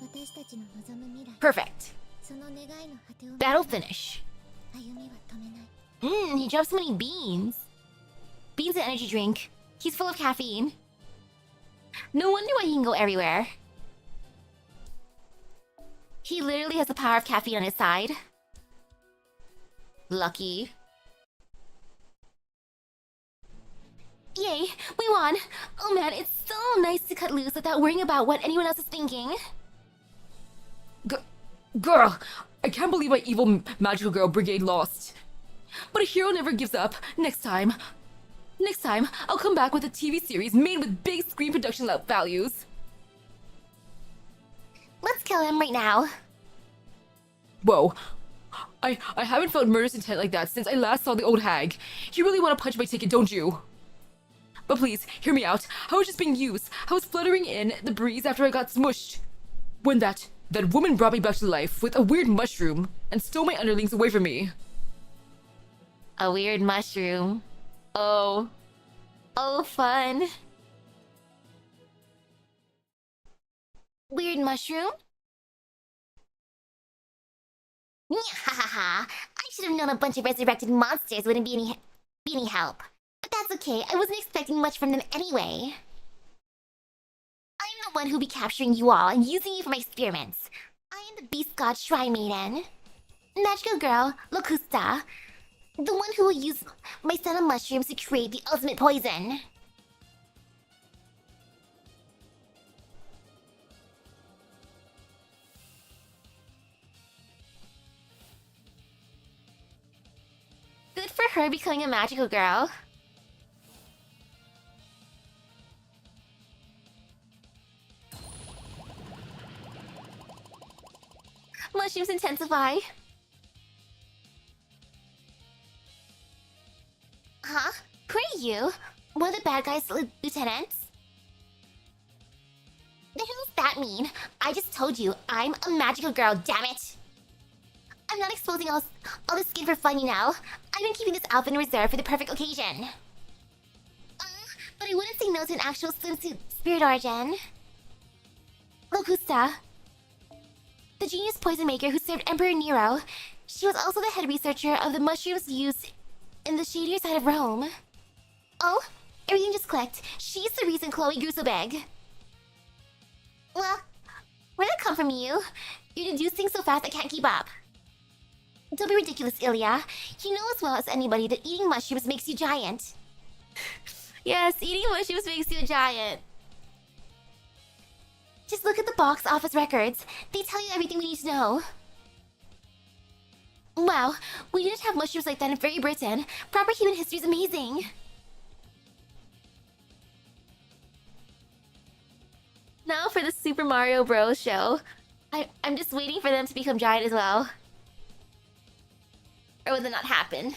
私たちの望む未来 Perfect. その願いの果てを Battle finish. 歩みは止めない He dropped so many beans. Beans and energy drink. He's full of caffeine. No wonder why he can go everywhere. He literally has the power of caffeine on his side. Lucky. Yay, we won! Oh man, it's so nice to cut loose without worrying about what anyone else is thinking. Girl, I can't believe my evil magical girl brigade lost. But a hero never gives up. Next time, I'll come back with a TV series made with big screen production values. Let's kill him right now. Whoa. I haven't felt murderous intent like that since I last saw the old hag. You really want to punch my ticket, don't you? But please, hear me out. I was just being used. I was fluttering in the breeze after I got smushed. When that woman brought me back to life with a weird mushroom and stole my underlings away from me. A weird mushroom. Oh. Oh, fun. Weird mushroom? Nyahaha! I should have known a bunch of resurrected monsters wouldn't be any help. But that's okay, I wasn't expecting much from them anyway. I'm the one who'll be capturing you all and using you for my experiments. I am the Beast God Shrine Maiden. Magical Girl, Locusta. The one who will use my son of mushrooms to create the ultimate poison. Good for her becoming a magical girl. Mushrooms intensify. Huh? Who are you? One of the bad guys' lieutenants? The hell does that mean? I just told you, I'm a magical girl, damn it! I'm not exposing all the skin for fun, you know. I've been keeping this outfit in reserve for the perfect occasion. But I wouldn't say no to an actual swimsuit spirit origin. Locusta. The genius poison maker who served Emperor Nero. She was also the head researcher of the mushrooms used in the shadier side of Rome. Oh, everything just clicked. She's the reason Chloe grew so big. Well, where'd that come from you? You deduce things so fast I can't keep up. Don't be ridiculous, Ilya. You know as well as anybody that eating mushrooms makes you giant. Yes, eating mushrooms makes you a giant. Just look at the box office records. They tell you everything we need to know. Wow, we didn't have mushrooms like that in Fairy Britain. Proper human history is amazing. Now for the Super Mario Bros. Show. I'm just waiting for them to become giant as well. Or will that not happen?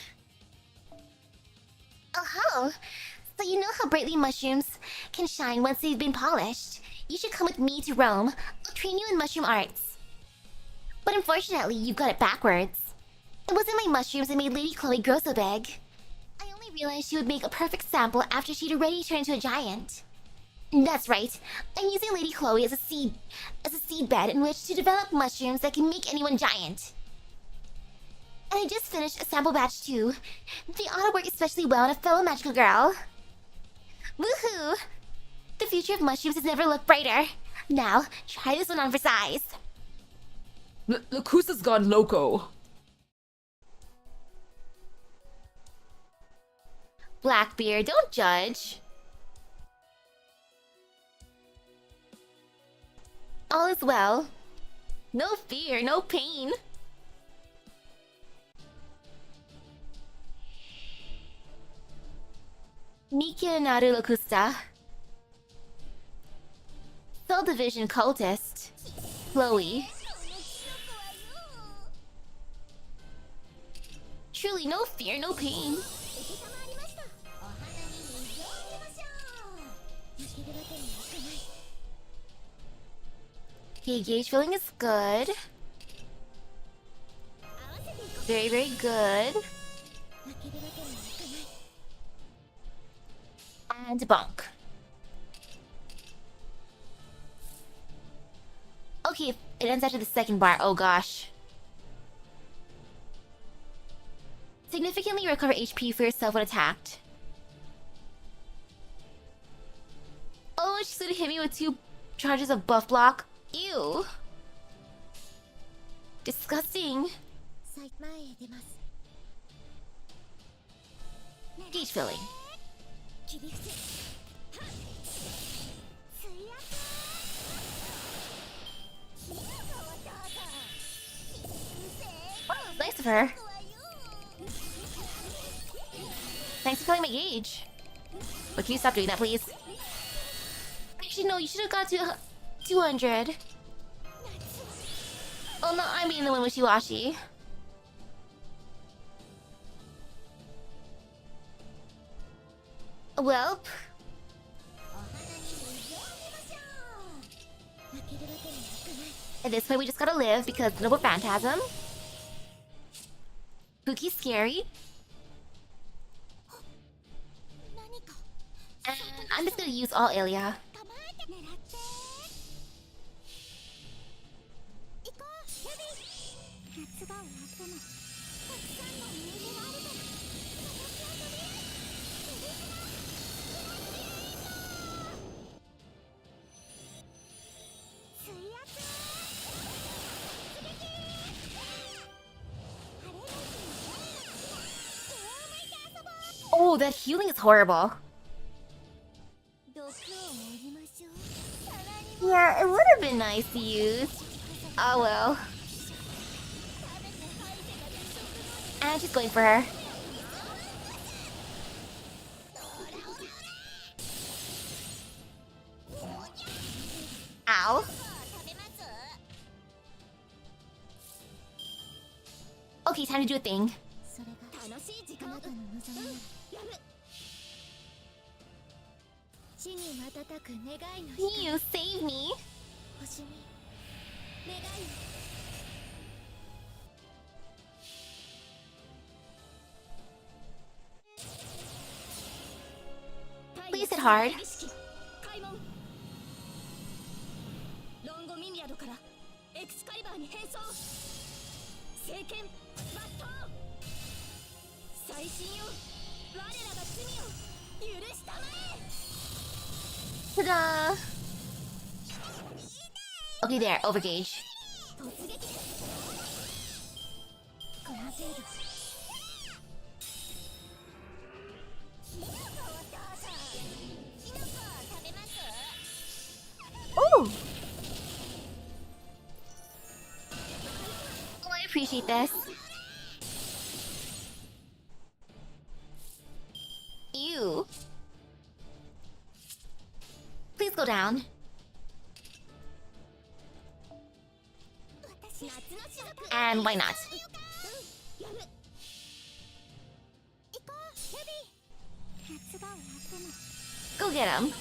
Oh, so you know how brightly mushrooms can shine once they've been polished. You should come with me to Rome. I'll train you in mushroom arts. But unfortunately, you've got it backwards. It wasn't my mushrooms that made Lady Chloe grow so big. I only realized she would make a perfect sample after she'd already turned into a giant. That's right. I'm using Lady Chloe as a seed bed in which to develop mushrooms that can make anyone giant. And I just finished a sample batch too. They ought to work especially well on a fellow magical girl. Woohoo! The future of mushrooms has never looked brighter. Now, try this one on for size. Lakusa's gone loco. Blackbeard, don't judge. All is well. No fear, no pain. Mikia Naru Locusta. Cell Division Cultist. Chloe. Truly, no fear, no pain. Okay, gauge filling is good. Very, very good. And bonk. Okay, it ends after the second bar. Oh gosh. Significantly recover HP for yourself when attacked. Oh, she's gonna hit me with 2 charges of buff block. Ew. Disgusting. Gauge filling. Wow, nice of her. Thanks for filling my gauge. But can you stop doing that, please? Actually, no, you should have got to 200. Oh no, I'm being the one wishy-washy. Welp. At this point, we just gotta live because Noble Phantasm. Spooky Scary. And I'm just gonna use all Ilia. Oh, that healing is horrible. Yeah, it would have been nice to use. Oh well. And she's going for her. Ow. Okay, time to do a thing. You save me. Please hit hard. Ta-da! Okay, there, overgauge. Ooh! Oh, I appreciate this. Ew. Please go down. And why not? Go get him.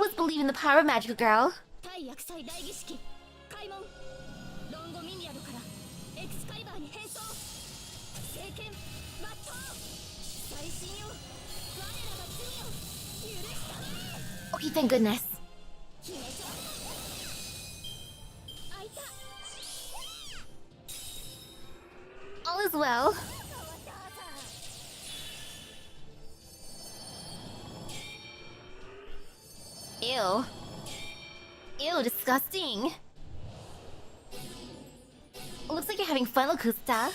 always believe in the power of Magical Girl. 対薬剤大儀式開門ロンゴミニアドからエクスカリバーに変装聖剣抜刀最新よ我らが罪を許したま Okay, thank goodness. 決めちゃ開いた All is well. Ew. Ew, disgusting. Looks like you're having fun, Locusta.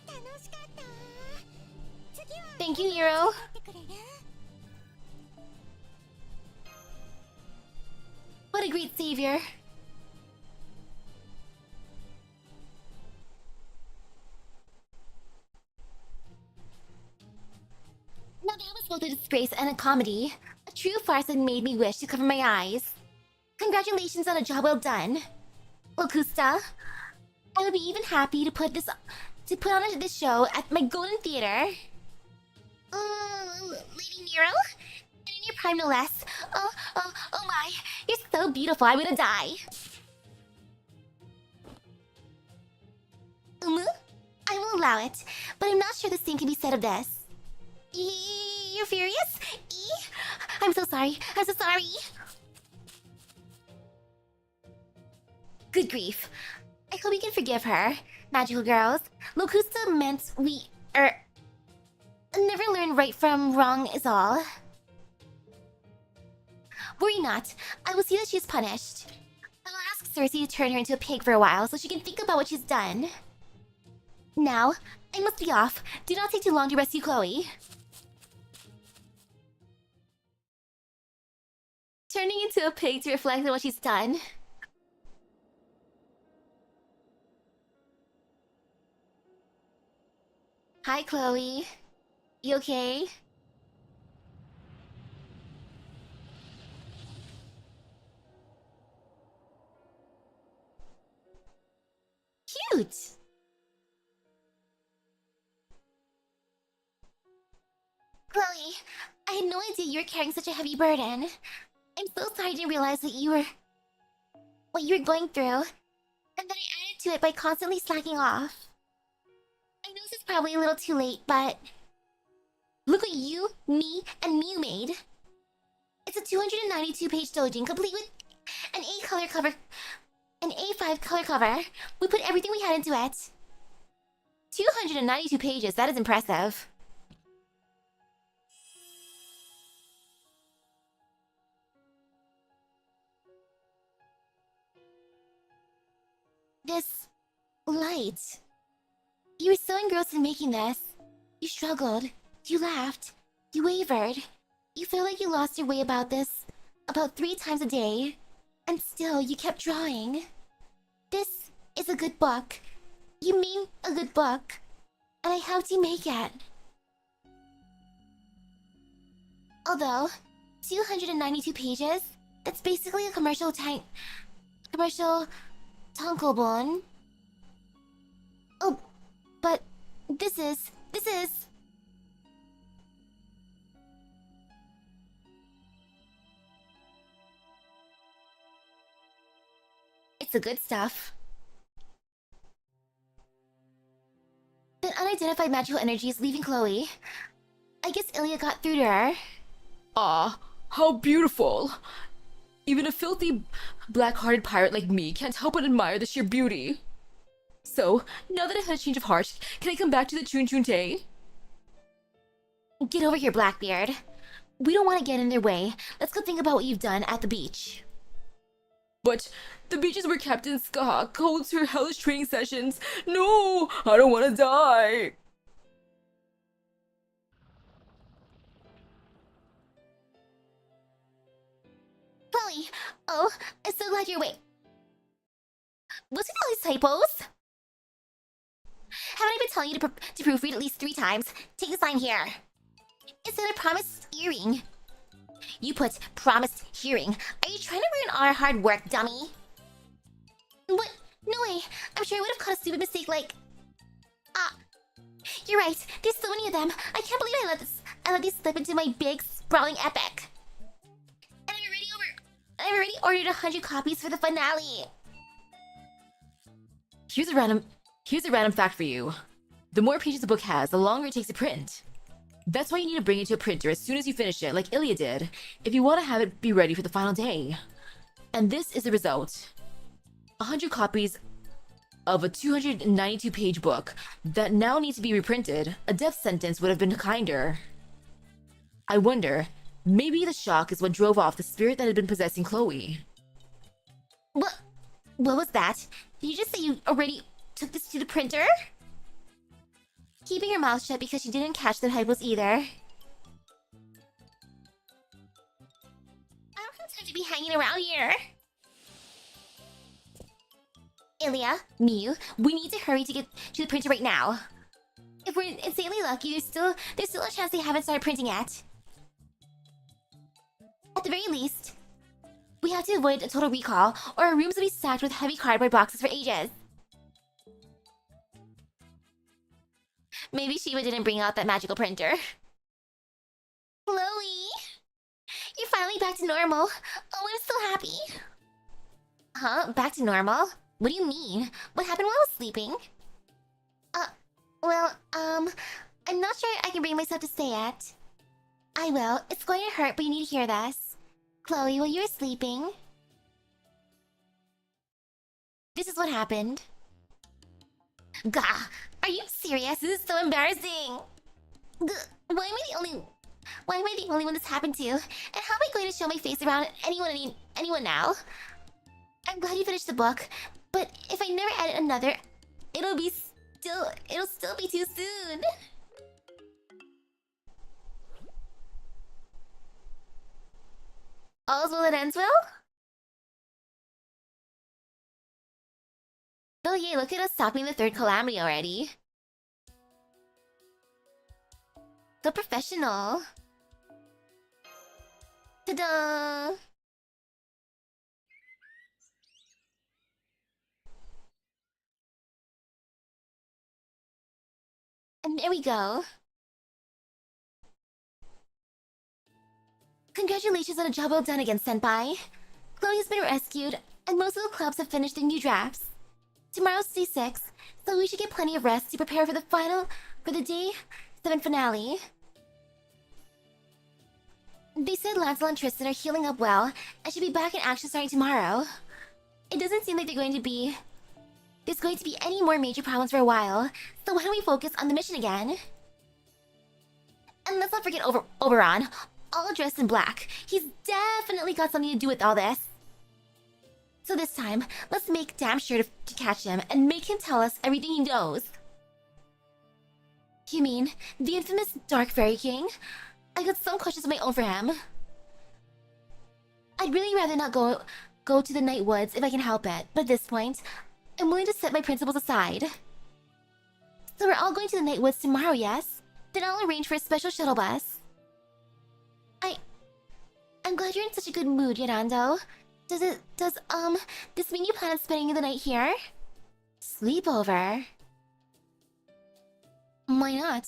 楽しかった次は Thank you, Hero. ってくれる What a great savior. Now that was both a disgrace and a comedy. A true farce that made me wish to cover my eyes. Congratulations on a job well done, Locusta. I would be even happy to put on this show at my Golden Theater. Lady Nero? And in your prime no less. Oh my. You're so beautiful, I'm gonna die. I will allow it, but I'm not sure the same can be said of this. You're furious? I'm so sorry. I'm so sorry. Good grief. I hope you can forgive her, magical girls. Locusta meant we never learn right from wrong is all. Worry not. I will see that she's punished. I will ask Cersei to turn her into a pig for a while so she can think about what she's done. Now, I must be off. Do not take too long to rescue Chloe. Turning into a pig to reflect on what she's done. Hi, Chloe. You okay? Cute! Chloe, I had no idea you were carrying such a heavy burden. I'm so sorry I didn't realize that what you were going through, and that I added to it by constantly slacking off. I know this is probably a little too late, but look what you, me, and Mew made. It's a 292-page doujin, complete with an A5 color cover. We put everything we had into it. 292 pages, that is impressive. This light. You were so engrossed in making this. You struggled. You laughed. You wavered. You felt like you lost your way about 3 times a day. And still, you kept drawing. This is a good book. You mean a good book. And I helped you make it. Although, 292 pages? That's basically a commercial tankobon. Oh, but this is... It's the good stuff. That unidentified magical energy is leaving Chloe. I guess Ilya got through to her. Ah, how beautiful. Even a filthy, black-hearted pirate like me can't help but admire the sheer beauty. So, now that I've had a change of heart, can I come back to the Chun Chun Tay? Get over here, Blackbeard. We don't want to get in their way. Let's go think about what you've done at the beach. But the beach is where Captain Skahak holds her hellish training sessions. No, I don't want to die. Chloe! Oh, I'm so glad you're awake. What's with all these typos? Haven't I been telling you to proofread at least 3 times? Take the sign here. Instead of promised hearing. You put promised hearing. Are you trying to ruin our hard work, dummy? What? No way. I'm sure I would have caught a stupid mistake like... You're right. There's so many of them. I can't believe I I let you slip into my big, sprawling epic. And I've already ordered 100 copies for the finale. Here's a random fact for you. The more pages a book has, the longer it takes to print. That's why you need to bring it to a printer as soon as you finish it, like Ilya did, if you want to have it be ready for the final day. And this is the result. 100 copies of a 292-page book that now needs to be reprinted. A death sentence would have been kinder. I wonder, maybe the shock is what drove off the spirit that had been possessing Chloe. What was that? Did you just say you already took this to the printer? Keeping her mouth shut because she didn't catch the typos either. I don't have time to be hanging around here. Ilya, Miu, we need to hurry to get to the printer right now. If we're insanely lucky, there's still a chance they haven't started printing yet. At the very least, we have to avoid a total recall, or our rooms will be stacked with heavy cardboard boxes for ages. Maybe Shiva didn't bring out that magical printer. Chloe! You're finally back to normal. Oh, I'm so happy. Huh? Back to normal? What do you mean? What happened while I was sleeping? I'm not sure I can bring myself to say it. I will. It's going to hurt, but you need to hear this. Chloe, while you were sleeping... This is what happened. Gah! Are you serious? This is so embarrassing! Gah, why am I the only one this happened to? And how am I going to show my face around anyone now? I'm glad you finished the book, but if I never edit another, it'll still be too soon. All's well that ends well? Oh yay, look at us stopping the third calamity already. So professional. Ta-da! And there we go. Congratulations on a job well done again, Senpai. Chloe has been rescued, and most of the clubs have finished their new drafts. Tomorrow's day 6, so we should get plenty of rest to prepare for the day 7 finale. They said Lancel and Tristan are healing up well, and should be back in action starting tomorrow. It doesn't seem like there's going to be any more major problems for a while, so why don't we focus on the mission again? And let's not forget Oberon, all dressed in black. He's definitely got something to do with all this. So this time, let's make damn sure to catch him and make him tell us everything he knows. You mean, the infamous Dark Fairy King? I got some questions of my own for him. I'd really rather not go to the Night Woods if I can help it, but at this point, I'm willing to set my principles aside. So we're all going to the Night Woods tomorrow, yes? Then I'll arrange for a special shuttle bus. I'm glad you're in such a good mood, Yorando. Does this mean you plan on spending the night here? Sleepover? Why not?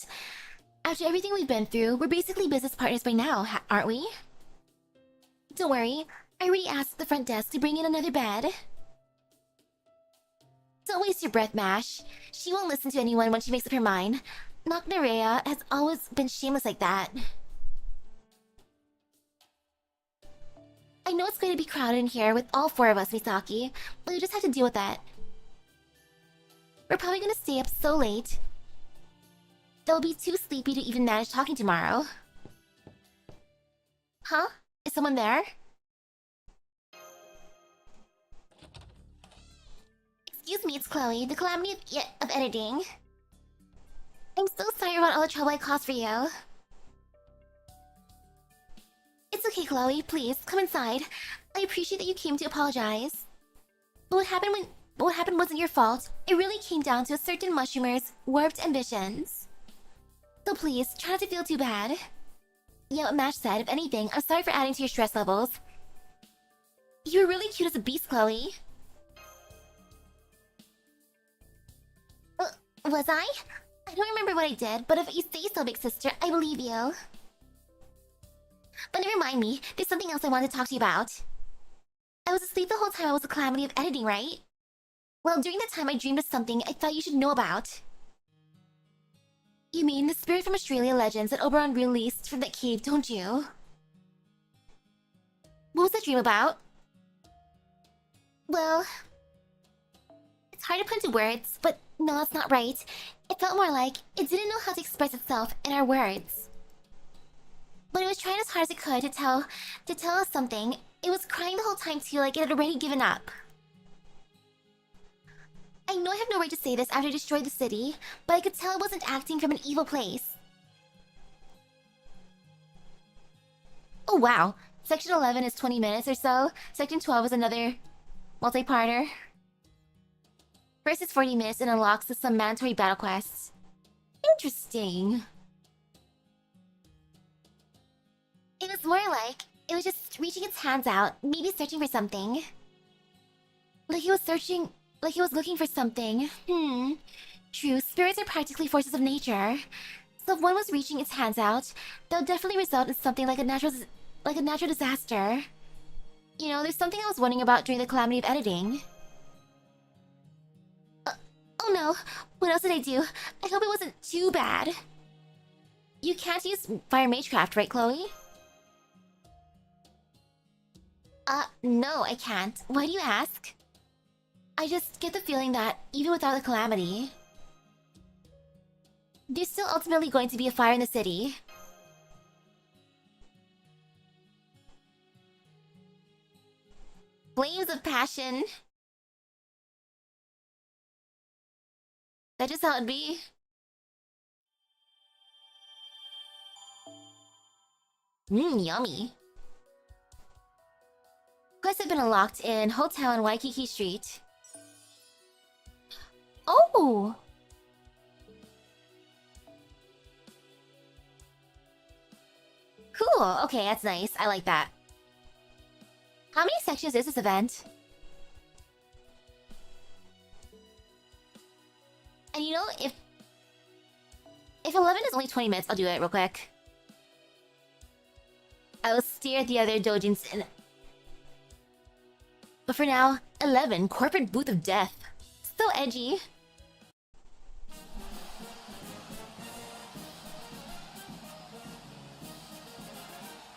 After everything we've been through, we're basically business partners by now, aren't we? Don't worry, I already asked the front desk to bring in another bed. Don't waste your breath, Mash. She won't listen to anyone when she makes up her mind. Nocnerea has always been shameless like that. I know it's going to be crowded in here with all 4 of us, Misaki, but you just have to deal with that. We're probably going to stay up so late that we'll be too sleepy to even manage talking tomorrow. Huh? Is someone there? Excuse me, it's Chloe, the calamity of editing. I'm so sorry about all the trouble I caused for you. It's okay, Chloe. Please, come inside. I appreciate that you came to apologize. But what happened wasn't your fault. It really came down to a certain mushroomer's warped ambitions. So please, try not to feel too bad. Yeah, what Mash said, if anything, I'm sorry for adding to your stress levels. You were really cute as a beast, Chloe. Was I? I don't remember what I did, but if you say so, big sister, I believe you. remind me, there's something else I wanted to talk to you about. I was asleep the whole time I was a calamity of editing, right? Well, during that time I dreamed of something I thought you should know about. You mean the spirit from Australia legends that Oberon released from that cave, don't you? What was that dream about? Well, it's hard to put into words, but no, that's not right. It felt more like it didn't know how to express itself in our words. But it was trying as hard as it could to tell us something. It was crying the whole time too, like it had already given up. I know I have no right to say this after I destroyed the city, but I could tell it wasn't acting from an evil place. Oh wow, Section 11 is 20 minutes or so, Section 12 is another multi-parter. First is 40 minutes and unlocks with some mandatory battle quests. Interesting. It was more like it was just reaching its hands out, maybe searching for something. Like it was looking for something. True, spirits are practically forces of nature. So if one was reaching its hands out, that would definitely result in something like a natural disaster. You know, there's something I was wondering about during the calamity of editing. Oh no, what else did I do? I hope it wasn't too bad. You can't use Fire Magecraft, right, Chloe? No, I can't. Why do you ask? I just get the feeling that, even without the calamity, there's still ultimately going to be a fire in the city. Flames of passion. That's just how it'd be. Yummy. Quests have been unlocked in Hotel and Waikiki Street. Oh! Cool, okay, that's nice. I like that. How many sections is this event? And you know, if 11 is only 20 minutes, I'll do it real quick. I will steer at the other doujins and... But for now, 11, Corporate Booth of Death. So edgy.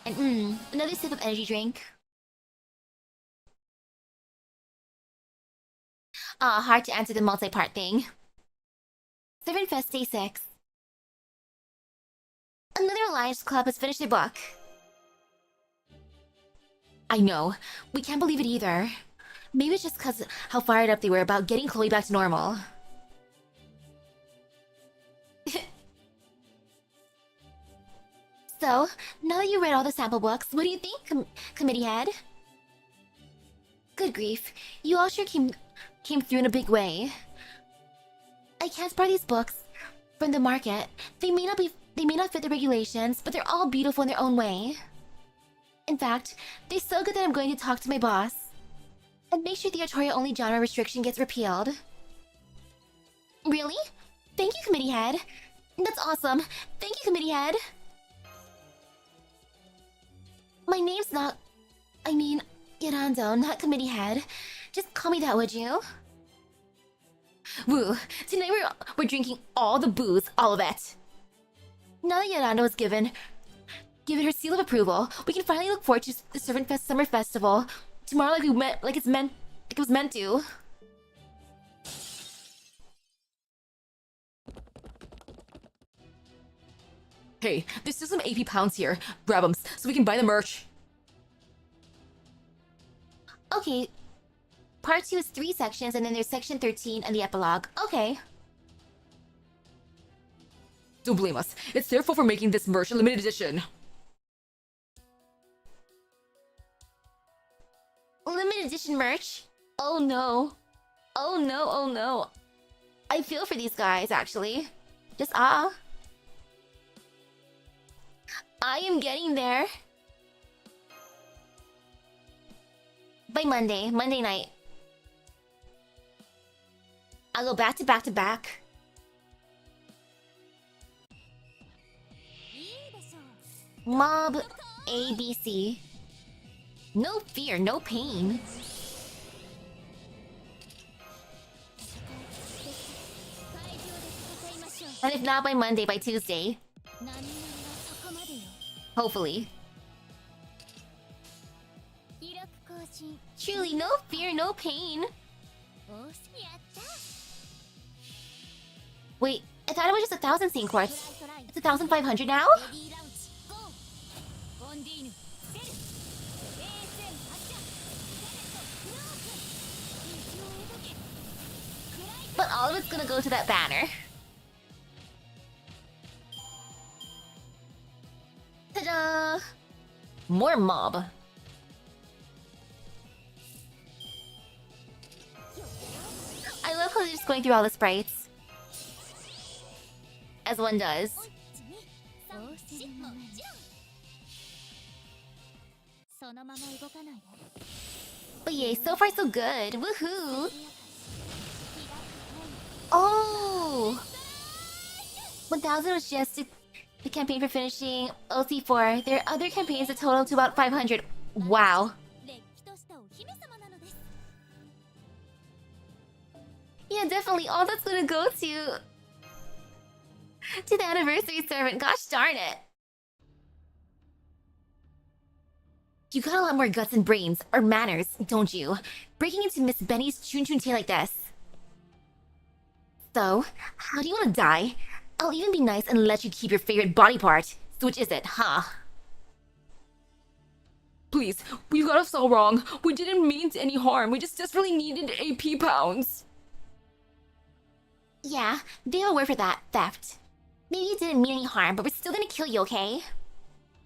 And another sip of energy drink. Hard to answer the multi-part thing. Servant Fest Day 6. Another Alliance Club has finished their book. I know. We can't believe it either. Maybe it's just because how fired up they were about getting Chloe back to normal. So, now that you read all the sample books, what do you think, committee head? Good grief. You all sure came through in a big way. I can't buy these books from the market. They may not fit the regulations, but they're all beautiful in their own way. In fact, they're so good that I'm going to talk to my boss and make sure the editorial-only genre restriction gets repealed. Really? Thank you, committee head. That's awesome. Thank you, committee head. My name's not... I mean, Yorando, not committee head. Just call me that, would you? Woo, tonight we're drinking all the booze, all of it. Now that Yorando has given her seal of approval, we can finally look forward to the Servant Fest Summer Festival tomorrow like it was meant to. Hey, there's still some AP pounds here. Grab them so we can buy the merch. Okay. Part 2 is 3 sections, and then there's section 13 and the epilogue. Okay. Don't blame us. It's their fault for making this merch a limited edition. Limited edition merch? Oh no. Oh no, oh no. I feel for these guys, actually. Just I am getting there. By Monday night. I'll go back to back to back. Mob A, B, C. No fear, no pain. And if not by Monday, by Tuesday. Hopefully. Truly, no fear, no pain. Wait, I thought it was just 1,000 scene quartz. It's 1,500 now? But all of it's gonna go to that banner. Ta-da! More mob. I love how they're just going through all the sprites. As one does. But yay, so far so good. Woohoo! Oh! 1,000 was just the campaign for finishing OC4. There are other campaigns that total to about 500. Wow. Yeah, definitely. All that's gonna go to the anniversary servant. Gosh darn it. You got a lot more guts and brains, or manners, don't you? Breaking into Miss Benny's chun-chun tea like this. So, how do you want to die? I'll even be nice and let you keep your favorite body part. So which is it, huh? Please, we got us all wrong. We didn't mean any harm. We just desperately needed AP pounds. Yeah, they have a word for that, theft. Maybe it didn't mean any harm, but we're still gonna kill you, okay?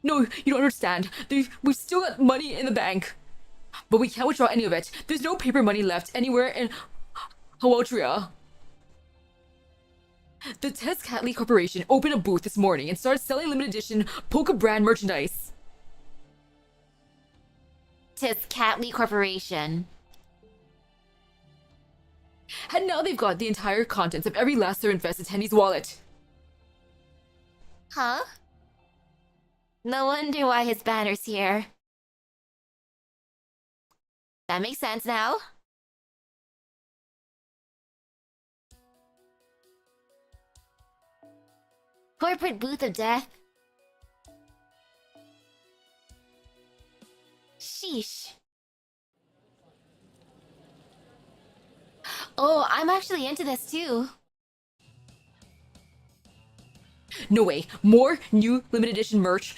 No, you don't understand. We've still got money in the bank. But we can't withdraw any of it. There's no paper money left anywhere in Hawotria. The Test Catley Corporation opened a booth this morning and started selling limited edition Polka brand merchandise. Tis Catley Corporation. And now they've got the entire contents of every last Servant Fest attendee's wallet. Huh? No wonder why his banner's here. That makes sense now. Corporate booth of death. Sheesh. Oh, I'm actually into this too. No way. More new limited edition merch.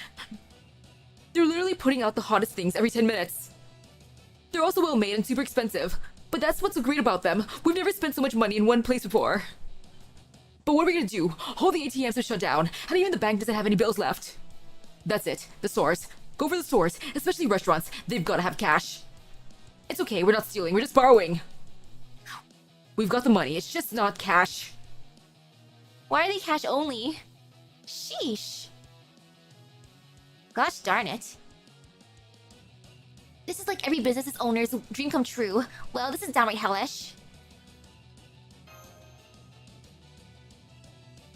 They're literally putting out the hottest things every 10 minutes. They're also well made and super expensive. But that's what's so great about them. We've never spent so much money in one place before. But what are we gonna do? All the ATMs are shut down, and even the bank doesn't have any bills left. That's it. The stores. Go for the stores, especially restaurants. They've gotta have cash. It's okay, we're not stealing, we're just borrowing. We've got the money, it's just not cash. Why are they cash only? Sheesh. Gosh darn it. This is like every business owner's dream come true. Well, this is downright hellish.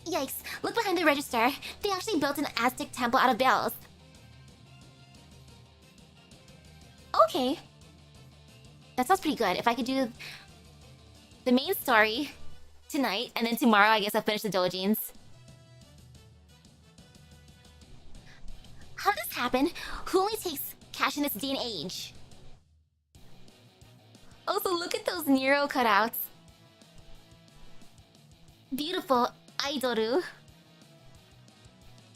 Yikes, look behind the register. They actually built an Aztec temple out of bells. Okay. That sounds pretty good. If I could do the main story tonight, and then tomorrow I guess I'll finish the doujins. How does this happen? Who only takes cash in this day and age? Also, look at those Nero cutouts. Beautiful Aidoru.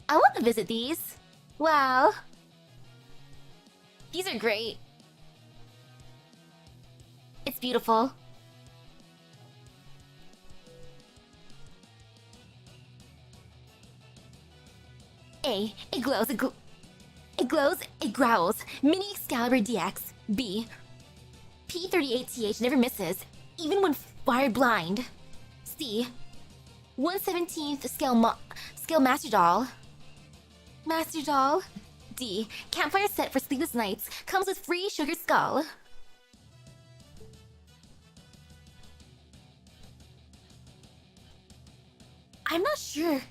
I want to visit these. Wow. These are great. It's beautiful. A. It glows, it glows, it growls. Mini Excalibur DX. B. P38TH never misses, even when fired blind. C. 1/17th scale Master Doll. Master Doll. D. Campfire set for sleepless nights. Comes with free sugar skull. I'm not sure.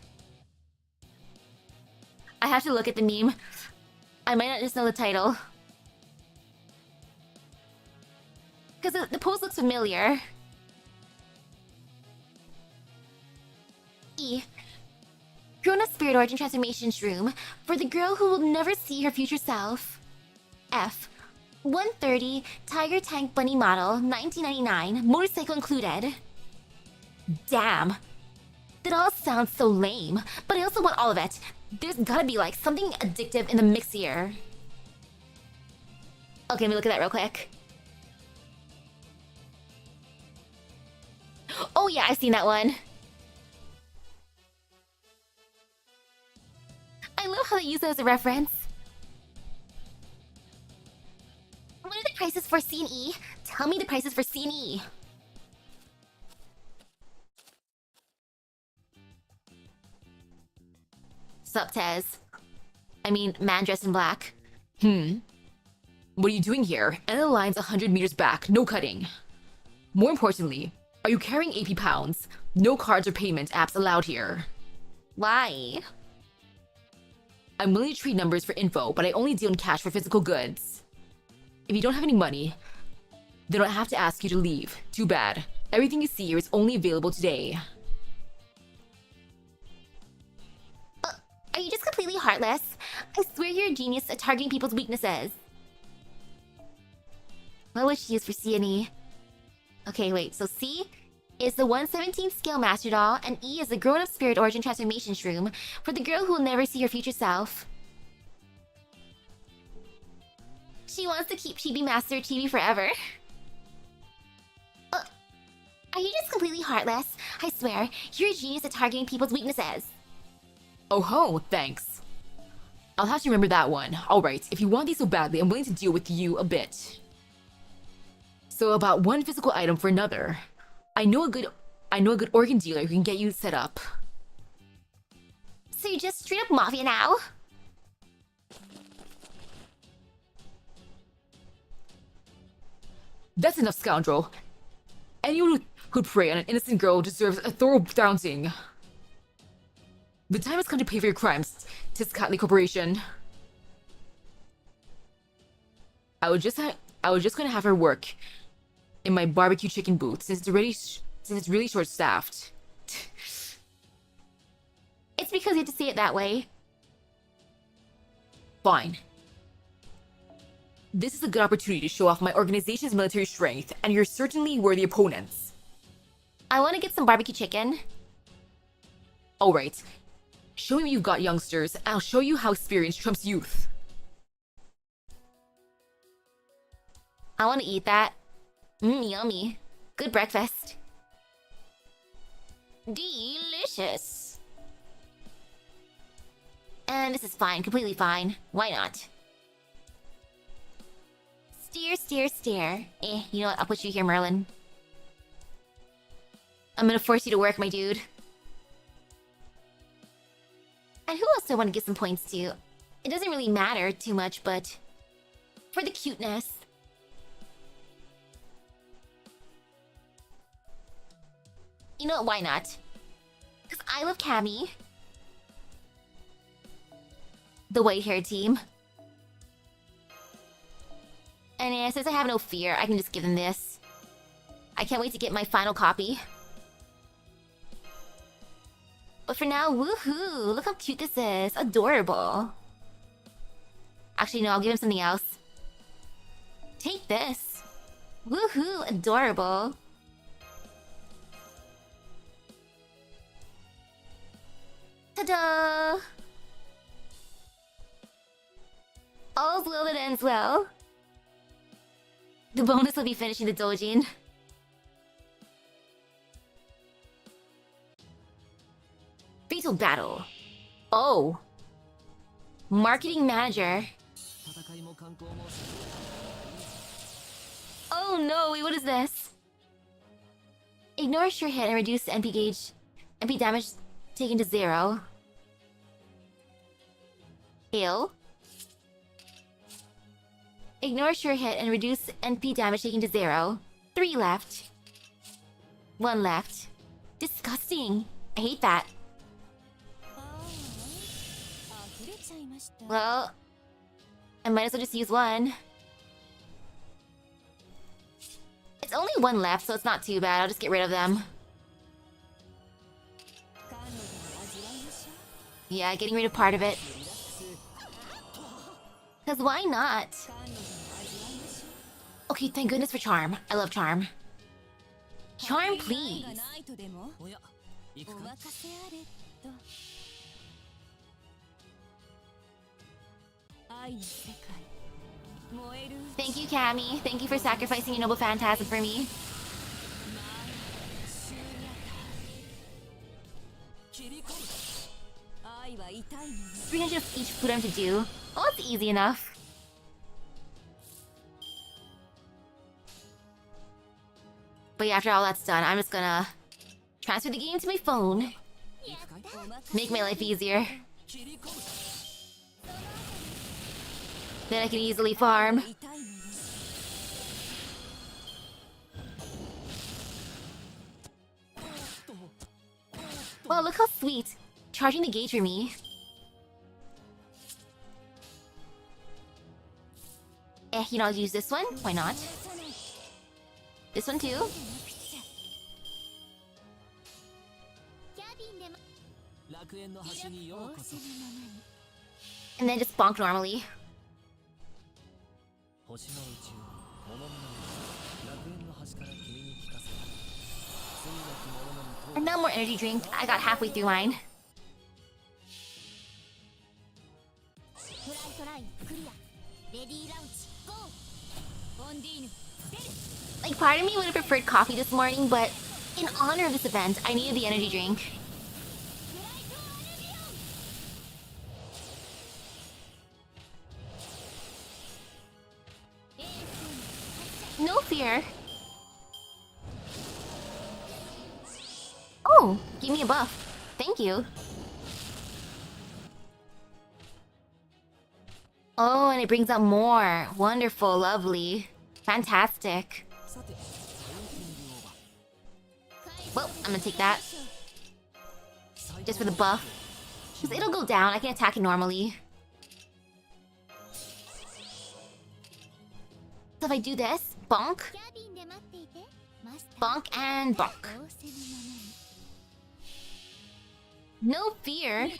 I have to look at the meme. I might not just know the title. Because the pose looks familiar. E. Grown-up spirit origin transformation shroom for the girl who will never see her future self. F. 130 Tiger Tank Bunny model, 1999, motorcycle included. Damn. That all sounds so lame, but I also want all of it. There's gotta be like something addictive in the mix here. Okay, let me look at that real quick. Oh yeah, I've seen that one. I love how they use that as a reference. What are the prices for C and E? Tell me the prices for C and E. Sup, Tez? I mean, man dressed in black. What are you doing here? And the line's 100 meters back, no cutting. More importantly, are you carrying 80 pounds? No cards or payment apps allowed here. Why? I'm willing to trade numbers for info, but I only deal in cash for physical goods. If you don't have any money, then I'll have to ask you to leave. Too bad. Everything you see here is only available today. Are you just completely heartless? I swear you're a genius at targeting people's weaknesses. What would she use for C and E? Okay, wait, so C is the 1/17 scale master doll, and E is the grown-up spirit origin transformation shroom for the girl who will never see her future self. She wants to keep Chibi Master Chibi forever. Are you just completely heartless? I swear, you're a genius at targeting people's weaknesses. Oh ho, thanks. I'll have to remember that one. Alright, if you want these so badly, I'm willing to deal with you a bit. So about one physical item for another. I know a good organ dealer who can get you set up. So you're just straight up mafia now? That's enough, scoundrel. Anyone who'd prey on an innocent girl deserves a thorough trouncing. The time has come to pay for your crimes, Tiscatli Corporation. I was just gonna have her work in my barbecue chicken booth since it's really short-staffed. It's because you have to say it that way. Fine. This is a good opportunity to show off my organization's military strength, and you're certainly worthy opponents. I want to get some barbecue chicken. Alright. Show me what you've got, youngsters, and I'll show you how experience trumps youth. I want to eat that. Yummy. Good breakfast. Delicious. And this is fine, completely fine. Why not? Steer, steer, steer. You know what? I'll put you here, Merlin. I'm gonna force you to work, my dude. And who else do I want to give some points to? It doesn't really matter too much, but... for the cuteness. You know what? Why not? Because I love Cammy. The white hair team. And yeah, since I have no fear, I can just give them this. I can't wait to get my final copy. But for now, woohoo! Look how cute this is. Adorable. Actually, no, I'll give him something else. Take this. Woohoo! Adorable. Ta-da! All's well that ends well. The bonus will be finishing the doujin. Fatal battle. Oh. Marketing manager. Oh no, wait, what is this? Ignore sure hit and reduce the NP gauge. NP damage taken to 0. Ill. Ignore sure hit and reduce NP damage taken to 0. 3 left. 1 left. Disgusting. I hate that. Well, I might as well just use one. It's only one left, so it's not too bad. I'll just get rid of them. Yeah, getting rid of part of it. Because why not? Okay, thank goodness for charm. I love charm. Charm, please. Thank you, Cammy. Thank you for sacrificing your noble phantasm for me. 300 of each food I'm to do. Oh, it's easy enough. But yeah, after all that's done, I'm just gonna transfer the game to my phone. Make my life easier. Then I can easily farm. Well, look how sweet. Charging the gauge for me. You know, I'll use this one. Why not? This one too. And then just bonk normally. And now more energy drink. I got halfway through mine. Like, part of me would have preferred coffee this morning, but in honor of this event, I needed the energy drink. No fear. Oh, give me a buff. Thank you. Oh, and it brings out more. Wonderful, lovely. Fantastic. Well, I'm gonna take that. Just for the buff. Because it'll go down, I can attack it normally. So if I do this, bonk. Bonk and bonk. No fear.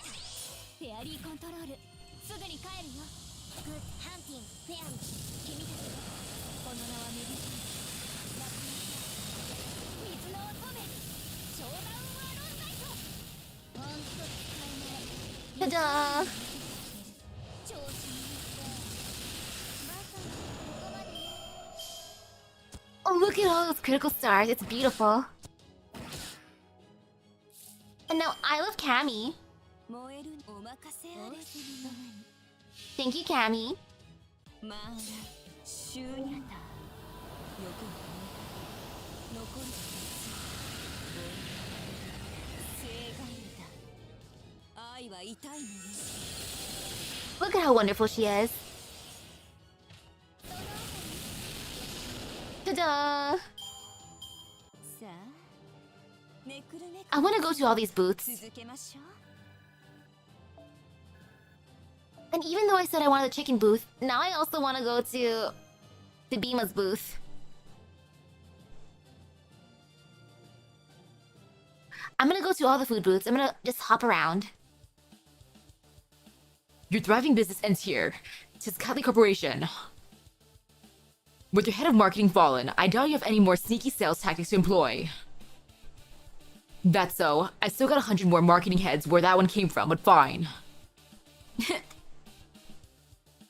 Ta-da! Oh, look at all those critical stars. It's beautiful. And now I love Cammy. Thank you, Cammy. Look at how wonderful she is. Ta-da! I want to go to all these booths. And even though I said I wanted the chicken booth, now I also want to go to the Bima's booth. I'm gonna go to all the food booths. I'm gonna just hop around. Your thriving business ends here. Says Catley Corporation. With your head of marketing fallen, I doubt you have any more sneaky sales tactics to employ. That's so. I still got 100 more marketing heads where that one came from, but fine.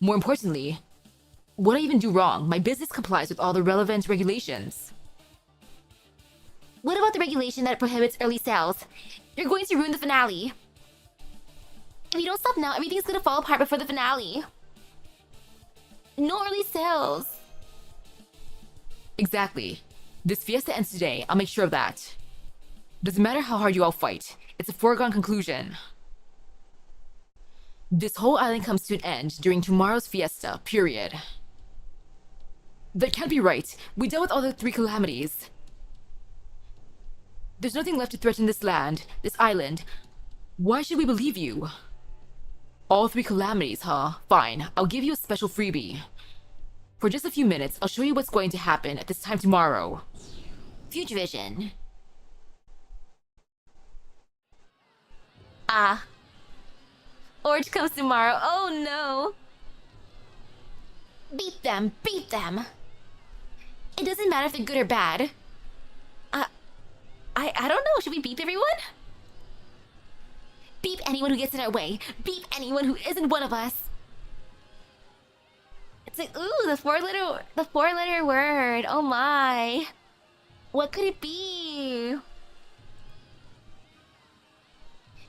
More importantly, what I even do wrong? My business complies with all the relevant regulations. What about the regulation that prohibits early sales? You're going to ruin the finale. If you don't stop now, everything's gonna fall apart before the finale. No early sales. Exactly. This fiesta ends today. I'll make sure of that. Doesn't matter how hard you all fight. It's a foregone conclusion. This whole island comes to an end during tomorrow's fiesta, period. That can't be right. We dealt with all the 3 calamities. There's nothing left to threaten this land, this island. Why should we believe you? All 3 calamities, huh? Fine, I'll give you a special freebie. For just a few minutes, I'll show you what's going to happen at this time tomorrow. Future vision. Orange comes tomorrow. Oh no. Beat them. Beat them. It doesn't matter if they're good or bad. I don't know. Should we beep everyone? Beep anyone who gets in our way. Beep anyone who isn't one of us. It's like, ooh, the four letter word. Oh my. What could it be?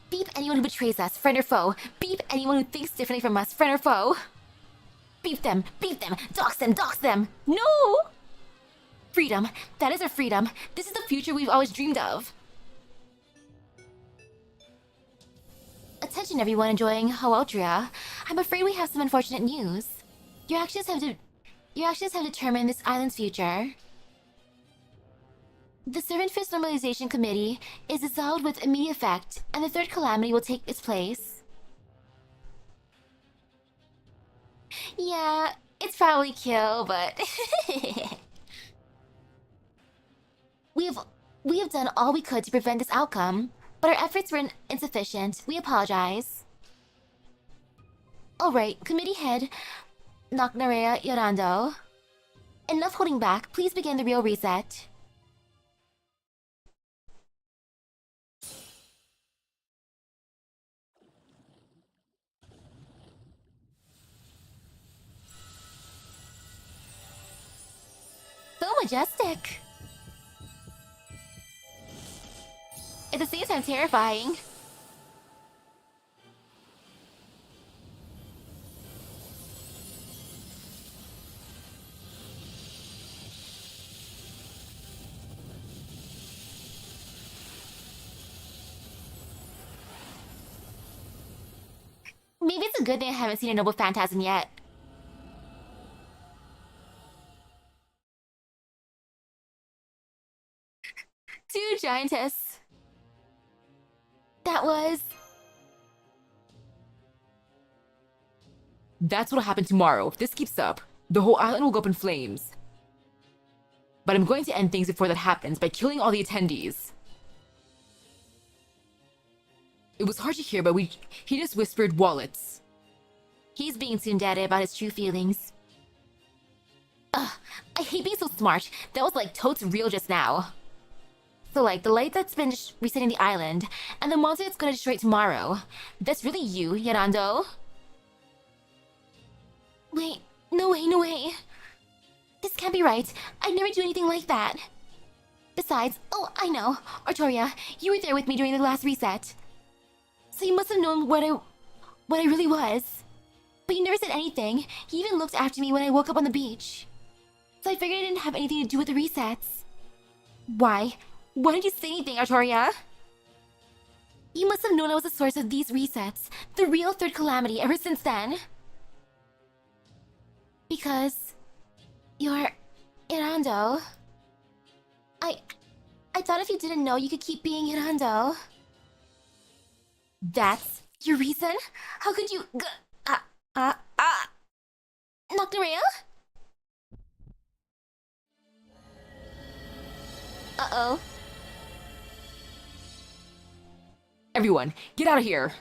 Beep anyone who betrays us, friend or foe. Beep anyone who thinks differently from us, friend or foe. Beep them, dox them. No! Freedom. That is our freedom. This is the future we've always dreamed of. Attention everyone enjoying Houltria. I'm afraid we have some unfortunate news. Your actions have determined this island's future. The Servant Fist Normalization Committee is dissolved with immediate effect, and the 3rd calamity will take its place. Yeah, it's probably kill, but... We have done all we could to prevent this outcome, but our efforts were insufficient. We apologize. Alright, Committee Head Nobunaga Yorando. Enough holding back, please begin the real reset. So majestic. At the same time terrifying. Maybe it's a good thing I haven't seen a noble phantasm yet. Two giantess. That was... That's what'll happen tomorrow. If this keeps up, the whole island will go up in flames. But I'm going to end things before that happens by killing all the attendees. It was hard to hear, but he just whispered wallets. He's being tsundere about his true feelings. Ugh, I hate being so smart. That was like totes real just now. So like, the light that's been resetting the island, and the monster that's gonna destroy it tomorrow. That's really you, Yorando? Wait, no way. This can't be right. I'd never do anything like that. Besides, oh, I know. Artoria, you were there with me during the last reset. So you must have known what I really was. But you never said anything. You even looked after me when I woke up on the beach. So I figured it didn't have anything to do with the resets. Why? Why didn't you say anything, Artoria? You must have known I was the source of these resets. The real 3rd calamity ever since then. Because... you're... Yorando. I thought if you didn't know, you could keep being Yorando. That's your reason? How could you... Nocturaya? Uh-oh. Everyone, get out of here!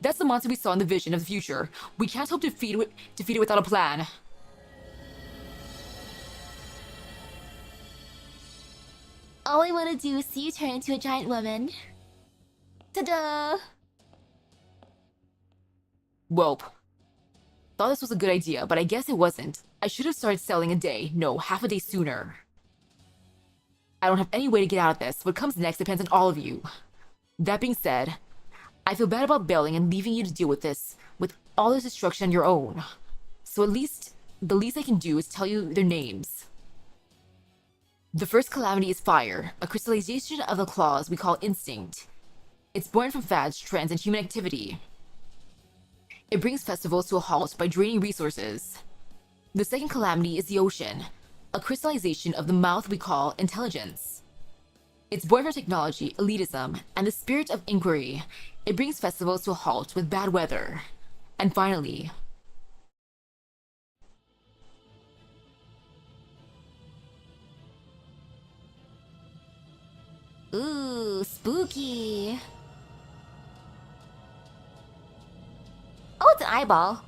That's the monster we saw in the vision of the future. We can't hope to defeat it without a plan. All I want to do is see you turn into a giant woman. Ta-da! Welp. Thought this was a good idea, but I guess it wasn't. I should have started selling a day. No, half a day sooner. I don't have any way to get out of this. What comes next depends on all of you. That being said, I feel bad about bailing and leaving you to deal with this, with all this destruction on your own. So the least I can do is tell you their names. The first calamity is fire, a crystallization of the claws we call instinct. It's born from fads, trends, and human activity. It brings festivals to a halt by draining resources. The second calamity is the ocean, a crystallization of the mouth we call intelligence. It's born from technology, elitism, and the spirit of inquiry. It brings festivals to a halt with bad weather. And finally, Ooh, spooky. Oh, it's an eyeball.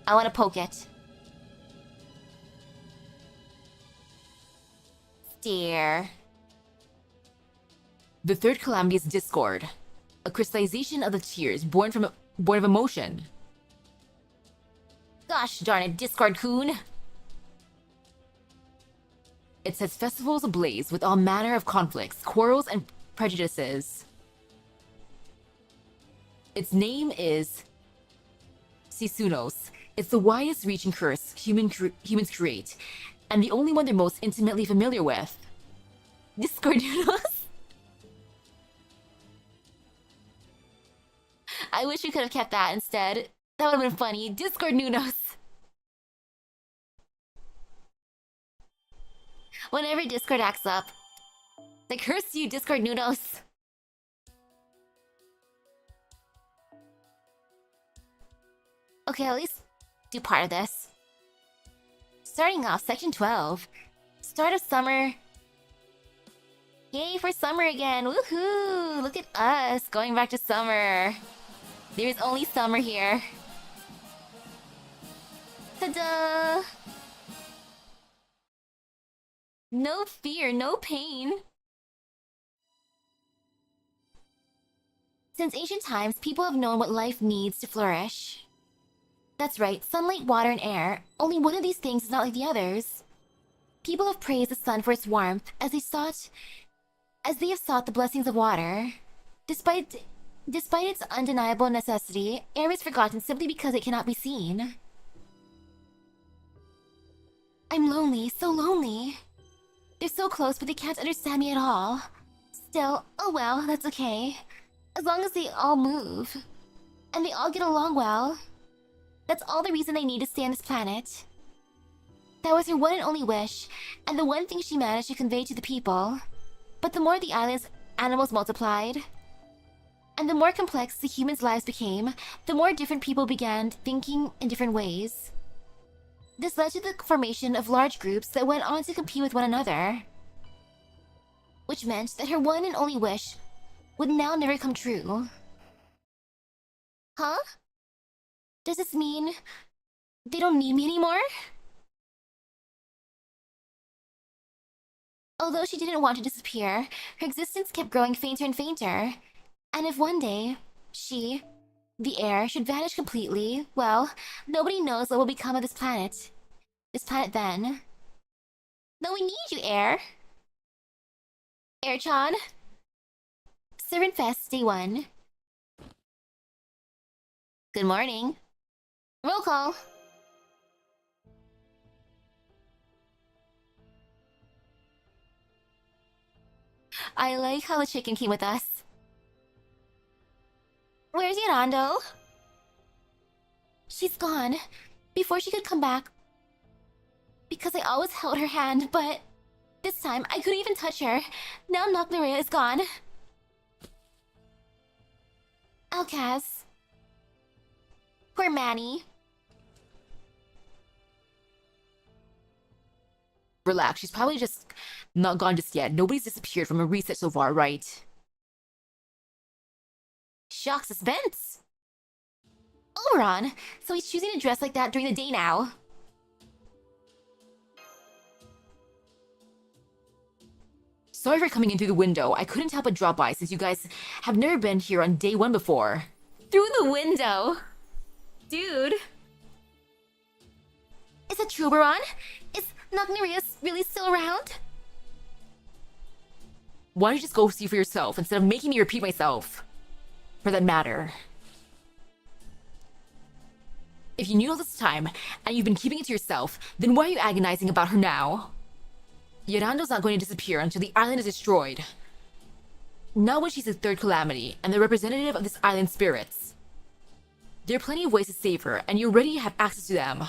I want to poke it. Stare. the third calamity is discord, a crystallization of the tears born of emotion. Gosh darn it, Discord-kun. It sets festivals ablaze with all manner of conflicts, quarrels, and prejudices. Its name is Sisunos. It's the widest reaching curse humans create, and the only one they're most intimately familiar with. Discordunos? I wish we could have kept that instead. That would have been funny. Discord-nunos. Whenever Discord acts up, like, curse you, Discord-nunos. Okay, at least do part of this. Starting off, section 12. Start of summer. Yay for summer again! Woohoo! Look at us going back to summer. There's only summer here. Ta-da! No fear, no pain. Since ancient times, people have known what life needs to flourish. That's right, sunlight, water, and air. Only one of these things is not like the others. People have praised the sun for its warmth as they have sought the blessings of water. Despite its undeniable necessity, air is forgotten simply because it cannot be seen. I'm lonely, so lonely. They're so close, but they can't understand me at all. Still, oh well, that's okay. As long as they all move. And they all get along well. That's all the reason they need to stay on this planet. That was her one and only wish, and the one thing she managed to convey to the people. But the more the island's animals multiplied, and the more complex the humans' lives became, the more different people began thinking in different ways. This led to the formation of large groups that went on to compete with one another. Which meant that her one and only wish would now never come true. Huh? Does this mean they don't need me anymore? Although she didn't want to disappear, her existence kept growing fainter and fainter. And if one day, she, the air, should vanish completely, well, nobody knows what will become of this planet. This planet then. No, we need you, Air. Air-chan. Servant Fest, Day 1. Good morning. Roll call. I like how the chicken came with us. Where's Yorando? She's gone. Before she could come back. Because I always held her hand, but this time I couldn't even touch her. Now Nobunaga is gone. Alcaz. Poor Manny. Relax, she's probably just not gone just yet. Nobody's disappeared from a reset so far, right? Shock suspense. Oberon, so he's choosing to dress like that during the day now. Sorry for coming in through the window. I couldn't help but drop by since you guys have never been here on day 1 before. Through the window? Dude. Is it true, Oberon? Is Nobunaga really still around? Why don't you just go see for yourself instead of making me repeat myself? For that matter. If you knew all this time, and you've been keeping it to yourself, then why are you agonizing about her now? Yorando's not going to disappear until the island is destroyed. Not when she's the third calamity, and the representative of this island's spirits. There are plenty of ways to save her, and you already have access to them.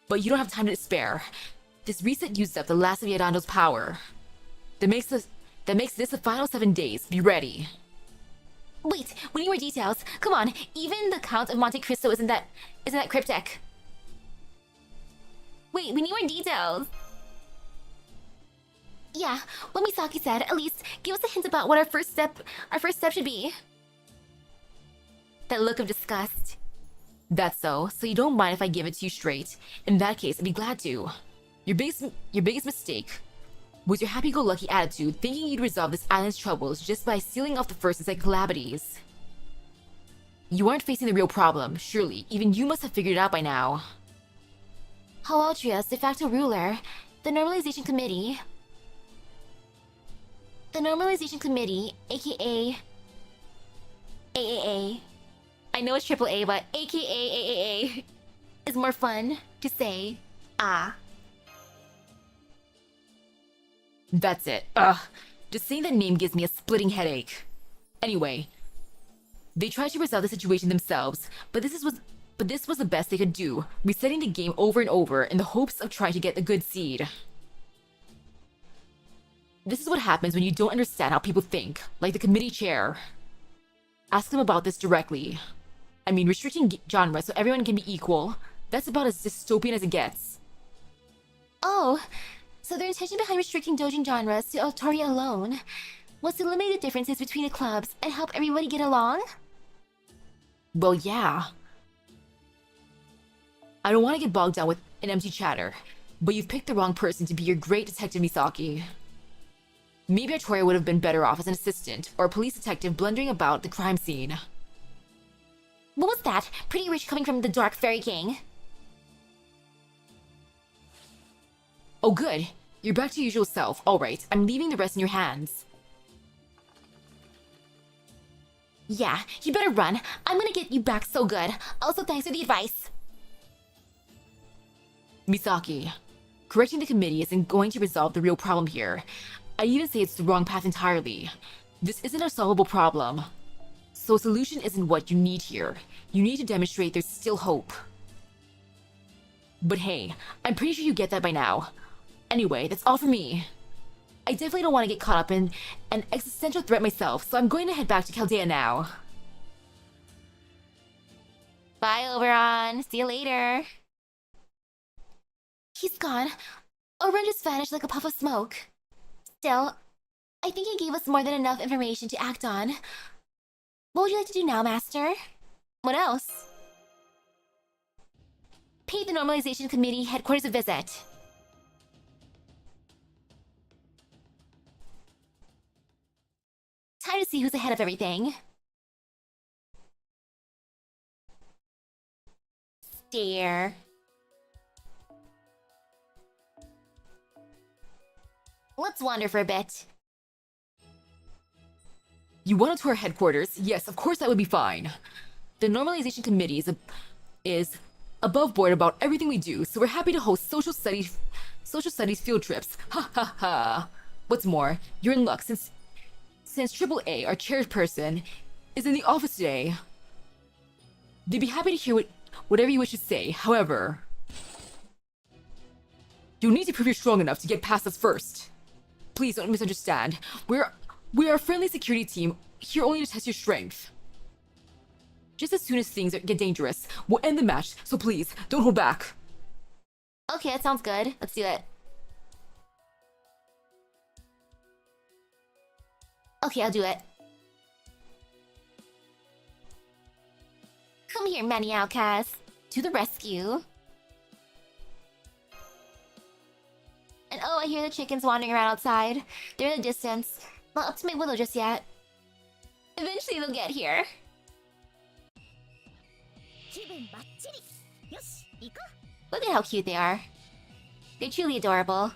But you don't have time to spare. This reset used up the last of Yorando's power. That makes this the final 7 days. Be ready. Wait, we need more details. Come on, even the Count of Monte Cristo isn't that cryptic. Wait, we need more details. Yeah, what Misaki said, at least give us a hint about what our first step should be. That look of disgust. That's so you don't mind if I give it to you straight. In that case, I'd be glad to. Your biggest mistake was your happy-go-lucky attitude, thinking you'd resolve this island's troubles just by sealing off the first inside calamities. You aren't facing the real problem, surely. Even you must have figured it out by now. Altria's de facto ruler, the Normalization Committee, aka AAA. I know it's AAA, but aka AAA is more fun to say. That's it. Ugh. Just saying that name gives me a splitting headache. Anyway, they tried to resolve the situation themselves, but this was the best they could do, resetting the game over and over in the hopes of trying to get a good seed. This is what happens when you don't understand how people think, like the committee chair. Ask them about this directly. I mean, restricting genre so everyone can be equal, that's about as dystopian as it gets. Oh, so their intention behind restricting doujin genres to Altoria alone was to eliminate the differences between the clubs and help everybody get along? Well, yeah. I don't want to get bogged down with an empty chatter, but you've picked the wrong person to be your great detective, Misaki. Maybe Artoria would have been better off as an assistant or a police detective blundering about the crime scene. What was that? Pretty rich coming from the Dark Fairy King. Oh good, you're back to your usual self. Alright, I'm leaving the rest in your hands. Yeah, you better run. I'm gonna get you back so good. Also, thanks for the advice. Misaki, correcting the committee isn't going to resolve the real problem here. I'd even say it's the wrong path entirely. This isn't a solvable problem. So a solution isn't what you need here. You need to demonstrate there's still hope. But hey, I'm pretty sure you get that by now. Anyway, that's all for me. I definitely don't want to get caught up in an existential threat myself, so I'm going to head back to Chaldea now. Bye, Oberon. See you later. He's gone. Oberon just vanished like a puff of smoke. Still, I think he gave us more than enough information to act on. What would you like to do now, Master? What else? Pay the Normalization Committee headquarters a visit. Time to see who's ahead of everything. Stare. Let's wander for a bit. You want to tour headquarters? Yes, of course that would be fine. The Normalization Committee is above board about everything we do, so we're happy to host social studies field trips. Ha ha ha. What's more, you're in luck since AAA, our chairperson, is in the office today. They'd be happy to hear whatever you wish to say. However, you'll need to prove you're strong enough to get past us first. Please don't misunderstand. We are a friendly security team here only to test your strength. Just as soon as things get dangerous, we'll end the match, so please, don't hold back. Okay, that sounds good. Let's do it. Okay, I'll do it. Come here, Manny Outcast. To the rescue. And oh, I hear the chickens wandering around outside. They're in the distance. Not up to my willow just yet. Eventually they'll get here. Look at how cute they are. They're truly adorable.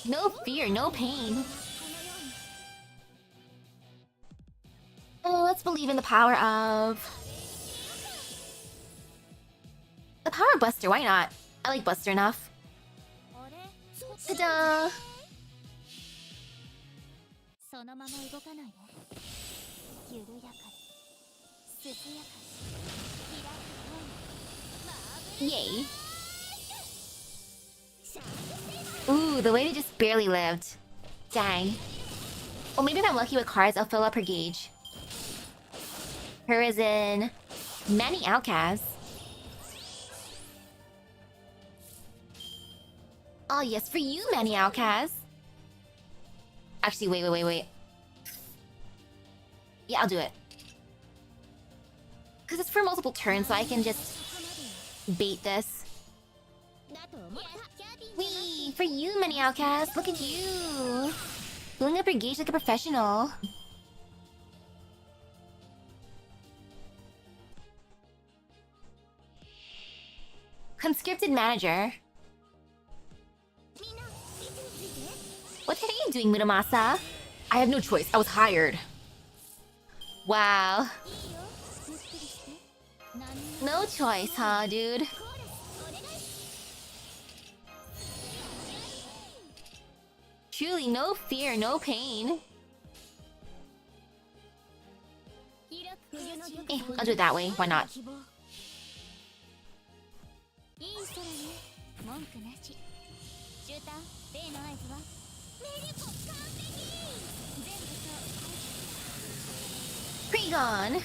No fear, no pain. Oh, let's believe in the power of... The power of Buster, why not? I like Buster enough. Ta-da! Yay. Ooh, the lady just barely lived. Dang. Well, maybe if I'm lucky with cards, I'll fill up her gauge. Her is in many outcasts. Oh yes, for you, many outcasts. Actually, wait. Yeah, I'll do it. Because it's for multiple turns, so I can just bait this. Wee! For you, many outcasts! Look at you! Filling up your gauge like a professional. Conscripted manager. What are you doing, Muramasa? I had no choice. I was hired. Wow. No choice, huh, dude? Truly, no fear, no pain. I'll do it that way. Why not? Pre-gone.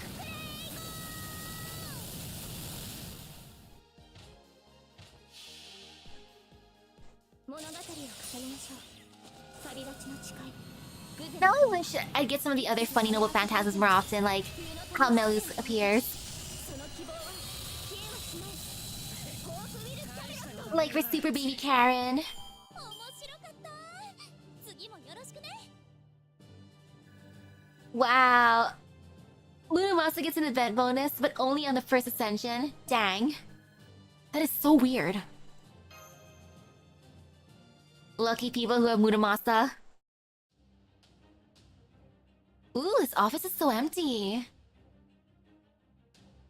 Now I wish I'd get some of the other funny noble phantasms more often, like how Melus appears. Like for Super Baby Karen. Wow. Lunamasa gets an event bonus, but only on the first ascension. Dang. That is so weird. Lucky people who have Muramasa. Ooh, this office is so empty.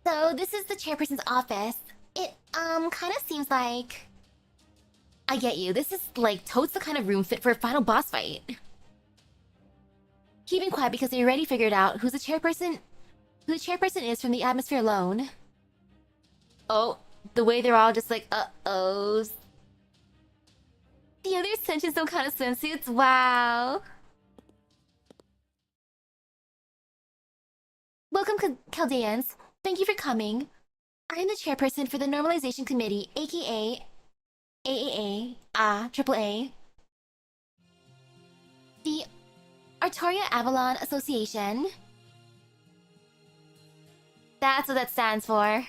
So, this is the chairperson's office. It, kind of seems like... I get you. This is, like, totes the kind of room fit for a final boss fight. Keeping quiet because they already figured out who the chairperson is from the atmosphere alone. Oh, the way they're all just like, uh-ohs. The other ascensions don't count as swimsuits. Wow. Welcome, Chaldeans. Thank you for coming. I am the chairperson for the Normalization Committee, aka AAA. The Artoria Avalon Association. That's what that stands for.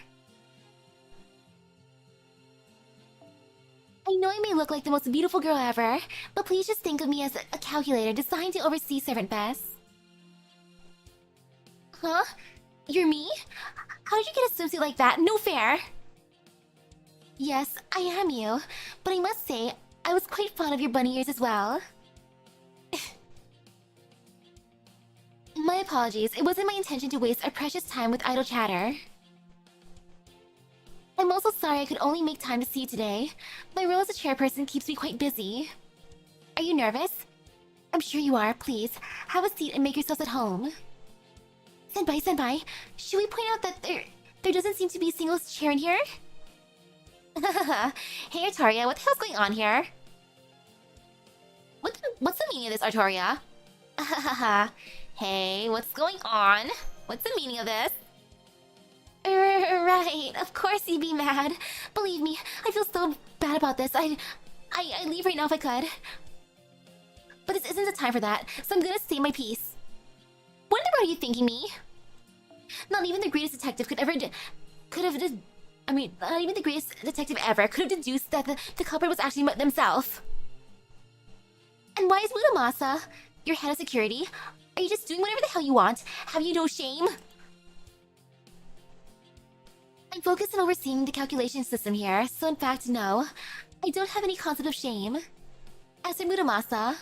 I know I may look like the most beautiful girl ever, but please just think of me as a calculator designed to oversee servant best. Huh? You're me? How did you get a swimsuit like that? No fair! Yes, I am you, but I must say, I was quite fond of your bunny ears as well. My apologies, it wasn't my intention to waste our precious time with idle chatter. I'm also sorry I could only make time to see you today. My role as a chairperson keeps me quite busy. Are you nervous? I'm sure you are. Please, have a seat and make yourselves at home. Senpai, should we point out that there doesn't seem to be a single chair in here? Hey, Artoria, what the hell's going on here? What's the meaning of this, Artoria? Hey, what's going on? What's the meaning of this? Right, of course you'd be mad. Believe me, I feel so bad about this. I'd leave right now if I could. But this isn't the time for that, so I'm gonna say my piece. What in the world are you thinking me? Not even the greatest detective not even the greatest detective ever could have deduced that the culprit was actually themselves. And why is Muramasa your head of security? Are you just doing whatever the hell you want? Have you no shame? I'm focused on overseeing the calculation system here, so in fact, no. I don't have any concept of shame. As for Muramasa,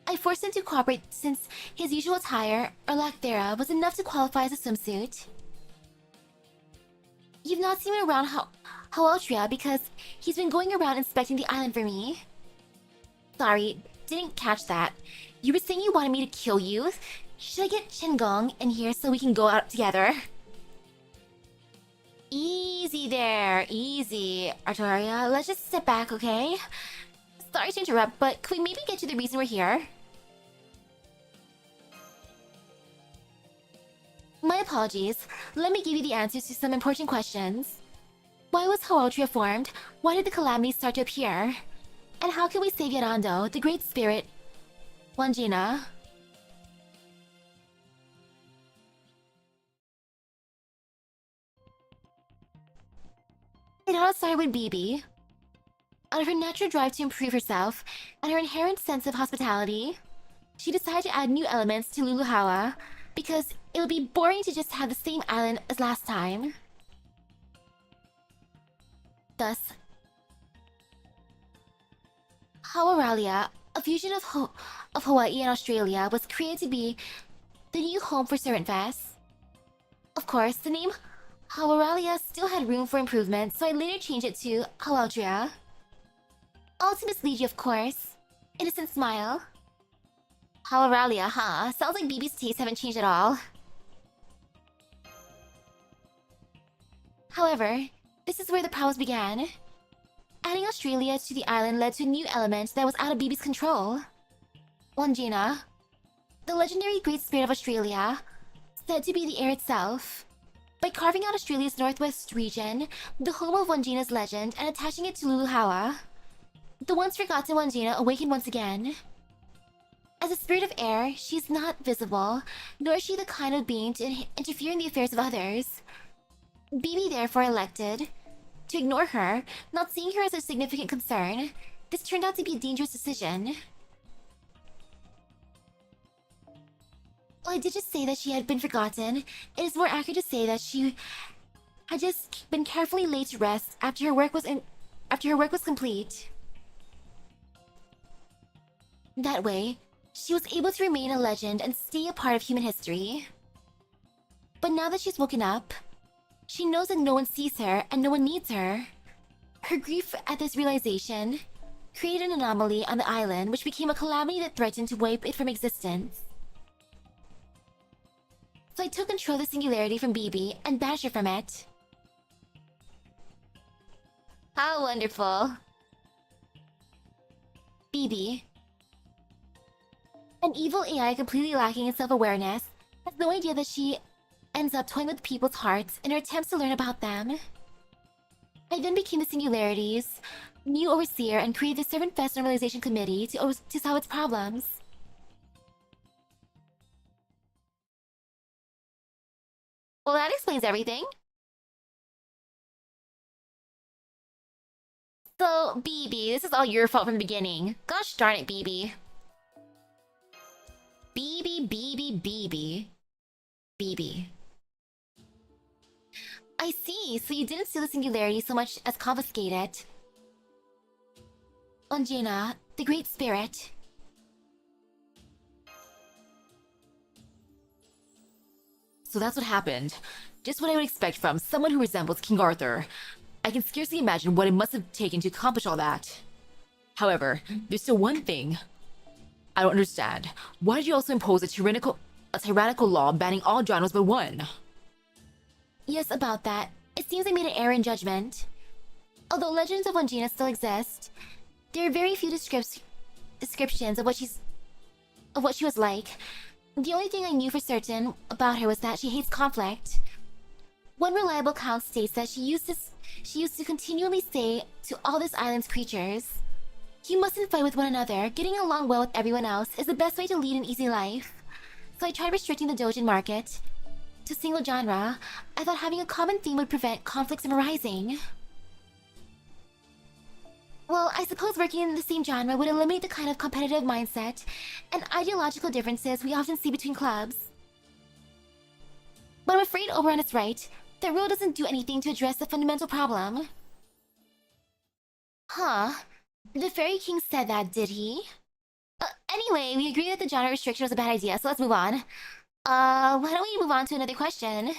I forced him to cooperate since his usual attire, or lack thereof, was enough to qualify as a swimsuit. You've not seen him around Altria because he's been going around inspecting the island for me. Sorry, didn't catch that. You were saying you wanted me to kill you? Should I get Shengong in here so we can go out together? Easy there, easy, Artoria. Let's just step back, okay? Sorry to interrupt, but could we maybe get to the reason we're here? My apologies. Let me give you the answers to some important questions. Why was Hootria formed? Why did the calamities start to appear? And how can we save Yarando, the great spirit, Wangina? It all started with Bibi. Out of her natural drive to improve herself and her inherent sense of hospitality, she decided to add new elements to Luluhawa because it would be boring to just have the same island as last time. Thus, Hawauralia, a fusion of Hawaii and Australia, was created to be the new home for servant vests. Of course, the name Hawauralia still had room for improvement, so I later changed it to Hawautria. All to mislead you, of course. Innocent smile. Hawauralia, huh? Sounds like Bibi's tastes haven't changed at all. However, this is where the problems began. Adding Australia to the island led to a new element that was out of Bibi's control. Wangina, the legendary Great Spirit of Australia, said to be the air itself. By carving out Australia's northwest region, the home of Wangina's legend, and attaching it to Luluhawa, the once forgotten Wangina awakened once again. As a spirit of air, she is not visible, nor is she the kind of being to interfere in the affairs of others. Bibi therefore elected to ignore her, not seeing her as a significant concern. This turned out to be a dangerous decision. Well, I did just say that she had been forgotten. It is more accurate to say that she had just been carefully laid to rest after her work was complete. That way, she was able to remain a legend and stay a part of human history. But now that she's woken up, she knows that no one sees her and no one needs her. Her grief at this realization created an anomaly on the island, which became a calamity that threatened to wipe it from existence. So I took control of the singularity from Bibi and banished her from it. How wonderful. Bibi, an evil AI completely lacking in self-awareness, has no idea that she ends up toying with people's hearts in her attempts to learn about them. I then became the Singularity's new overseer and created the Servant Fest Normalization Committee to solve its problems. Well, that explains everything. So, Bibi, this is all your fault from the beginning. Gosh darn it, Bibi. Bibi. I see, so you didn't steal the singularity so much as confiscate it. Onjina, the Great Spirit. So that's what happened. Just what I would expect from someone who resembles King Arthur. I can scarcely imagine what it must have taken to accomplish all that. However, there's still one thing I don't understand. Why did you also impose a tyrannical law banning all genres but one? Yes, about that. It seems I made an error in judgment. Although legends of Wangina still exist, there are very few descriptions of what she was like. The only thing I knew for certain about her was that she hates conflict. One reliable account states that she used to continually say to all this island's creatures, "You mustn't fight with one another. Getting along well with everyone else is the best way to lead an easy life." So I tried restricting the doujin market to single genre. I thought having a common theme would prevent conflicts from arising. Well, I suppose working in the same genre would eliminate the kind of competitive mindset and ideological differences we often see between clubs. But I'm afraid Oberon is right. That rule doesn't do anything to address the fundamental problem. Huh? The Fairy King said that, did he? Anyway, we agree that the genre restriction was a bad idea, so let's move on. Why don't we move on to another question?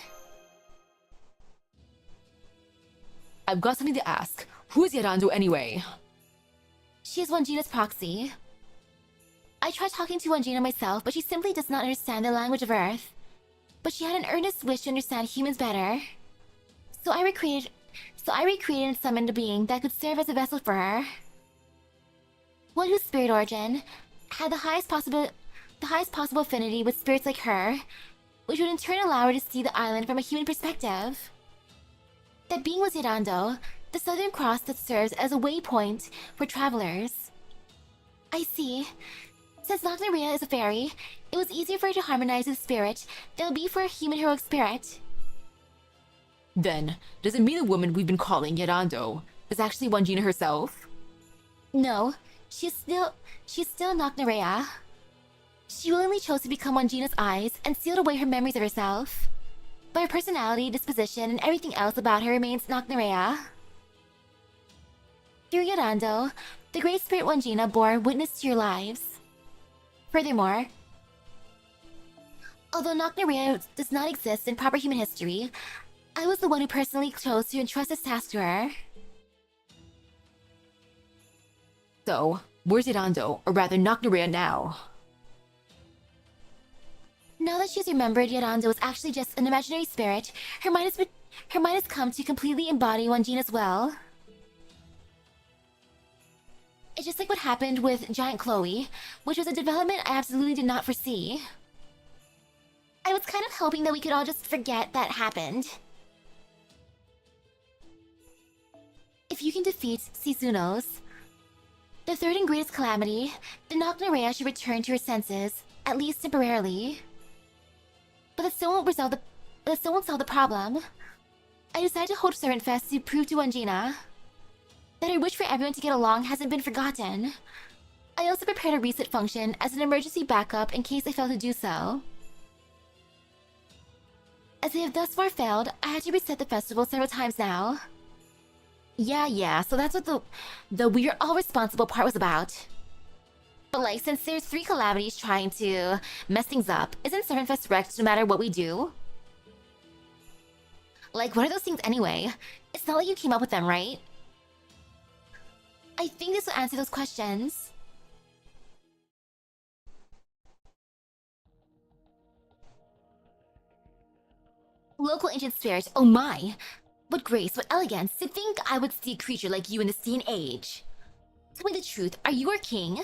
I've got something to ask. Who is Yarando anyway? She is Wangina's proxy. I tried talking to Wangina myself, but she simply does not understand the language of Earth. But she had an earnest wish to understand humans better. So I recreated and summoned a being that could serve as a vessel for her. One whose spirit origin had the highest possible affinity with spirits like her, which would in turn allow her to see the island from a human perspective. That being was Yurando, the southern cross that serves as a waypoint for travelers. I see. Since Nocnaria is a fairy, it was easier for her to harmonize with spirit than it would be for a human heroic spirit. Then, does it mean the woman we've been calling Yurando is actually Wangina herself? No, she's still Nocnaria. She willingly chose to become Wangina's eyes and sealed away her memories of herself. But her personality, disposition, and everything else about her remains Nocnaria. Through Yurando, the great spirit Wangina bore witness to your lives. Furthermore, although Nocnaria does not exist in proper human history, I was the one who personally chose to entrust this task to her. So, where's Yurando, or rather Nocnaria now? Now that she's remembered Yurando was actually just an imaginary spirit, her mind has come to completely embody Wangina's will. It's just like what happened with Giant Chloe, which was a development I absolutely did not foresee. I was kind of hoping that we could all just forget that happened. If you can defeat Suzuno's, the third and greatest calamity, then Nocnaria should return to her senses, at least temporarily. But that still won't solve the problem. I decided to hold Servant Fest to prove to Wangina that her wish for everyone to get along hasn't been forgotten. I also prepared a reset function as an emergency backup in case I failed to do so. As I have thus far failed, I had to reset the festival several times now. Yeah, so that's what the we are all responsible part was about. But like, since there's 3 calamities trying to mess things up, isn't Servantfest wrecked no matter what we do? Like, what are those things anyway? It's not like you came up with them, right? I think this will answer those questions. Local ancient spirit, oh my! What grace, what elegance, to think I would see a creature like you in this day and age. Tell me the truth, are you our king?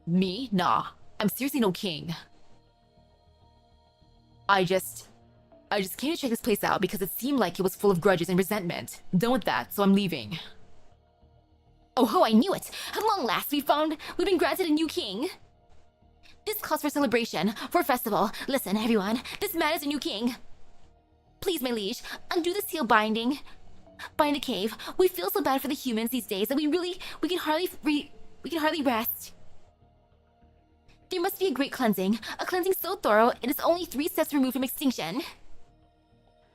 Me? Nah. I'm seriously no king. I just came to check this place out because it seemed like it was full of grudges and resentment. Done with that, so I'm leaving. Oh ho, I knew it! At long last we've been granted a new king! This calls for celebration, for a festival. Listen, everyone, this man is a new king. Please, my liege, undo the seal binding. Bind the cave. We feel so bad for the humans these days that we can hardly rest. There must be a great cleansing, a cleansing so thorough it is only 3 steps removed from extinction.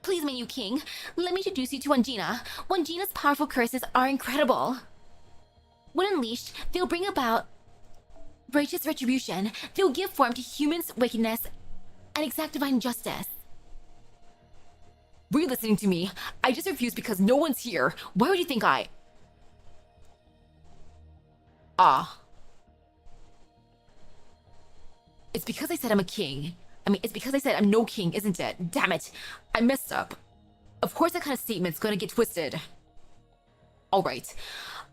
Please, my new king, let me introduce you to Wangina. Wangina's powerful curses are incredible. When unleashed, they'll bring about righteous retribution. They'll give form to humans' wickedness and exact divine justice. Were you listening to me? I just refused because no one's here. Why would you think I... It's because I said I'm a king. It's because I said I'm no king, isn't it? Damn it. I messed up. Of course that kind of statement's gonna get twisted. Alright.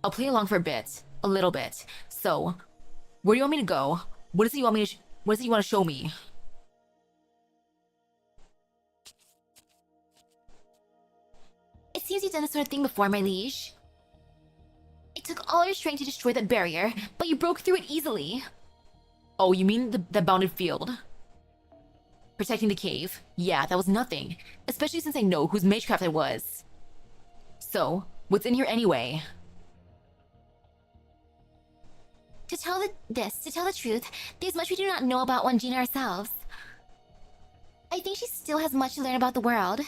I'll play along for a bit. A little bit. So, where do you want me to go? What is it you want to show me? It seems you've done this sort of thing before, my liege. It took all your strength to destroy that barrier, but you broke through it easily. Oh, you mean the bounded field? Protecting the cave? Yeah, that was nothing. Especially since I know whose magecraft I was. So, what's in here anyway? To tell the truth, there's much we do not know about Wangina ourselves. I think she still has much to learn about the world.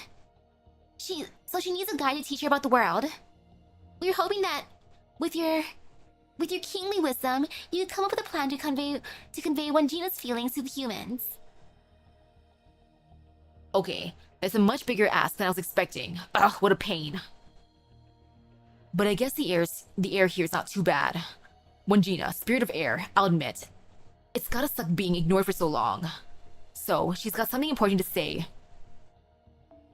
So she needs a guide to teach her about the world. We were hoping that, with your kingly wisdom, you could come up with a plan to convey Wangina's feelings to the humans. Okay, that's a much bigger ask than I was expecting. Ugh, what a pain. But I guess the air here is not too bad. Wangina, spirit of air, I'll admit. It's gotta suck being ignored for so long. So, she's got something important to say.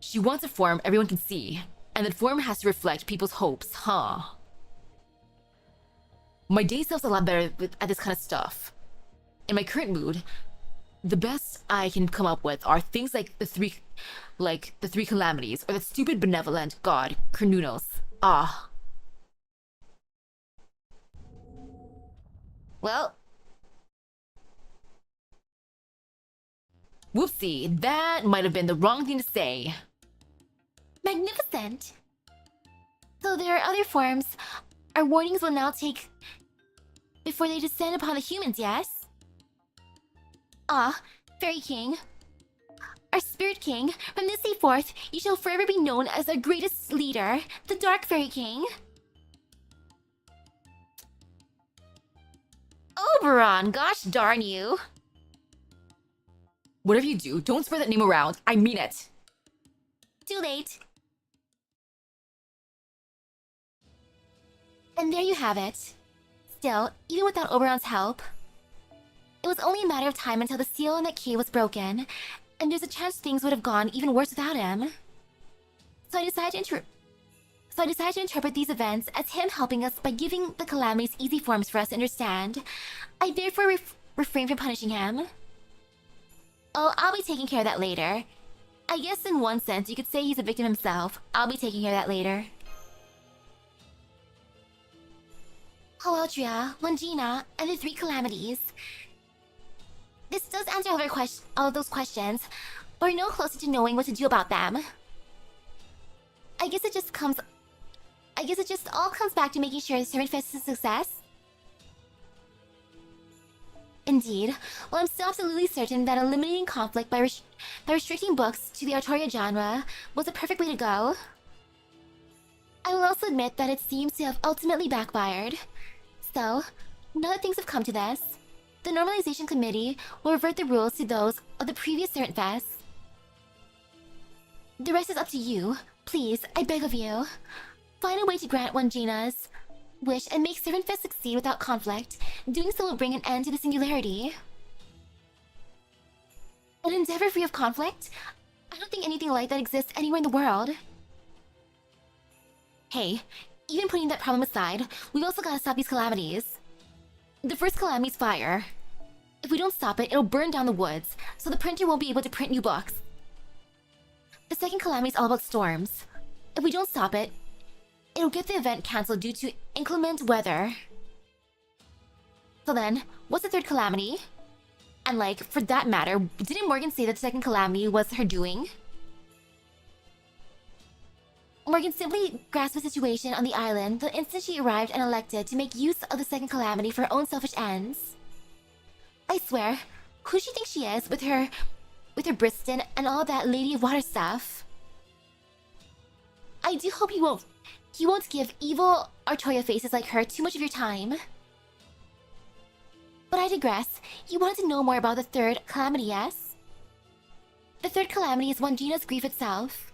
She wants a form everyone can see, and that form has to reflect people's hopes, huh? My day self's a lot better at this kind of stuff. In my current mood, The best I can come up with are things like the three calamities, or the stupid benevolent god, Kernunos. Ah. Well. Whoopsie, that might have been the wrong thing to say. Magnificent! So there are other forms our warnings will now take before they descend upon the humans, yes? Ah, Fairy King. Our Spirit King, from this day forth, you shall forever be known as our greatest leader, the Dark Fairy King. Oberon, gosh darn you. Whatever you do, don't spread that name around. I mean it. Too late. And there you have it. Still, even without Oberon's help, it was only a matter of time until the seal in that cave was broken, and there's a chance things would have gone even worse without him. So I decided to interpret these events as him helping us by giving the calamities easy forms for us to understand. I therefore refrain from punishing him. Oh, I'll be taking care of that later. I guess in one sense you could say he's a victim himself. I'll be taking care of that later. Hoaldria, Longina, and the three calamities. This does answer all of those questions, but we're no closer to knowing what to do about them. I guess it just all comes back to making sure the Servant Fest is a success. Indeed, while I'm still absolutely certain that eliminating conflict by restricting books to the Artoria genre was a perfect way to go, I will also admit that it seems to have ultimately backfired. So, now that things have come to this, the Normalization Committee will revert the rules to those of the previous Servant Fest. The rest is up to you. Please, I beg of you. Find a way to grant Longina's wish and make Servant Fest succeed without conflict. Doing so will bring an end to the singularity. An endeavor free of conflict? I don't think anything like that exists anywhere in the world. Hey, even putting that problem aside, we've also gotta stop these calamities. The first calamity's fire. If we don't stop it, it'll burn down the woods, so the printer won't be able to print new books. The second calamity's all about storms. If we don't stop it, it'll get the event cancelled due to inclement weather. So then, what's the third calamity? And like, for that matter, didn't Morgan say that the second calamity was her doing? Morgan simply grasped the situation on the island the instant she arrived and elected to make use of the second calamity for her own selfish ends. I swear, who does she think she is with her Briston and all that Lady of Water stuff? I do hope you won't give evil Artoria faces like her too much of your time. But I digress. You wanted to know more about the third calamity, yes? The third calamity is Longina's grief itself.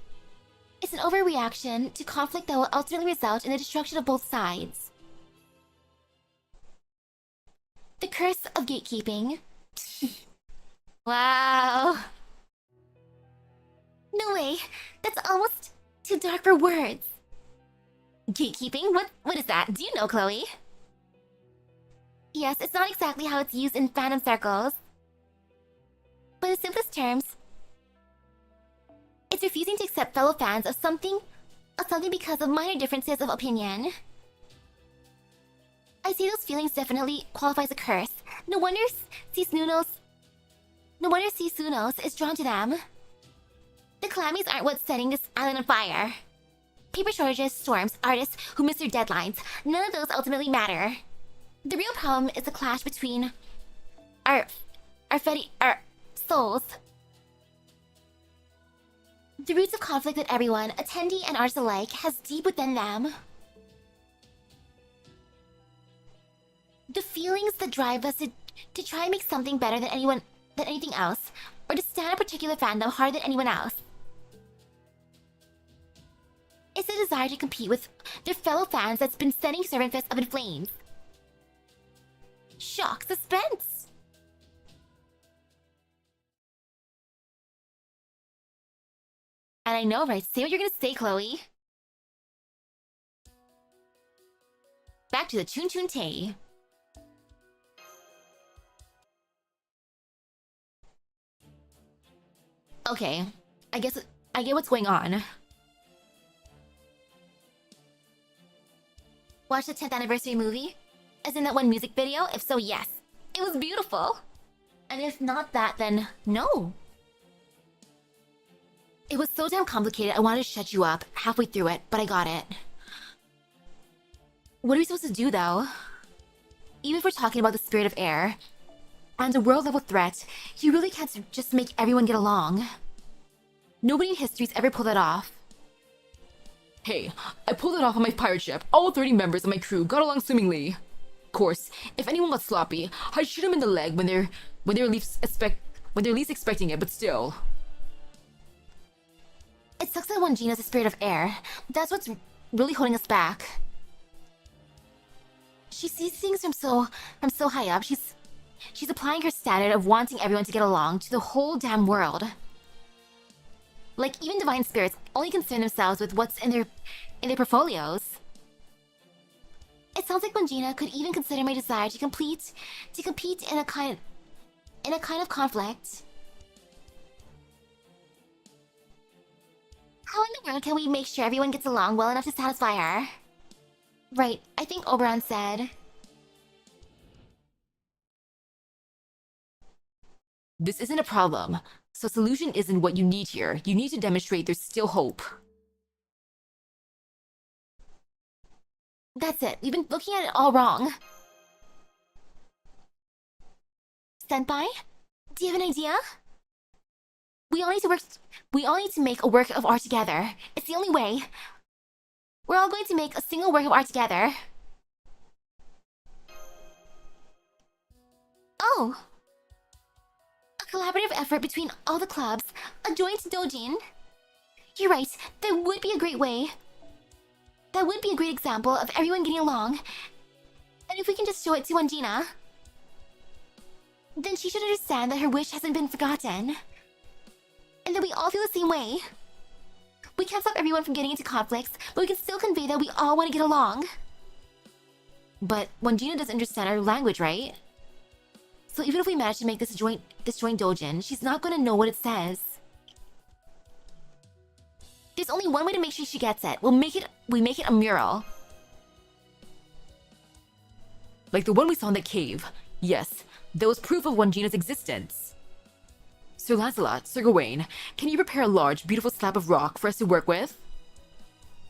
It's an overreaction to conflict that will ultimately result in the destruction of both sides. The curse of gatekeeping. Wow. No way. That's almost too dark for words. Gatekeeping? What is that? Do you know, Chloe? Yes, it's not exactly how it's used in fandom circles. But in the simplest terms, it's refusing to accept fellow fans of something because of minor differences of opinion. I say those feelings definitely qualifies a curse. No wonder Sunos is drawn to them. The calamities aren't what's setting this island on fire. Paper shortages, storms, artists who miss their deadlines, none of those ultimately matter. The real problem is the clash between our souls. The roots of conflict that everyone, attendee and artist alike, has deep within them. The feelings that drive us to try and make something better than anything else, or to stand a particular fandom harder than anyone else. It's a desire to compete with their fellow fans that's been setting Servant Fest up in flames. Shock, suspense! And I know, right? Say what you're gonna say, Chloe. Back to the Chun Chun Tay. Okay, I guess I get what's going on. Watch the 10th anniversary movie? As in that one music video? If so, yes. It was beautiful. And if not that, then no. It was so damn complicated, I wanted to shut you up halfway through it, but I got it. What are we supposed to do, though? Even if we're talking about the spirit of air and a world-level threat, you really can't just make everyone get along. Nobody in history's ever pulled that off. Hey, I pulled it off on my pirate ship. All 30 members of my crew got along swimmingly. Of course, if anyone got sloppy, I'd shoot them in the leg when they're least expecting it, but still. It sucks that Wanjina's a spirit of air. That's what's really holding us back. She sees things from so high up. She's applying her standard of wanting everyone to get along to the whole damn world. Like, even divine spirits only concern themselves with what's in their portfolios. It sounds like Wanjina could even consider my desire to compete in a kind of conflict. How in the world can we make sure everyone gets along well enough to satisfy her? Right, I think Oberon said... This isn't a problem, so solution isn't what you need here. You need to demonstrate there's still hope. That's it, we've been looking at it all wrong. Senpai? Do you have an idea? We all need to make a work of art together. It's the only way. We're all going to make a single work of art together. Oh! A collaborative effort between all the clubs. A joint dojin. You're right, that would be a great way. That would be a great example of everyone getting along. And if we can just show it to Wanjina, then she should understand that her wish hasn't been forgotten. And that we all feel the same way. We can't stop everyone from getting into conflicts, but we can still convey that we all want to get along. But Wanjina doesn't understand our language, right? So even if we manage to make this joint dojin, she's not gonna know what it says. There's only one way to make sure she gets it. We make it a mural. Like the one we saw in the cave. Yes, there was proof of Wanjina's existence. Sir Lancelot, Sir Gawain, can you prepare a large, beautiful slab of rock for us to work with?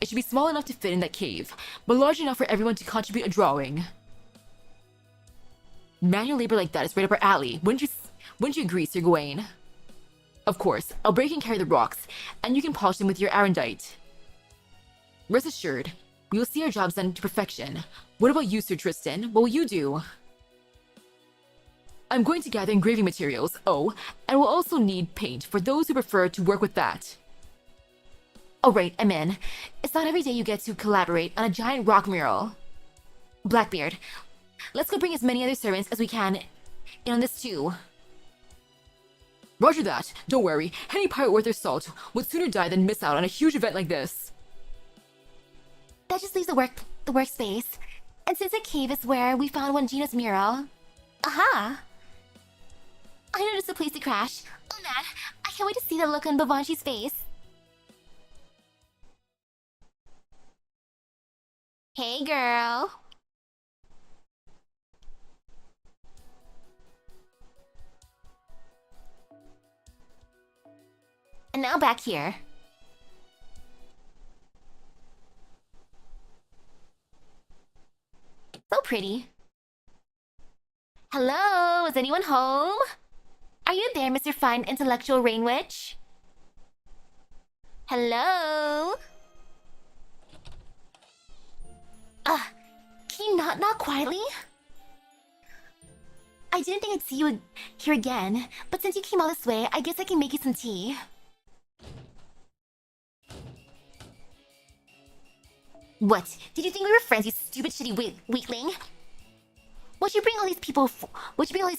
It should be small enough to fit in that cave, but large enough for everyone to contribute a drawing. Manual labor like that is right up our alley. Wouldn't you agree, Sir Gawain? Of course, I'll break and carry the rocks, and you can polish them with your arendite. Rest assured, we will see our jobs done to perfection. What about you, Sir Tristan? What will you do? I'm going to gather engraving materials, and we'll also need paint for those who prefer to work with that. Alright, I'm in. It's not every day you get to collaborate on a giant rock mural. Blackbeard, let's go bring as many other servants as we can in on this too. Roger that. Don't worry. Any pirate worth their salt would sooner die than miss out on a huge event like this. That just leaves the workspace. And since the cave is where we found Wanjina's mural... Aha! I noticed a place to crash. Oh man, I can't wait to see the look on Bavanchi's face. Hey girl. And now back here. So pretty. Hello, is anyone home? Are you there, Mr. Fine Intellectual Rain Witch? Hello? Can you not knock quietly? I didn't think I'd see you here again, but since you came all this way, I guess I can make you some tea. What? Did you think we were friends, you stupid shitty weakling? What'd you bring all these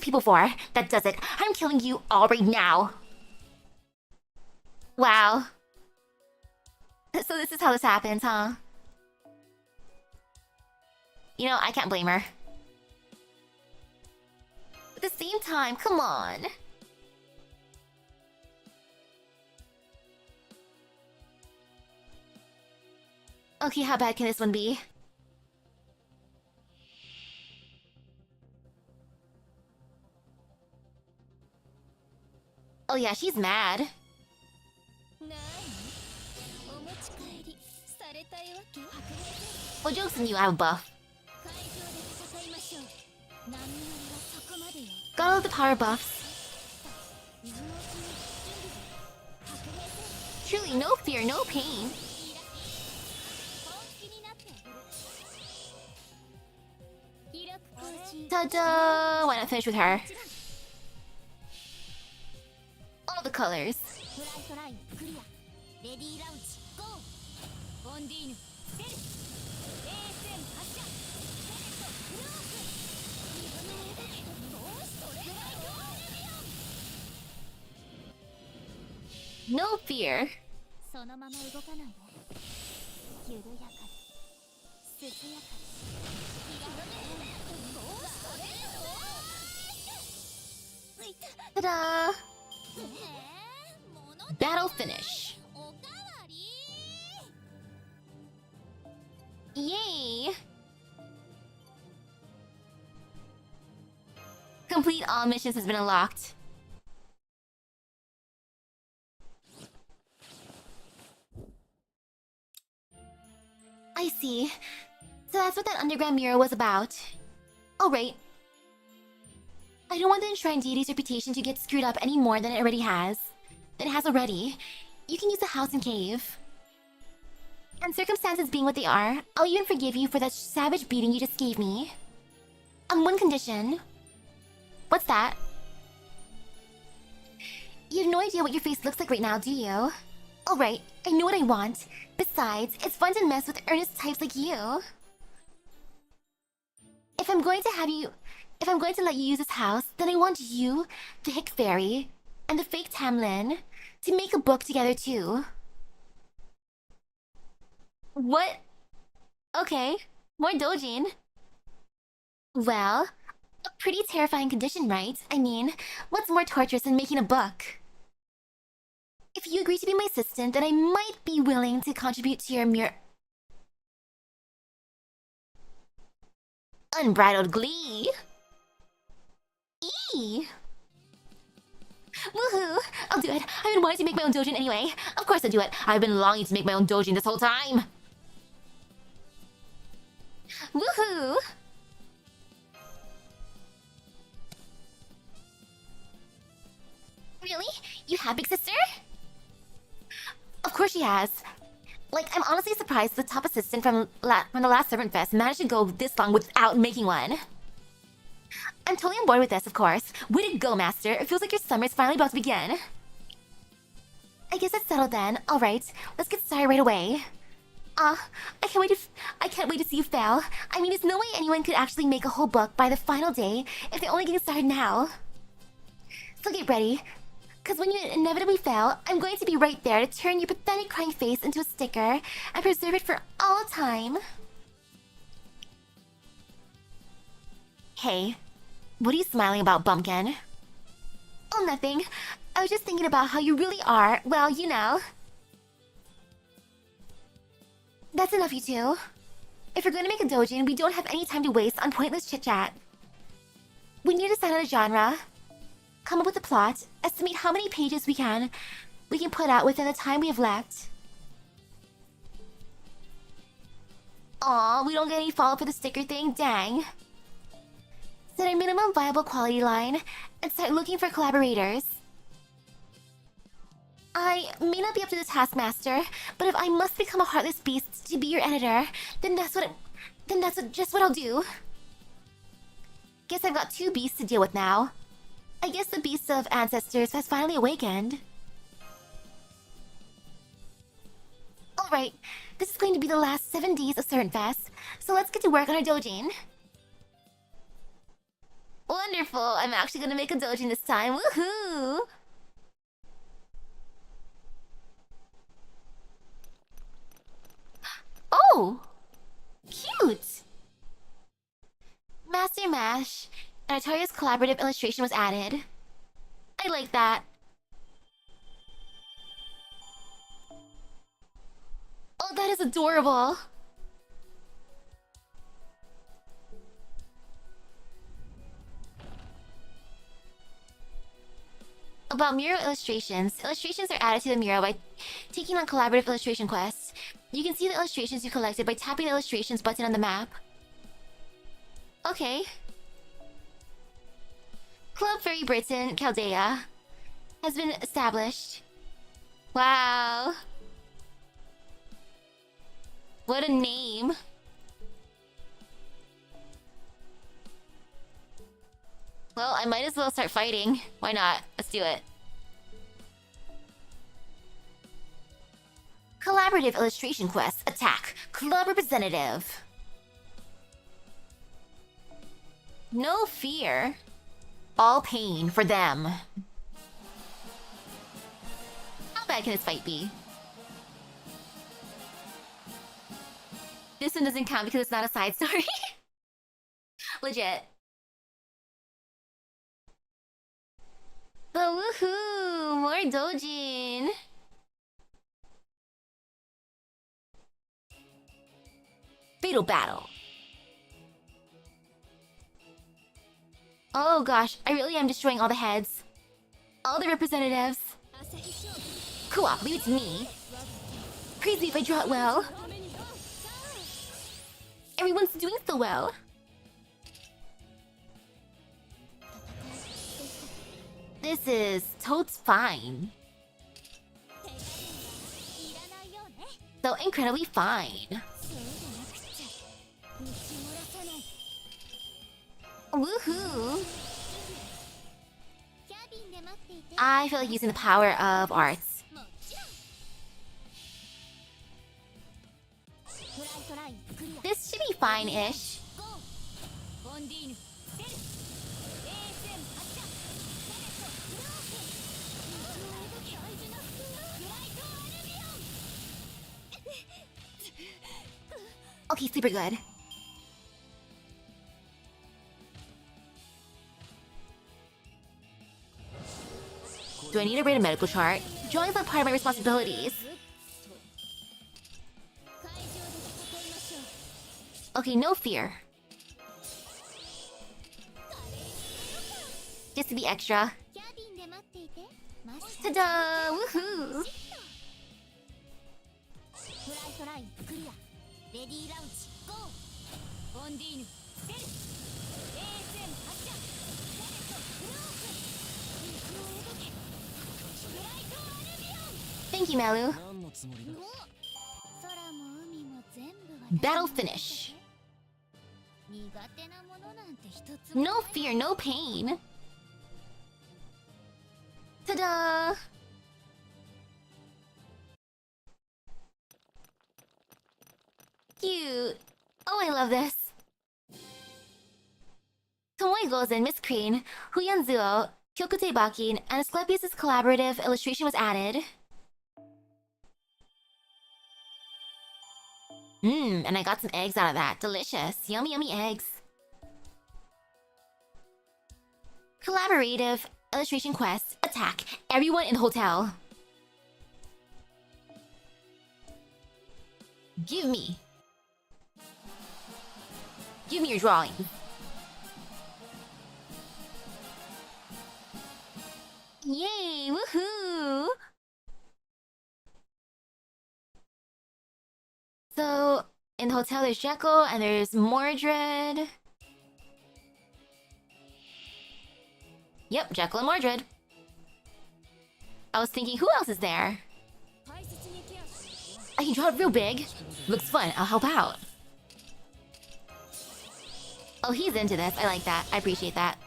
people for? That does it. I'm killing you all right now. Wow. So this is how this happens, huh? You know, I can't blame her. At the same time, come on. Okay, how bad can this one be? Oh yeah, she's mad. ないお持ち帰りされたいわけ。 What joke's in you? I have a buff. 会場で戦いましょう。波乗りはそこまでよ。 Got all the power buffs. 伊豆のうちに準備で白兵戦 Truly, no fear, no pain. 本気になって開く更新 Ta-da! Why not finish with her? All the colors. フライトラインクリアレディーラウンチゴーオンディーヌ出る ASM 発射セレクトフルオープン自分の上だけどうしそれフライトレビオン No fear. そのまま動かないで緩やかに涼やかにどうしそれよいた Ta-da! もの Battle finish. おかわり Yay! Complete all missions has been unlocked. I see. So that's what that underground mirror was about. Alright. I don't want the enshrined deity's reputation to get screwed up any more than it already has. Than it has already. You can use the house and cave. And circumstances being what they are, I'll even forgive you for that savage beating you just gave me. On one condition. What's that? You have no idea what your face looks like right now, do you? Alright, I know what I want. Besides, it's fun to mess with earnest types like you. If I'm going to let you use this house, then I want you, the Hick Fairy, and the fake Tamlin, to make a book together too. What? Okay, more dojin. Well, a pretty terrifying condition, right? I mean, what's more torturous than making a book? If you agree to be my assistant, then I might be willing to contribute to your unbridled glee. Eee! Woohoo! I'll do it. I've been wanting to make my own dojin anyway. Of course I'll do it. I've been longing to make my own dojin this whole time. Woohoo! Really? You have, big sister? Of course she has. Like, I'm honestly surprised the top assistant from the last Servant Fest managed to go this long without making one. I'm totally on board with this, of course. Way to go, Master. It feels like your summer's finally about to begin. I guess that's settled then. Alright, let's get started right away. I can't wait to see you fail. I mean, there's no way anyone could actually make a whole book by the final day if they're only getting started now. So get ready. Because when you inevitably fail, I'm going to be right there to turn your pathetic crying face into a sticker and preserve it for all time. Hey, what are you smiling about, Bumpkin? Oh, nothing. I was just thinking about how you really are, well, you know. That's enough, you two. If we're going to make a dojin, we don't have any time to waste on pointless chit-chat. We need to decide on a genre, come up with a plot, estimate how many pages we can put out within the time we have left. Aw, we don't get any follow for the sticker thing? Dang. Set a minimum viable quality line and start looking for collaborators. I may not be up to the task, Master, but if I must become a heartless beast to be your editor, then that's just what I'll do. Guess I've got two beasts to deal with now. I guess the beast of ancestors has finally awakened. Alright, this is going to be the last 7 days of Servant Fest, so let's get to work on our dojin. Wonderful! I'm actually gonna make a dojin this time, woohoo! Oh! Cute! Master Mash, and Artoria's collaborative illustration was added. I like that. Oh, That is adorable. About mural illustrations. Illustrations are added to the mural by taking on collaborative illustration quests. You can see the illustrations you collected by tapping the illustrations button on the map. Okay. Club Furry Britain, Chaldea, has been established. Wow. What a name. Well, I might as well start fighting. Why not? Let's do it. Collaborative illustration quest. Attack. Club representative. No fear. All pain for them. How bad can this fight be? This one doesn't count because it's not a side story. Legit. Oh, woohoo! More Dojin! Fatal battle. Oh gosh, I really am destroying all the heads. All the representatives. Co-op, leave it to me. Praise me if I draw it well. Everyone's doing so well. This is totes fine. So incredibly fine. Woohoo! I feel like using the power of arts. This should be fine-ish. Okay, super good. Do I need to read a medical chart? Drawing's not part of my responsibilities. Okay, no fear. Just to be extra. Ta-da! Woohoo! Thank you, Malu. Battle finish. No fear, no pain. Ta-da! Cute. Oh, I love this. Tomoe Gozen, Miss Crane, Huyanzuo, Kyokute Bakin, and Asclepius' collaborative illustration was added. And I got some eggs out of that. Delicious. Yummy, yummy eggs. Collaborative illustration quest. Attack. Everyone in the hotel. Give me your drawing. Yay! Woohoo! So, in the hotel there's Jekyll and there's Mordred. Yep, Jekyll and Mordred. I was thinking, who else is there? I can draw it real big. Looks fun, I'll help out. Oh, he's into this. I like that. I appreciate that.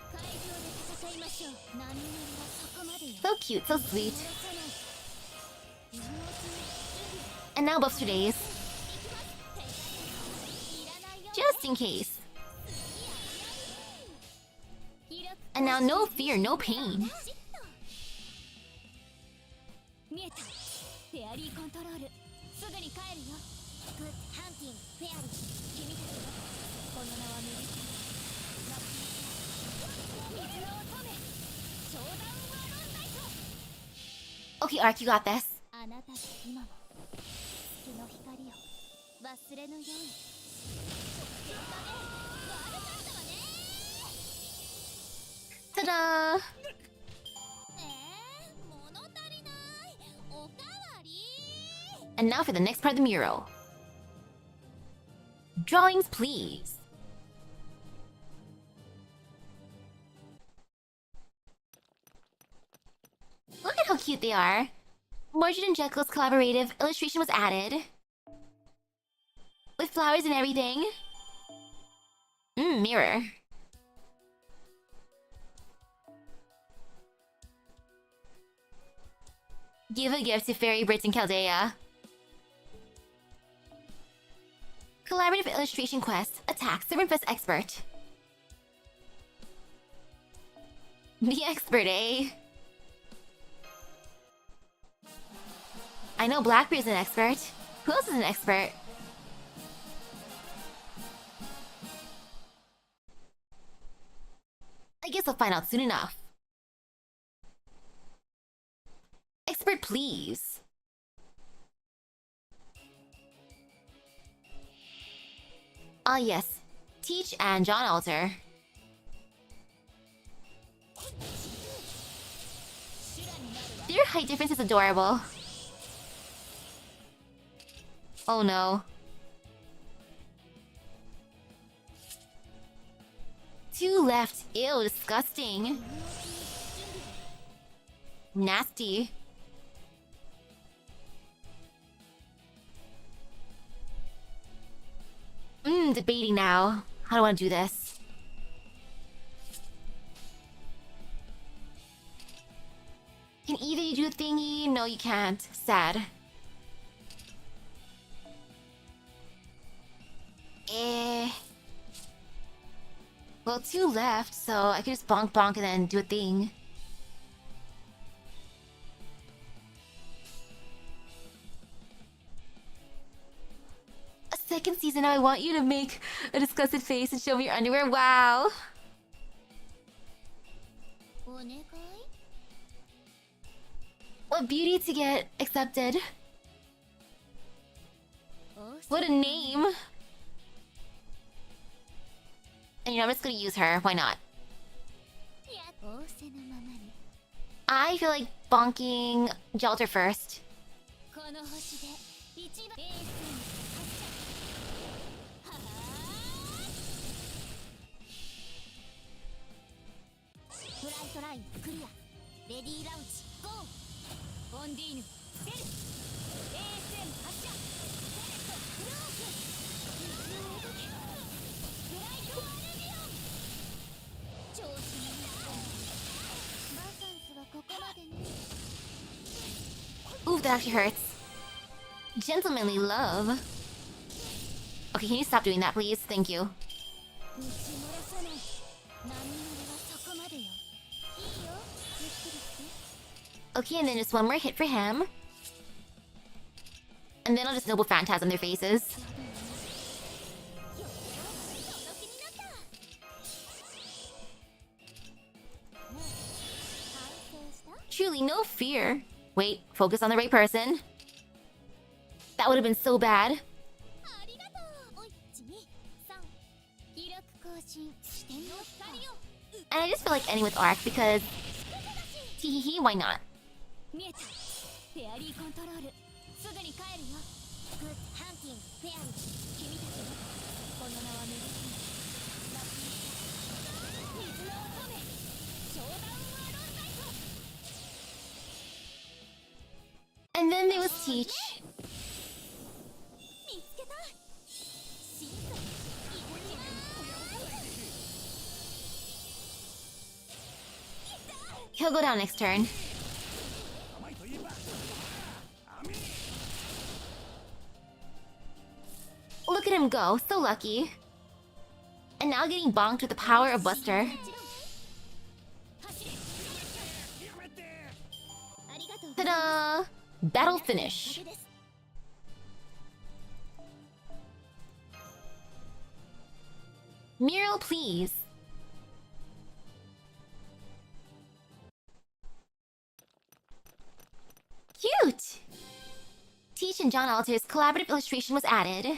So cute, so sweet. And now buffs for days. Just in case. And now no fear, no pain. Okay, Ark, you got this. れのように結果ね悪かったわね Ta-da! 物足りないおかわり And now for the next part of the mural. Drawings, please. Look at how cute they are. Mordred and Jekyll's collaborative illustration was added. With flowers and everything. Mirror. Give a gift to Fairy Brits in Chaldea. Collaborative illustration quest. Attack. Servant plus expert. The expert, eh? I know Blackbeard's an expert. Who else is an expert? I guess I'll find out soon enough. Expert, please. Ah, yes. Teach and John Alter. Their height difference is adorable. Oh no. Two left. Ew, disgusting. Nasty. Debating now. How do I want to do this? Can either you do the thingy? No, you can't. Sad. Well, two left, so I could just bonk bonk and then do a thing. A second season, now I want you to make a disgusted face and show me your underwear. Wow. お願い What beauty to get accepted. What a name. And you know, I'm just gonna use her. Why not? 仰せのままに I feel like bonking Jalter first. この星で一番エースに発射はフライトラインクリアレディーラウンチゴーボンディーヌステル ASM 発射テレットクローク水を動けフライトアルビオン調子に乗ったバサンスはここまでね Ooh, that actually hurts. Gentlemanly love. Okay, can you stop doing that, please? Thank you. 打ち漏らさない波乗りはそこまでよいいよゆっくりして Okay, and then just one more hit for him. And then I'll just Noble Phantasm their faces. よっその気になったねえ反省した Truly, no fear. Wait, focus on the right person. That would have been so bad. ありがとうおい123気力更新視点の光を And I just feel like ending with Arc because... Teehee, why not? 見えたフェアリーコントロールすぐに帰るよグッドハンティングフェアリー君たちのこの名はめぐりラッピー水の乙女ショーダウンワーロンナイト And then there was Teach. 見つけたシーソーいたきま He'll go down next turn. Look at him go, so lucky. And now getting bonked with the power of Buster. 走れありがとう Ta-da! Battle finish. です Mural, please. Cute! Teach and John Alter's collaborative illustration was added.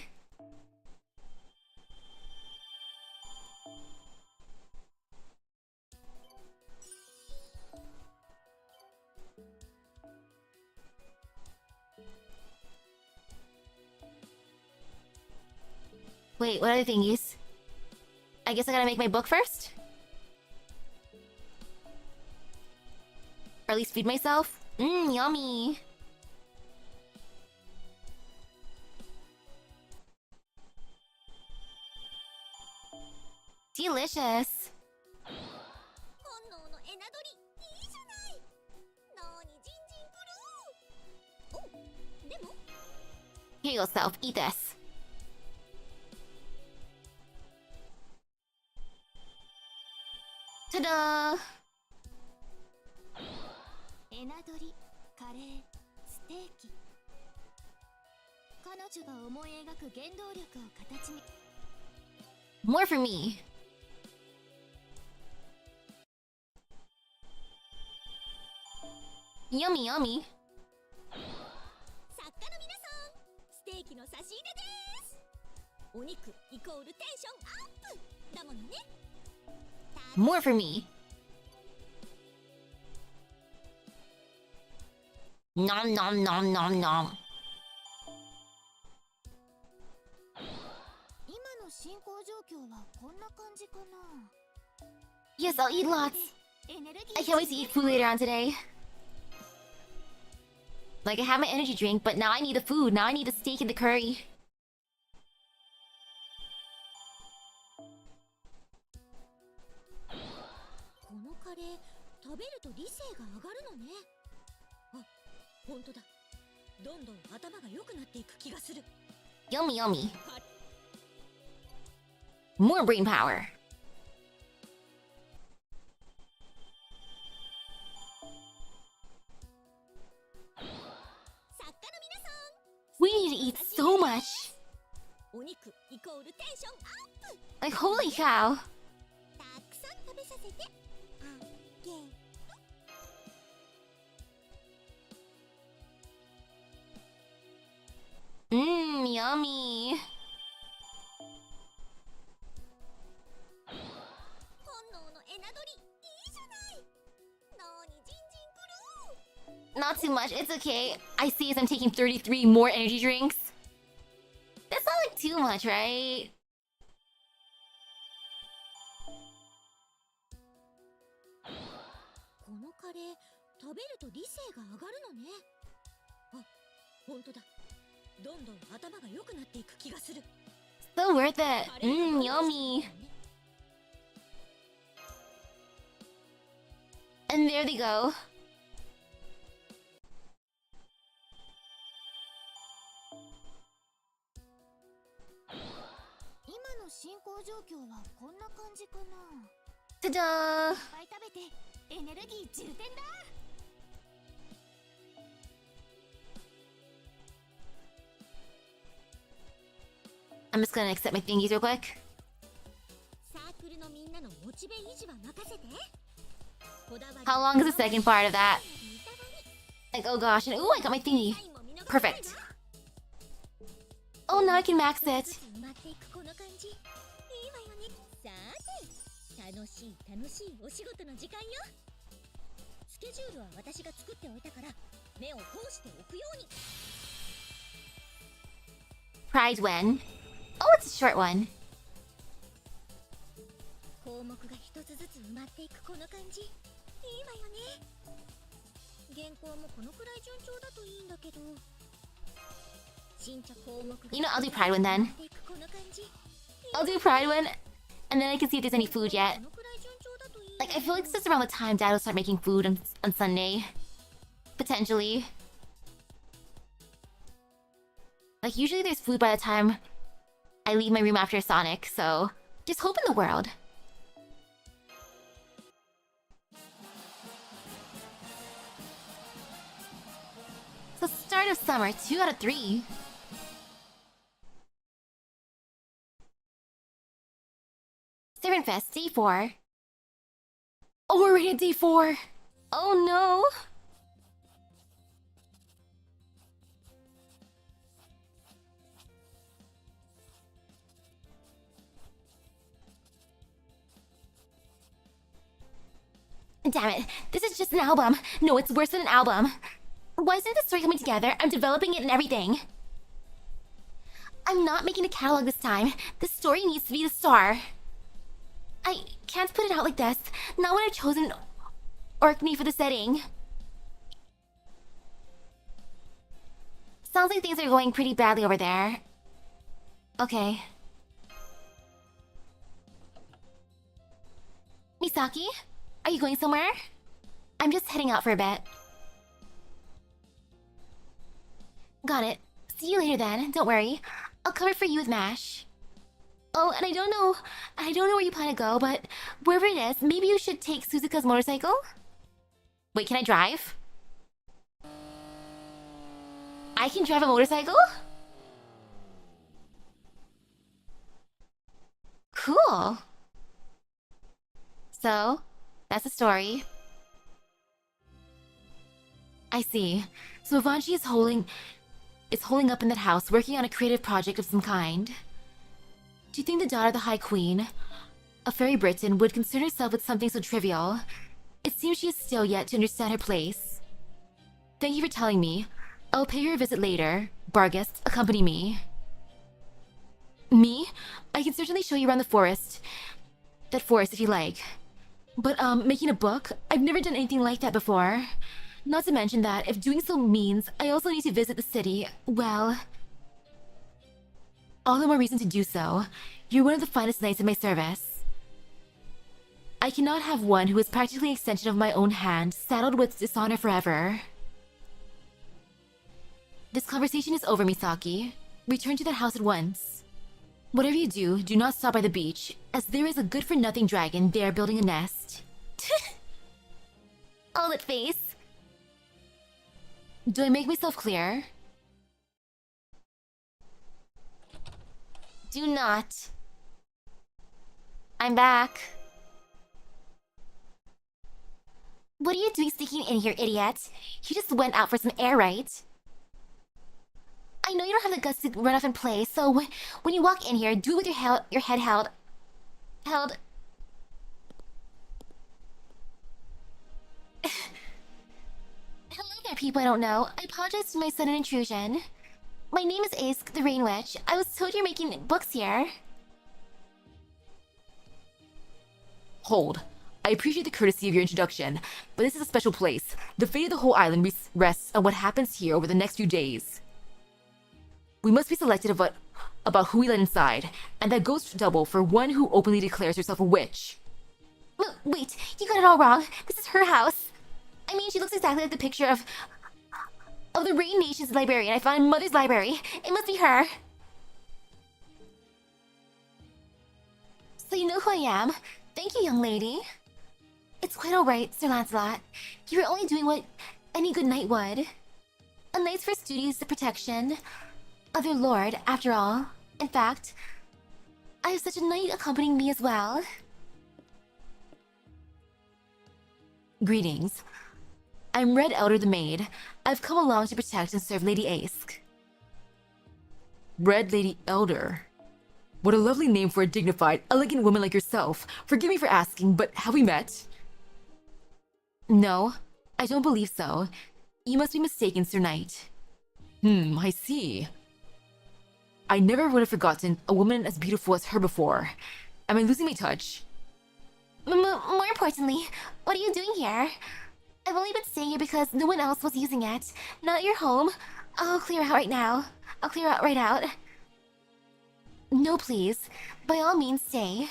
Wait, what other thingies? I guess I gotta make my book first? Or at least feed myself? Mmm, yummy. Delicious. 本能のエナドリいいじゃない。なーにジンジンブルー。お、でも Here yourself, eat this. Ta-da! エナドリ、カレー、ステーキ。彼女が思い描く原動力を形に。 More for me. Yummy, yummy. 作家の皆さん、ステーキの差し入れです。お肉イコールテンションアップだものね。 More for me. Nom nom nom nom nom. 今の進行状況はこんな感じかな。 Yes, I'll eat lots. エネルギ I ー can't wait to eat food later on today. Like, I have my energy drink, but now I need the food. Now I need the steak and the curry. このカレー食べると理性が上がるのね。あ、本当だ。どんどん頭が良くなっていく気がする。 Yummy, yummy. More brain power. We need to eat so much. お肉イコールテンションアップ。 Like, holy cow. たくさん食べさせてあげる。 Mmm, yummy. 本能のエナドリいいじゃない。なーにジンジンブルー。 Not too much, it's okay. I see as I'm taking 33 more energy drinks. That's not like too much, right? このカレー食べると理性が上がるのね。あ、本当だ。どんどん頭が良くなっていく気がする。 So worth it. Mmm, yummy. And there they go. 今の進行状況はこんな感じかな。 Ta-da! いっぱい食べてエネルギー充填だ。 I'm just gonna accept my thingies real quick. サークルのみんなのモチベ維持は任せて。こだわり How long is the second part of that? Like, oh gosh, and ooh, I got my thingy. Perfect. Oh, now I can max it. 埋まっていくこの感じいいわよね。さて、楽しいお仕事の時間よ。スケジュールは私が作っておいたから目を通しておくように。 Prize when? Oh, it's a short one. 項目が一つずつ埋まっていくこの感じいいわよね。原稿もこのくらい順調だといいんだけど。新着項目が You know, I'll do Pride one then. 埋まっていくこの感じいい I'll do Pride one, and then I can see if there's any food yet. このくらい順調だといい。 Like, I feel like this is around the time Dad will start making food on Sunday. Potentially. Like, usually there's food by the time I leave my room after Sonic, so just hope in the world. So start of summer, 2 out of 3. Servant Fest, day 4. Oh, we're already at day 4. Oh no. Damn it, this is just an album. No, it's worse than an album. Why isn't the story coming together? I'm developing it and everything. I'm not making a catalog this time. The story needs to be the star. I can't put it out like this. Not when I've chosen Orkney for the setting. Sounds like things are going pretty badly over there. Okay. Misaki? Are you going somewhere? I'm just heading out for a bit. Got it. See you later then, don't worry. I'll cover for you with MASH. Oh, and I don't know where you plan to go, but wherever it is, maybe you should take Suzuka's motorcycle? Wait, can I drive? I can drive a motorcycle? Cool. So, that's the story. I see. So Ivanchi is holding up in that house, working on a creative project of some kind. Do you think the daughter of the High Queen, a fairy Briton, would concern herself with something so trivial? It seems she is still yet to understand her place. Thank you for telling me. I'll pay her a visit later. Bargus, accompany me. Me? I can certainly show you around the forest. That forest if you like. But, making a book? I've never done anything like that before. Not to mention that, if doing so means I also need to visit the city, well... all the more reason to do so. You're one of the finest knights in my service. I cannot have one who is practically an extension of my own hand, saddled with dishonor forever. This conversation is over, Misaki. Return to that house at once. Whatever you do, do not stop by the beach, as there is a good-for-nothing dragon there building a nest. All that face. Do I make myself clear? Do not. I'm back. What are you doing sneaking in here, idiot? You just went out for some air, right? I know you don't have the guts to run off and play, so when you walk in here, do it with your head held. Hello there, people I don't know. I apologize for my sudden intrusion. My name is Ace, the Rain Witch. I was told you're making books here. Hold. I appreciate the courtesy of your introduction, but this is a special place. The fate of the whole island rests on what happens here over the next few days. We must be selective about who we let inside, and that goes double for one who openly declares herself a witch. Wait, you got it all wrong. This is her house. I mean, she looks exactly like the picture of the Rain Nation's librarian I found in Mother's library. It must be her. So you know who I am? Thank you, young lady. It's quite alright, Sir Lancelot. You were only doing what any good knight would. A knight's first duty is the protection of their lord, after all. In fact, I have such a knight accompanying me as well. Greetings. I'm Red Elder the Maid. I've come along to protect and serve Lady Ace. Red Lady Elder. What a lovely name for a dignified, elegant woman like yourself. Forgive me for asking, but have we met? No, I don't believe so. You must be mistaken, Sir Knight. I see. I never would have forgotten a woman as beautiful as her before. Am I losing my touch? More importantly, what are you doing here? I've only been staying here because no one else was using it. Now that you're home, I'll clear out right now. I'll clear out right out. No, please. By all means, stay.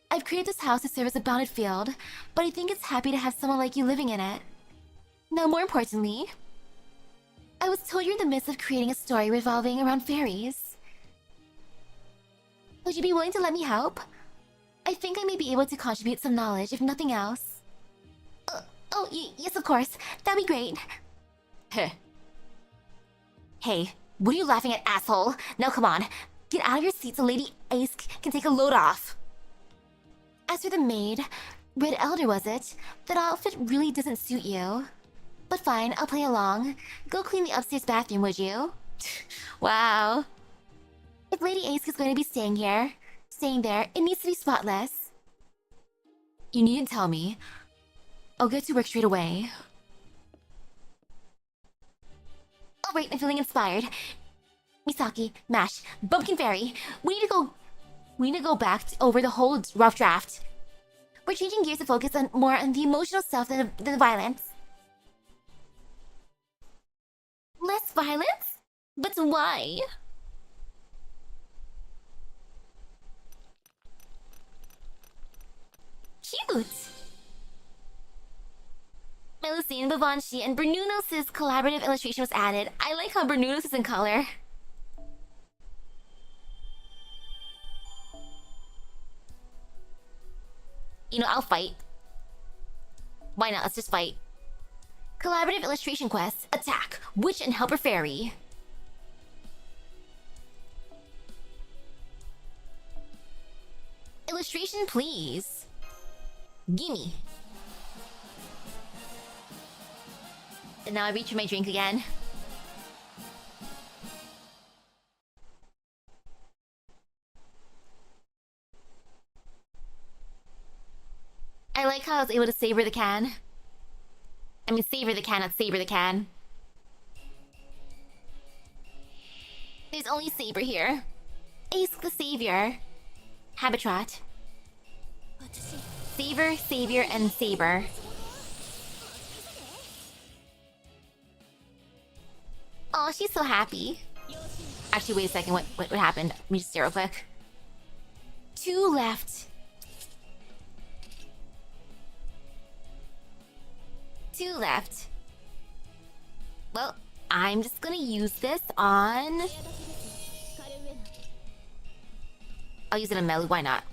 I've created this house to serve as a bounded field, but I think it's happy to have someone like you living in it. Now, more importantly, I was told you're in the midst of creating a story revolving around fairies. Would you be willing to let me help? I think I may be able to contribute some knowledge, if nothing else. Yes, of course. That'd be great. Heh. Hey, what are you laughing at, asshole? Now come on. Get out of your seat so Lady Ace can take a load off. As for the maid, Red Elder was it? That outfit really doesn't suit you. But fine, I'll play along. Go clean the upstairs bathroom, would you? Wow. If Lady Ace is going to be staying there, it needs to be spotless. You needn't tell me. I'll get to work straight Misaki, Mash, Bumpkin Fairy. We need to go back over the whole rough draft. We're changing gears to focus more on the emotional stuff than the violence. Less violence? But why? Cute! Melusine, Bavanshi, and Bernunos' collaborative illustration was added. I like how Bernunos is in color. You know, I'll fight. Why not? Let's just fight. Collaborative illustration quest. Attack. Witch and Helper Fairy. Illustration, please. Gimme. And now I reach for my drink again. I like how I was able to savor the can. I mean, savor the can, not saber the can. There's only Saber here. Ace the Savior. Habitat. Saber, Savior, and Saber. Oh, she's so happy. Actually, wait a second. What happened? Let me just stare real quick. 2 left. 2 left. Well, I'm just gonna use this on... I'll use it on Melu, why not?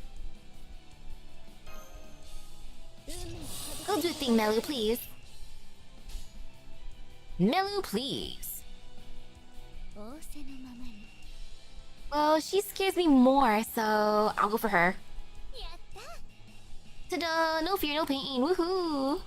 Go do a thing, Melu, please. Melu, please. Well, she scares me more, so I'll go for her. Ta-da! No fear, no pain. Woohoo!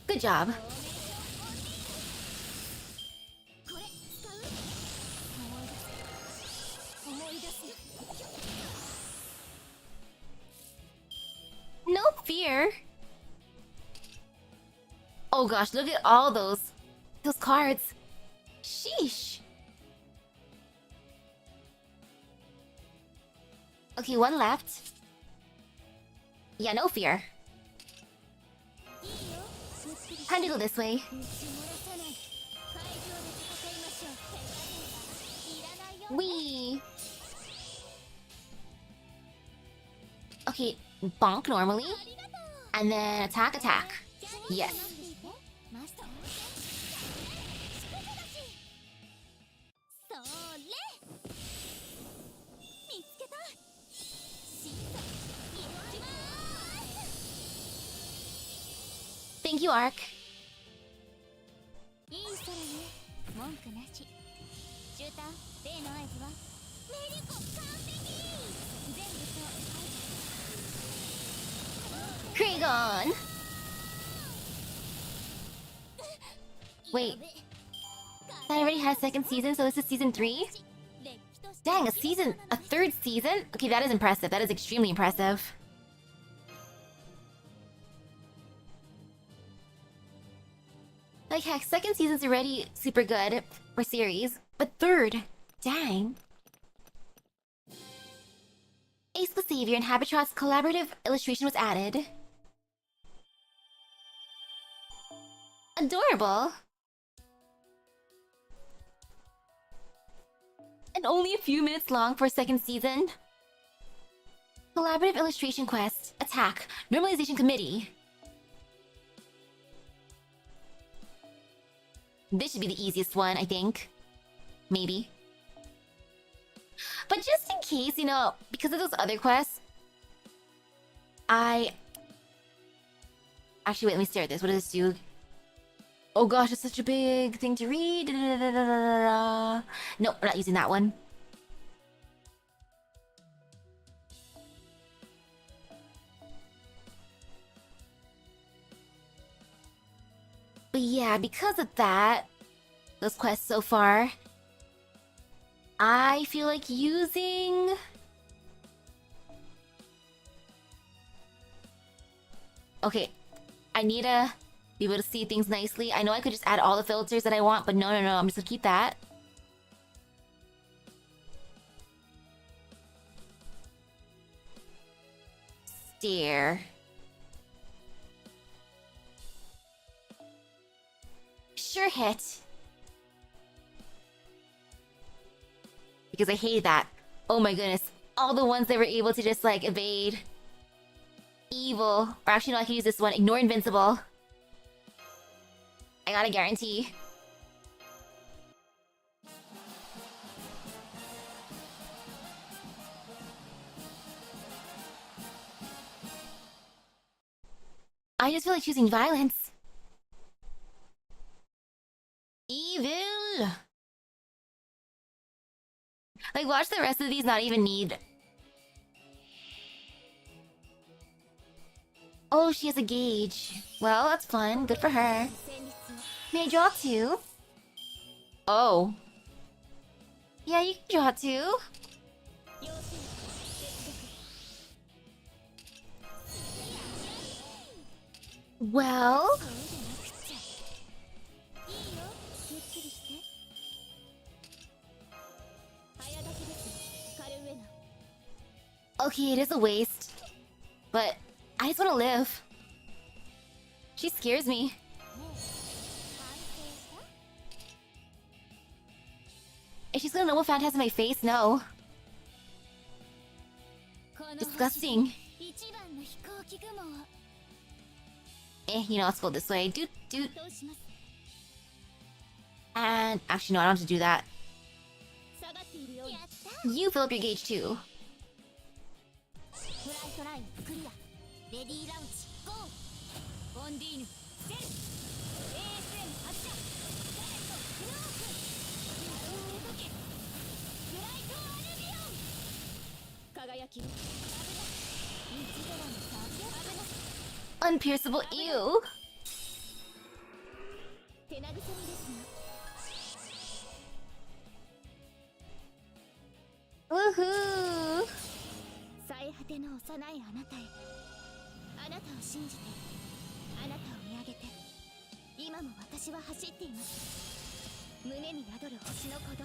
Good job. No fear. Oh gosh, look at all those cards. Sheesh. Okay, 1 left. Yeah, no fear. Time to go this way. Wee. Okay, bonk normally. And then attack. Yes. Thank you, Ark. Kragon! Wait. That already has 2nd season, so this is season 3? Dang, a 3rd season? Okay, that is impressive. That is extremely impressive. Like heck, 2nd season's already super good for series, but 3rd, dang. Ace the Savior and Habitat's collaborative illustration was added. Adorable! And only a few minutes long for 2nd season. Collaborative illustration quest. Attack. Normalization committee. This should be the easiest one, I think. Maybe. But just in case, you know, because of those other quests, Actually, wait, let me stare at this. What does this do? Oh gosh, it's such a big thing to read. Nope, we're not using that one. But yeah, because of that, those quests so far, I feel like using... Okay, I need to be able to see things nicely. I know I could just add all the filters that I want, but no, I'm just gonna keep that. Stare. Sure hit. Because I hated that. Oh my goodness. All the ones that were able to just like evade. Evil. Or actually no, I can use this one. Ignore invincible. I got a guarantee. I just feel like choosing violence. Evil! Like, watch the rest of these not even need... Oh, she has a gauge. Well, that's fun. Good for her. May I draw two? Oh. Yeah, you can draw two. Well... Okay, it is a waste. But I just want to live. She scares me. If she's gonna Noble Phantasm my face, no. Disgusting. You know, let's go this way. Doot, doot. And actually, no, I don't have to do that. You fill up your gauge too. Unpierceable, ew. Woohoo! 最果ての幼いあなたへ、あなたを信じて、あなたを見上げて、今も私は走っています。胸に宿る星の鼓動、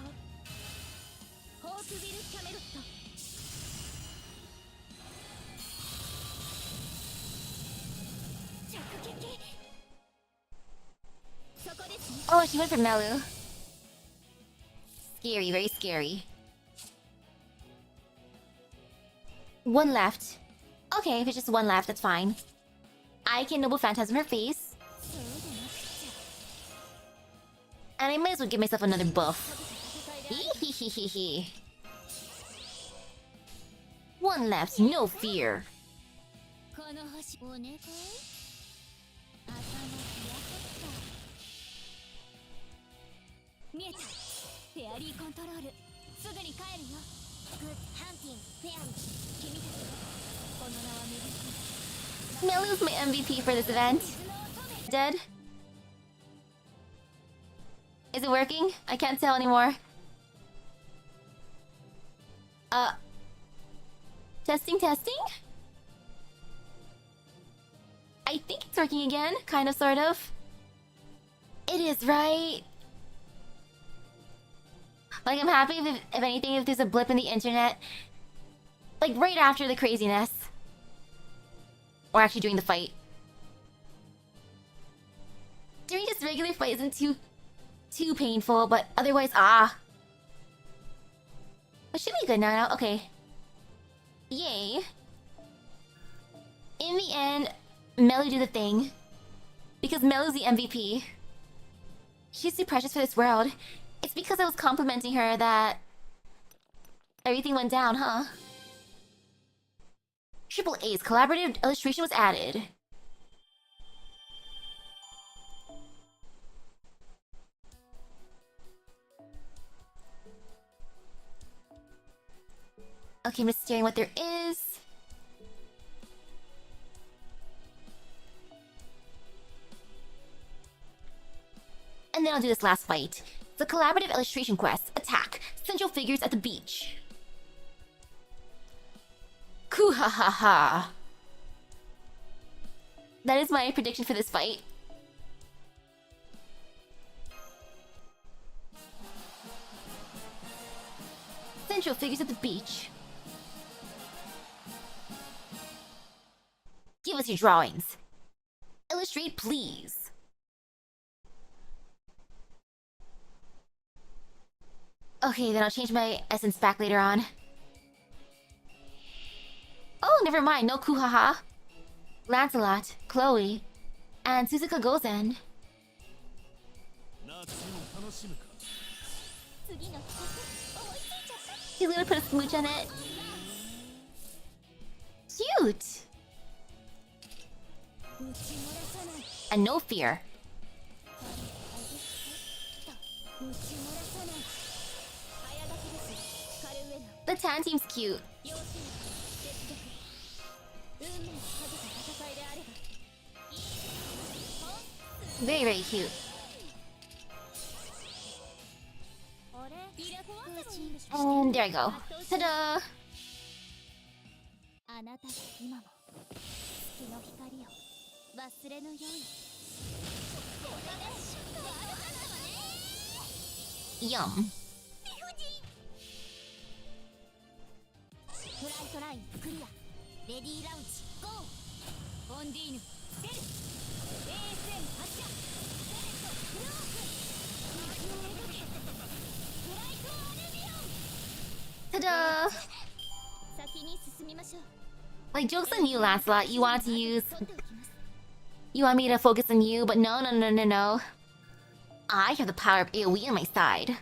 ホープビル・キャメロット。直撃。そこですね。 Oh, she went for Melu. Scary, very scary. One left. Okay, if it's just one left, that's fine. I can Noble Phantasm her face. And I might as well give myself another buff. Ehehehe. One left, no fear. この星お願い。朝の日焼けた。見えた。フェアリーコントロール。すぐに帰るよ。グッドハンティングフェアリー。君たちはこの名はめでたい。Melu's my MVP for this event. Dead? Is it working? I can't tell anymore. Testing, testing? I think it's working again, kind of, sort of. It is, right? Like, I'm happy if anything, if there's a blip in the internet. Like, right after the craziness. Or actually during the fight. During just regular fight isn't too painful, but otherwise, It should be good now, okay. Yay. In the end, Melu did the thing. Because Melu's the MVP. She's too precious for this world. It's because I was complimenting her that everything went down, huh? Triple A's collaborative illustration was added. Okay, I'm just staring what there is. And then I'll do this last fight. The collaborative illustration quest. Attack. Central figures at the beach. Kuhahaha. That is my prediction for this fight. Central figures at the beach. Give us your drawings. Illustrate, please. Okay, then I'll change my essence back later on. Oh, never mind, no kuhaha. Lancelot, Chloe, and Suzuka Gozen. 夏を楽しむか。 He's gonna put a smooch on it. Cute! And no fear. The tan team's cute. Very, very cute. And there I go. Ta-da! あなたが今も月の光を忘れぬように Yum. フライトラインクリアレディーラウンチゴーオンディーヌ出る ASM 発射フローク虹を描けフライトアルビオン Ta-da! 先に進みましょう Like, joke's on you, Lancelot. You want to use... You want me to focus on you, but no, no, no, no, no. I have the power of AoE on my side.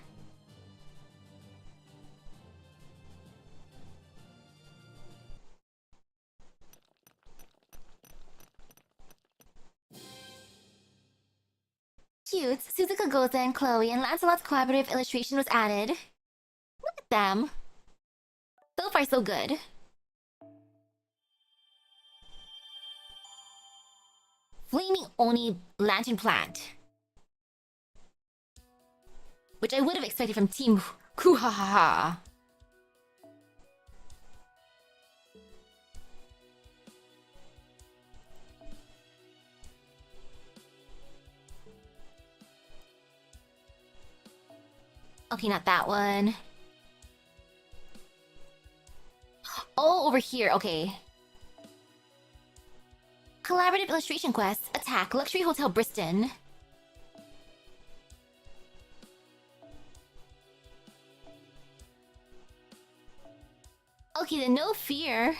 Cute. Suzuka Gozen, Chloe, and Lancelot's collaborative illustration was added. Look at them. So far, so good. Flaming Oni Lantern Plant. Which I would have expected from Team Kuhahaha. Okay, not that one. Oh, over here, okay. Collaborative illustration quest. Attack. Luxury Hotel Briston. Okay, then no fear.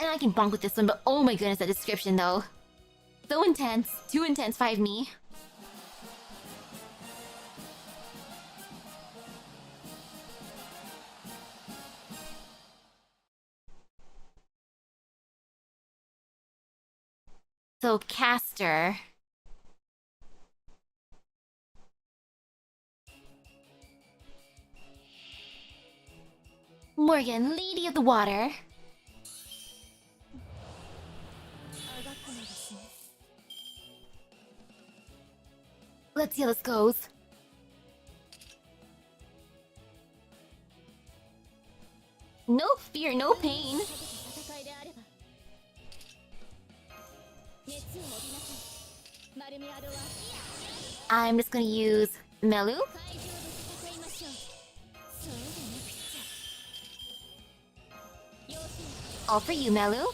And I can bonk with this one, but oh my goodness, that description though. So intense. Too intense, 5-me. So, Caster. Morgan, Lady of the Water. Let's see how this goes. No fear, no pain. I'm just gonna use Melu. All for you, Melu.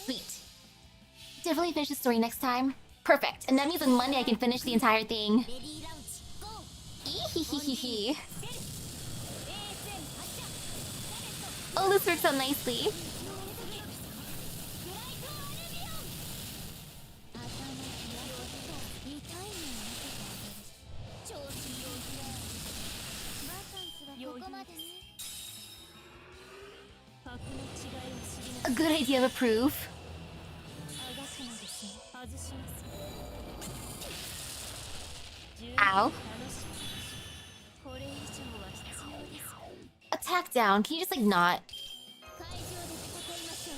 Sweet. Definitely finish the story next time. Perfect. And that means on Monday I can finish the entire thing. Eehehehe. Oh, this works out nicely. A good idea of approve. Ow. attack down. Can you just like not? 会場で戦いましょう。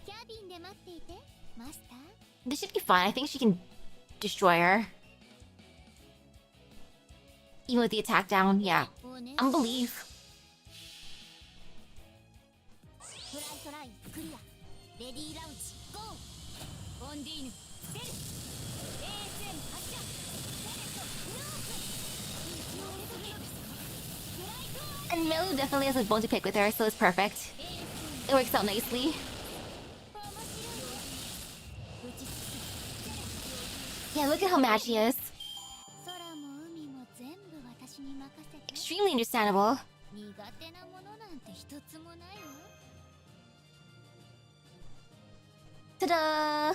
キャビンで待っていて、マスター。 This should be fine. I think she can destroy her. Even with the attack down, yeah. おね。 Unbelief. トライトライクリア。レディーラウンチゴー。オンディーヌ出る。ASM 発射。テレットノープ。 And Melu definitely has a bone to pick with her, so it's perfect. It works out nicely. Yeah, look at how mad she is. 空も海も全部私に任せて。 Extremely understandable. 苦手なものなんて一つもないわ。 Ta-da!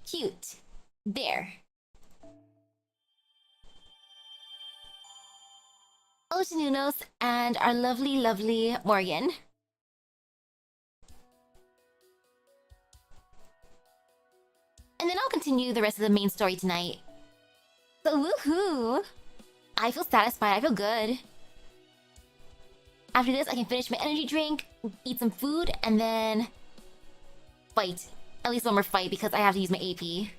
Cute. There. Oceanunos and our lovely, lovely Morgan. And then I'll continue the rest of the main story tonight. So woohoo! I feel satisfied, I feel good. After this, I can finish my energy drink, eat some food, and then fight. At least one more fight because I have to use my AP.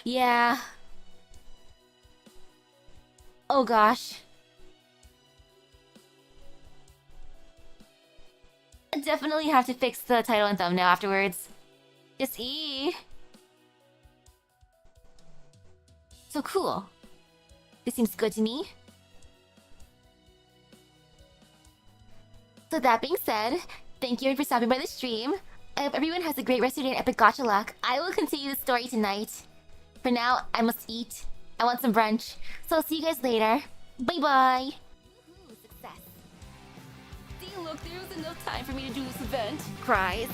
Yeah. Oh gosh. I definitely have to fix the title and thumbnail afterwards. Just So cool. This seems good to me. So that being said, thank you for stopping by the stream. I hope everyone has a great rest of your day and epic gacha luck. I will continue the story tonight. For now, I must eat. I want some brunch. So I'll see you guys later. Bye bye! Success. See, look, there was enough time for me to do this event. Cries.